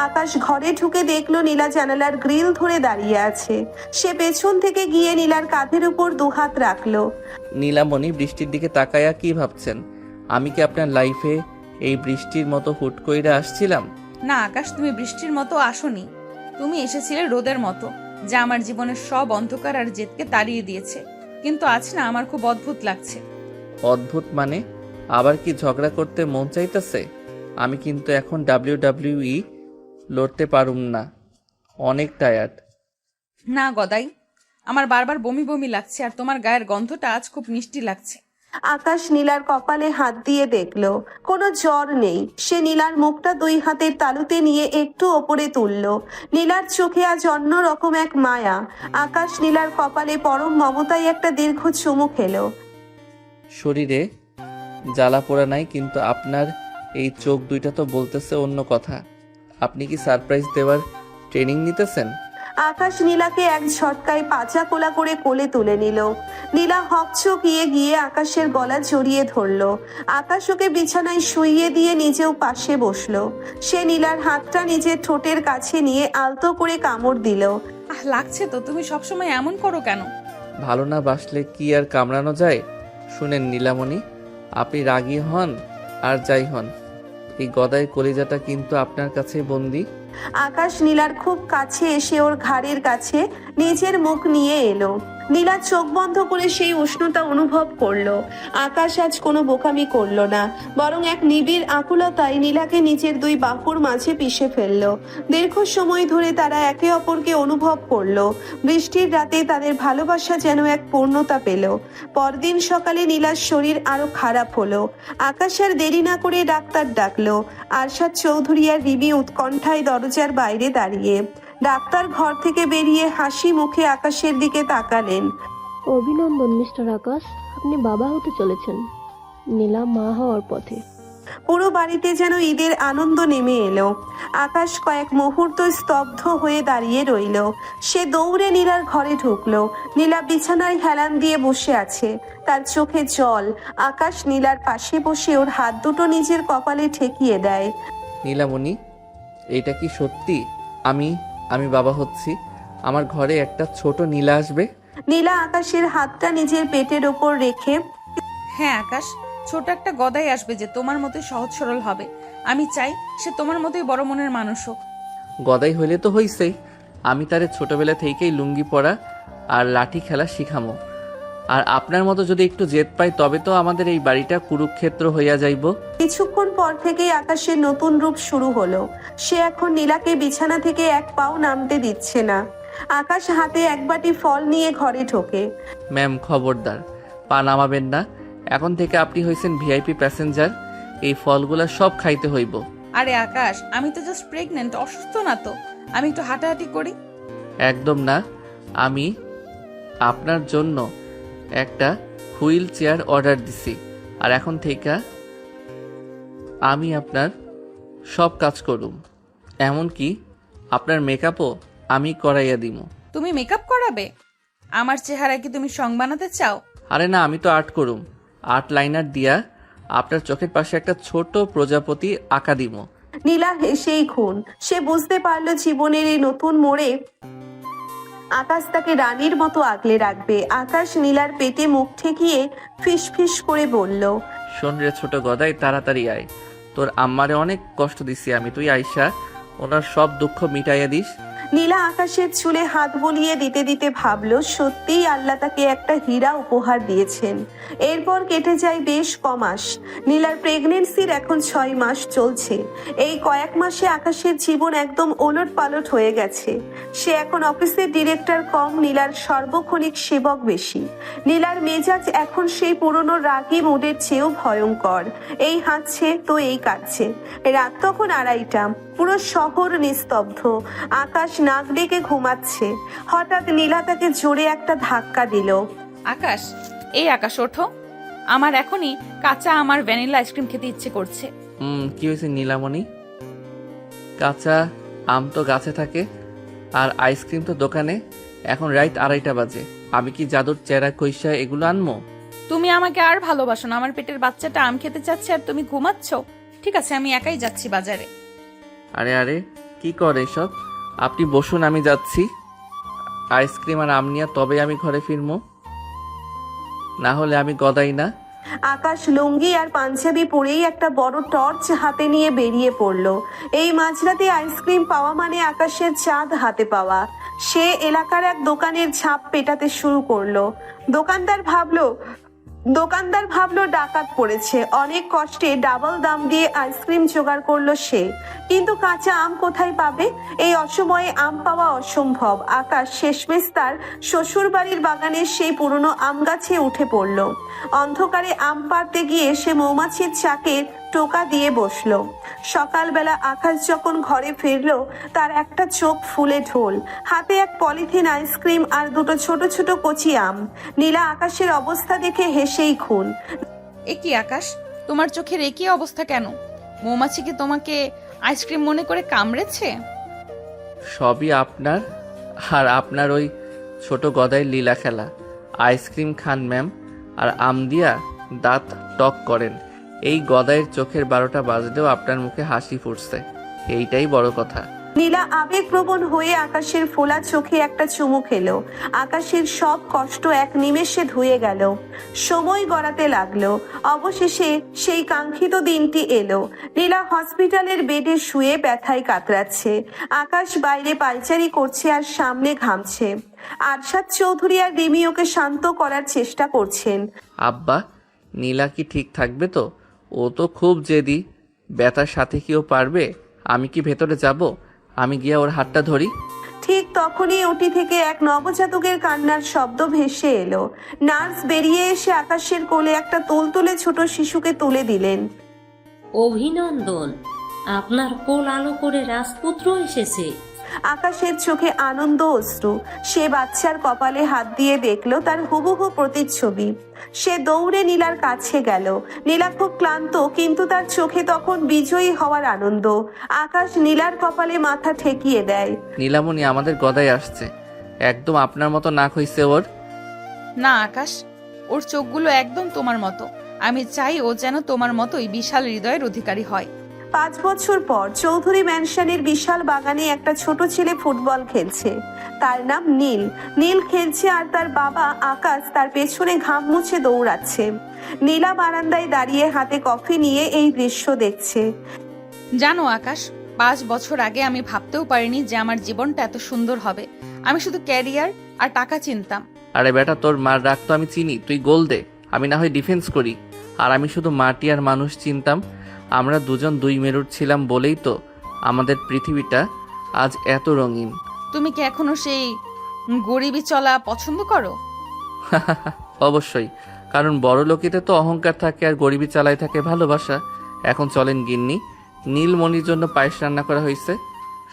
আকাশ ঘরে ঢুকে দেখলো নীলা জানালার গ্রিল ধরে দাঁড়িয়ে আছে। সে পেছন থেকে গিয়ে নীলার কাঁধের উপর দুহাত রাখলো। নীলামণি, বৃষ্টির দিকে তাকায়া কি ভাবছেন? আমি কি আপনার লাইফে এই বৃষ্টির মতো হুট কইরা আসছিলাম? না আকাশ, তুমি বৃষ্টির মতো আসোনি। তুমি এসেছিলে রোদের মতো, যা আমার জীবনের সব অন্ধকার আর জেদকে তাড়িয়ে দিয়েছে। কিন্তু আজ না, আমার খুব অদ্ভুত লাগছে। অদ্ভুত মানে? আবার কি ঝগড়া করতে মন চাইতেছে? আমি কিন্তু এখন WWE লড়তে পারুম না, অনেক টায়ার্ড। না গদাই, আমার বারবার বমি বমি লাগছে, আর তোমার গায়ের গন্ধটা আজ খুব মিষ্টি লাগছে। আকাশ নীলার কপালে হাত দিয়ে দেখলো কোনো জ্বর নেই। সে নীলার মুখটা 2 হাতের তালুতে নিয়ে একটু ওপরে তুললো। নীলার চোখে আজ অন্য রকম এক মায়া। আকাশ নীলার কপালে পরম মমতায় একটা দীর্ঘ চুমু খেলো। শরীরে জ্বালা পোড়া নাই, কিন্তু আপনার এই চোখ দুইটা তো বলতেছে অন্য কথা। আপনি কি সারপ্রাইজ দেওয়ার ট্রেনিং নিতেছেন? আকাশ নীলাকে এক ঝটকায় পাচা কোলা করে কোলে তুলে নিল। নীলা হকচকিয়ে গিয়ে আকাশের গলা জড়িয়ে ধরলো। আকাশ ওকে বিছানায় শুইয়ে দিয়ে নিজেও পাশে বসলো। সে নীলার হাতটা নিজের ঠোঁটের কাছে নিয়ে আলতো করে কামড় দিল। লাগছে তো, তুমি সবসময় এমন করো কেন? ভালো না বাসলে কি আর কামড়ানো যায়? শুনেন নীলামণি, আপনি রাগী হন আর যাই হন, এই গদাই কলিজাটা কিন্তু আপনার কাছে বন্দি। আকাশ নীলার খুব কাছে এসে ওর ঘাড়ের কাছে নিজের মুখ নিয়ে এলো। নীলা চোখ বন্ধ করে সেই উষ্ণতা অনুভব করলো। আকাশ আজ কোনো বোকামি করলো না, বরং এক নিবিড় আকুলতায় নীলাকে নিজের দুই বাহুর মাঝে পিষে ফেললো। দীর্ঘ সময় ধরে তারা একে অপরকে অনুভব করলো। বৃষ্টির রাতে তাদের ভালোবাসা যেন এক পূর্ণতা পেল। পরদিন সকালে নীলার শরীর আরো খারাপ হলো। আকাশ আর দেরি না করে ডাক্তার ডাকলো। আরশাদ চৌধুরী আর রিমি উৎকণ্ঠায় দরজার বাইরে দাঁড়িয়ে। ডাক্তার ঘর থেকে বেরিয়ে হাসি মুখে আকাশের দিকে তাকালেন। অভিনন্দন মিস্টার আকাশ, আপনি বাবা হতে চলেছেন। নীলা মা হওয়ার পথে। পুরো বাড়িতে যেন ঈদের আনন্দ নেমে এলো। আকাশ কয়েক মুহূর্ত স্তব্ধ হয়ে দাঁড়িয়ে রইল। সে দৌড়ে নীলার ঘরে ঢুকলো। নীলা বিছানায় হেলান দিয়ে বসে আছে, তার চোখে জল। আকাশ নীলার পাশে বসে ওর হাত দুটো নিজের কপালে ঠেকিয়ে দেয়। নীলামণি, এইটা কি সত্যি? আমি বাবা হচ্ছি? আমার ঘরে একটা ছোট নীলা আসবে? নীলা আকাশের হাতটা নিজের পেটের ওপর রেখে, হ্যাঁ আকাশ, ছোট একটা গদাই আসবে যে তোমার মতোই সহজ সরল হবে। আমি চাই সে তোমার মতোই বড় মনের মানুষ হোক। গদাই হইলে তো হইছেই, আমি তারে ছোটবেলা থেকেই লুঙ্গি পরা আর লাঠি খেলা শিখামো। আর আপনার মতো যদি একটু জেদ পাই তবে তো আমাদের এই বাড়িটা কুরুক্ষেত্র হইয়া যাইব। কিছুক্ষণ পর থেকেই আকাশের নতুন রূপ শুরু হলো। সে এখন নীলাকে বিছানা থেকে এক পাও নামতে দিচ্ছে না। আকাশ হাতে এক বাটি ফল নিয়ে ঘরে ঢোকে। ম্যাম, খবরদার, পা নামাবেন না। এখন থেকে আপনি হইছেন ভিআইপি প্যাসেঞ্জার। এই ফলগুলা সব খাইতে হইব। আরে আকাশ, আমি তো জাস্ট প্রেগনেন্ট, অসুস্থ না তো। আমি একটু হাঁটাহাঁটি করি। একদম না। আমি আপনার জন্য একটা হুইল চেয়ার অর্ডার দিছি, আর এখন থেকে আমি আপনার সব কাজ করুম। এমনকি আপনার মেকআপও আমি করাইয়া দিব। তুমি মেকআপ করাবে? আমার চেহারা কি তুমি সং বানাতে চাও? আরে না, আমি তো আর্ট করুম। আর্ট লাইনার দিয়া আপনার চোখের পাশে একটা ছোট প্রজাপতি আঁকা দিব। নীলা হেসেই খুন। সে বুঝতে পারলো জীবনের এই নতুন মোড়ে আকাশ তাকে রানীর মতো আগলে রাখবে। আকাশ নীলার পেটে মুখ ঠেকিয়ে ফিস ফিস করে বলল, শোন রে ছোট গদাই, তাড়াতাড়ি আয়। তোর আম্মারে অনেক কষ্ট দিছি আমি, তুই আইসা ওনার সব দুঃখ মিটাইয়া দিস। নীলা আকাশের চুলে হাত বুলিয়ে দিতে দিতে ভাবলো, সত্যিই আল্লাহ তাকে একটা হীরা উপহার দিয়েছেন। এরপর কেটে যায় বেশ কমাস। নীলার প্রেগনেন্সির এখন 6 মাস চলছে। এই কয়েক মাসে আকাশের জীবন একদম ওলট পালট হয়ে গেছে। সে এখন অফিসের ডিরেক্টর কম নীলার সর্বক্ষণিক সেবক বেশি। নীলার মেজাজ এখন সেই পুরনো রাগী মুডের চেয়েও ভয়ঙ্কর। এই হাঁটছে তো এই কাটছে। রাত তখন 2:30। পুরো শহর নিস্তব্ধ। আকাশ নাক ডেকে ঘুমাচ্ছে। হঠাৎ নীলা তাকে জোরে একটা ধাক্কা দিল। আকাশ, এই আকাশ ওঠো। আমার এখনই কাঁচা আমার ভ্যানিলা আইসক্রিম খেতে ইচ্ছে করছে। কি হয়েছে নীলামণি? কাঁচা আম তো গাছে থাকে, আর আইসক্রিম তো দোকানে। এখন রাত 2:30 বাজে। আমি কি জাদুর চেরা কইসা এগুলো আনবো? তুমি আমাকে আর ভালোবাসো না। আমার পেটের বাচ্চাটা আম খেতে চাচ্ছে আর তুমি ঘুমাচ্ছ। ঠিক আছে, আমি একাই যাচ্ছি বাজারে। আরে আরে, কি করে এসব? আপনি বসুন, আমি যাচ্ছি। আইসক্রিম আর আম নিয়ে তবে আমি ঘরে ফিরবো, না হলে আমি গদাই না। আকাশ লুঙ্গি আর পাঞ্জাবি পরেই একটা বড় টর্চ হাতে নিয়ে বেরিয়ে পড়লো। এই মাঝরাতে আইসক্রিম পাওয়া মানে আকাশের চাঁদ হাতে পাওয়া। সে এলাকার এক দোকানের ঝাঁপ পেটাতে শুরু করলো। দোকানদার ভাবলো ডাকাত পড়েছে। অনেক কষ্টে ডাবল দাম দিয়ে আইসক্রিম জোগাড় করলো সে। কিন্তু কাঁচা আম কোথায় পাবে? এই অসময়ে আম পাওয়া অসম্ভব। আকাশ শেষমেশ তার শ্বশুর বাড়ির বাগানের সেই পুরনো আম গাছে উঠে পড়লো। অন্ধকারে আম পাড়তে গিয়ে সে মৌমাছির চাকে টোকা দিয়ে বসলো। সকালবেলা আকাশ যখন ঘরে ফিরলো, তার একটা চোখ ফুলে ঢোল। হাতে এক পলিথিন আইসক্রিম আর দুটো ছোট ছোট কচি আম। নীলা আকাশের অবস্থা দেখে হেসেই খুন। এ কি আকাশ, তোমার চোখের একই অবস্থা কেন? মৌমাছি কি তোমাকে আইসক্রিম মনে করে কামড়েছে? সবই আপনার আর আপনার ওই ছোট গদাই লীলা খেলা। আইসক্রিম খান ম্যাম, আর আম দিয়া দাঁত টক করেন। এই গদাইয়ের চোখের 12টা বাজলেও আপনার মুখে হাসি ফুটছে, এইটাই বড় কথা। নীলা আবেগপ্রবণ হয়ে আকাশের ফোলা চোখে একটা চুমু খেলো। আকাশের সব কষ্ট এক নিমেষে ধুয়ে গেল। সময় গড়াতে লাগলো। অবশেষে সেই কাঙ্ক্ষিত দিনটি এলো। নীলা হসপিটালের বেডে শুয়ে ব্যথায় কাতরাচ্ছে। আকাশ বাইরে পায়চারি করছে আর সামনে ঘামছে। আরশাদ চৌধুরী আর রিমি ওকে শান্ত করার চেষ্টা করছেন। আব্বা, নীলা কি ঠিক থাকবে তো? ও তো খুব জেদি। ব্যথার সাথে কি ও পারবে? আমি কি ভেতরে যাব? আমি গিয়ে ওর হাতটা ধরি। ঠিক তখনই ওটি থেকে এক নবজাতকের কান্নার শব্দ ভেসে এলো। নার্স বেরিয়ে এসে আকাশের কোলে একটা তোলতোলে ছোট শিশুকে তুলে দিলেন। অভিনন্দন, আপনার কোল আলো করে রাজপুত্র এসেছে। আকাশের চোখে আনন্দ অশ্রু। সে বাচ্চার কপালে হাত দিয়ে দেখলো তার হুবহু প্রতিচ্ছবি। সে দৌড়ে নীলার কাছে গেল। নীলা খুব ক্লান্ত, কিন্তু তার চোখে তখন বিজয়ী হওয়ার আনন্দ। আকাশ নীলার কপালে মাথা ঠেকিয়ে দেয়। নীলামণি আমাদের গদায় আসছে। একদম আপনার মতো নাক হইছে ওর। না আকাশ, ওর চোখগুলো একদম তোমার মতো। আমি চাই ও যেন তোমার মতোই বিশাল হৃদয়ের অধিকারী হয়। 5 বছর পর চৌধুরী ম্যানশনের বিশাল বাগানে একটা ছোট ছেলে ফুটবল খেলছে। তার নাম নীল। নীল খেলছে আর তার বাবা আকাশ তার পেছনে ঘাম মুছে দৌড়াচ্ছে। নীলা বারান্দায় দাঁড়িয়ে হাতে কফি নিয়ে এই দৃশ্য দেখছে। জানো আকাশ, 5 বছর আগে আমি ভাবতেও পারিনি যে আমার জীবনটা এত সুন্দর হবে। আমি শুধু ক্যারিয়ার আর টাকা চিনতাম। আরে বেটা, তোর মার রাগ তো আমি চিনি। তুই গোল দে, আমি না হয় ডিফেন্স করি। আর আমি শুধু মাটি আর মানুষ চিনতাম। আমরা দুজন 2 মেরুর ছিলাম বলেই তো আমাদের পৃথিবীটা আজ এত রঙিন। তুমি কি এখনো সেই গরিবী চলা পছন্দ করো? অবশ্যই, কারণ বড় লোকেতে তো অহংকার থাকে আর গরিবী চালায় থাকে ভালোবাসা। এখন চলেন গিন্নি, নীলমণির জন্য পায়েস রান্না করা হয়েছে,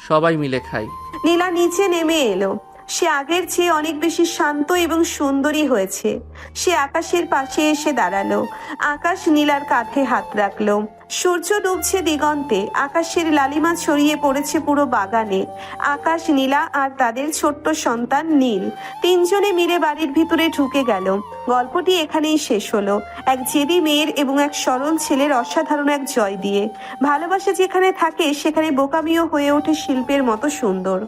সবাই মিলে খাই। নীলা নিচে নেমে এলো। সে আগের চেয়ে অনেক বেশি শান্ত এবং সুন্দরী হয়েছে। সে আকাশের পাশে এসে দাঁড়ালো। আকাশ নীলার কাঁধে হাত রাখলো। সূর্য ডুবছে দিগন্তে। আকাশের লালিমা ছড়িয়ে পড়েছে পুরো বাগানে। আকাশ, নীলা আর তাদের ছোট্ট সন্তান নীল 3 জনে মিলে বাড়ির ভিতরে ঢুকে গেল। গল্পটি এখানেই শেষ হলো। এক জেদি মেয়ের এবং এক সরল ছেলের অসাধারণ এক জয় দিয়ে। ভালোবাসা যেখানে থাকে সেখানে বোকামিও হয়ে ওঠে শিল্পের মতো সুন্দর।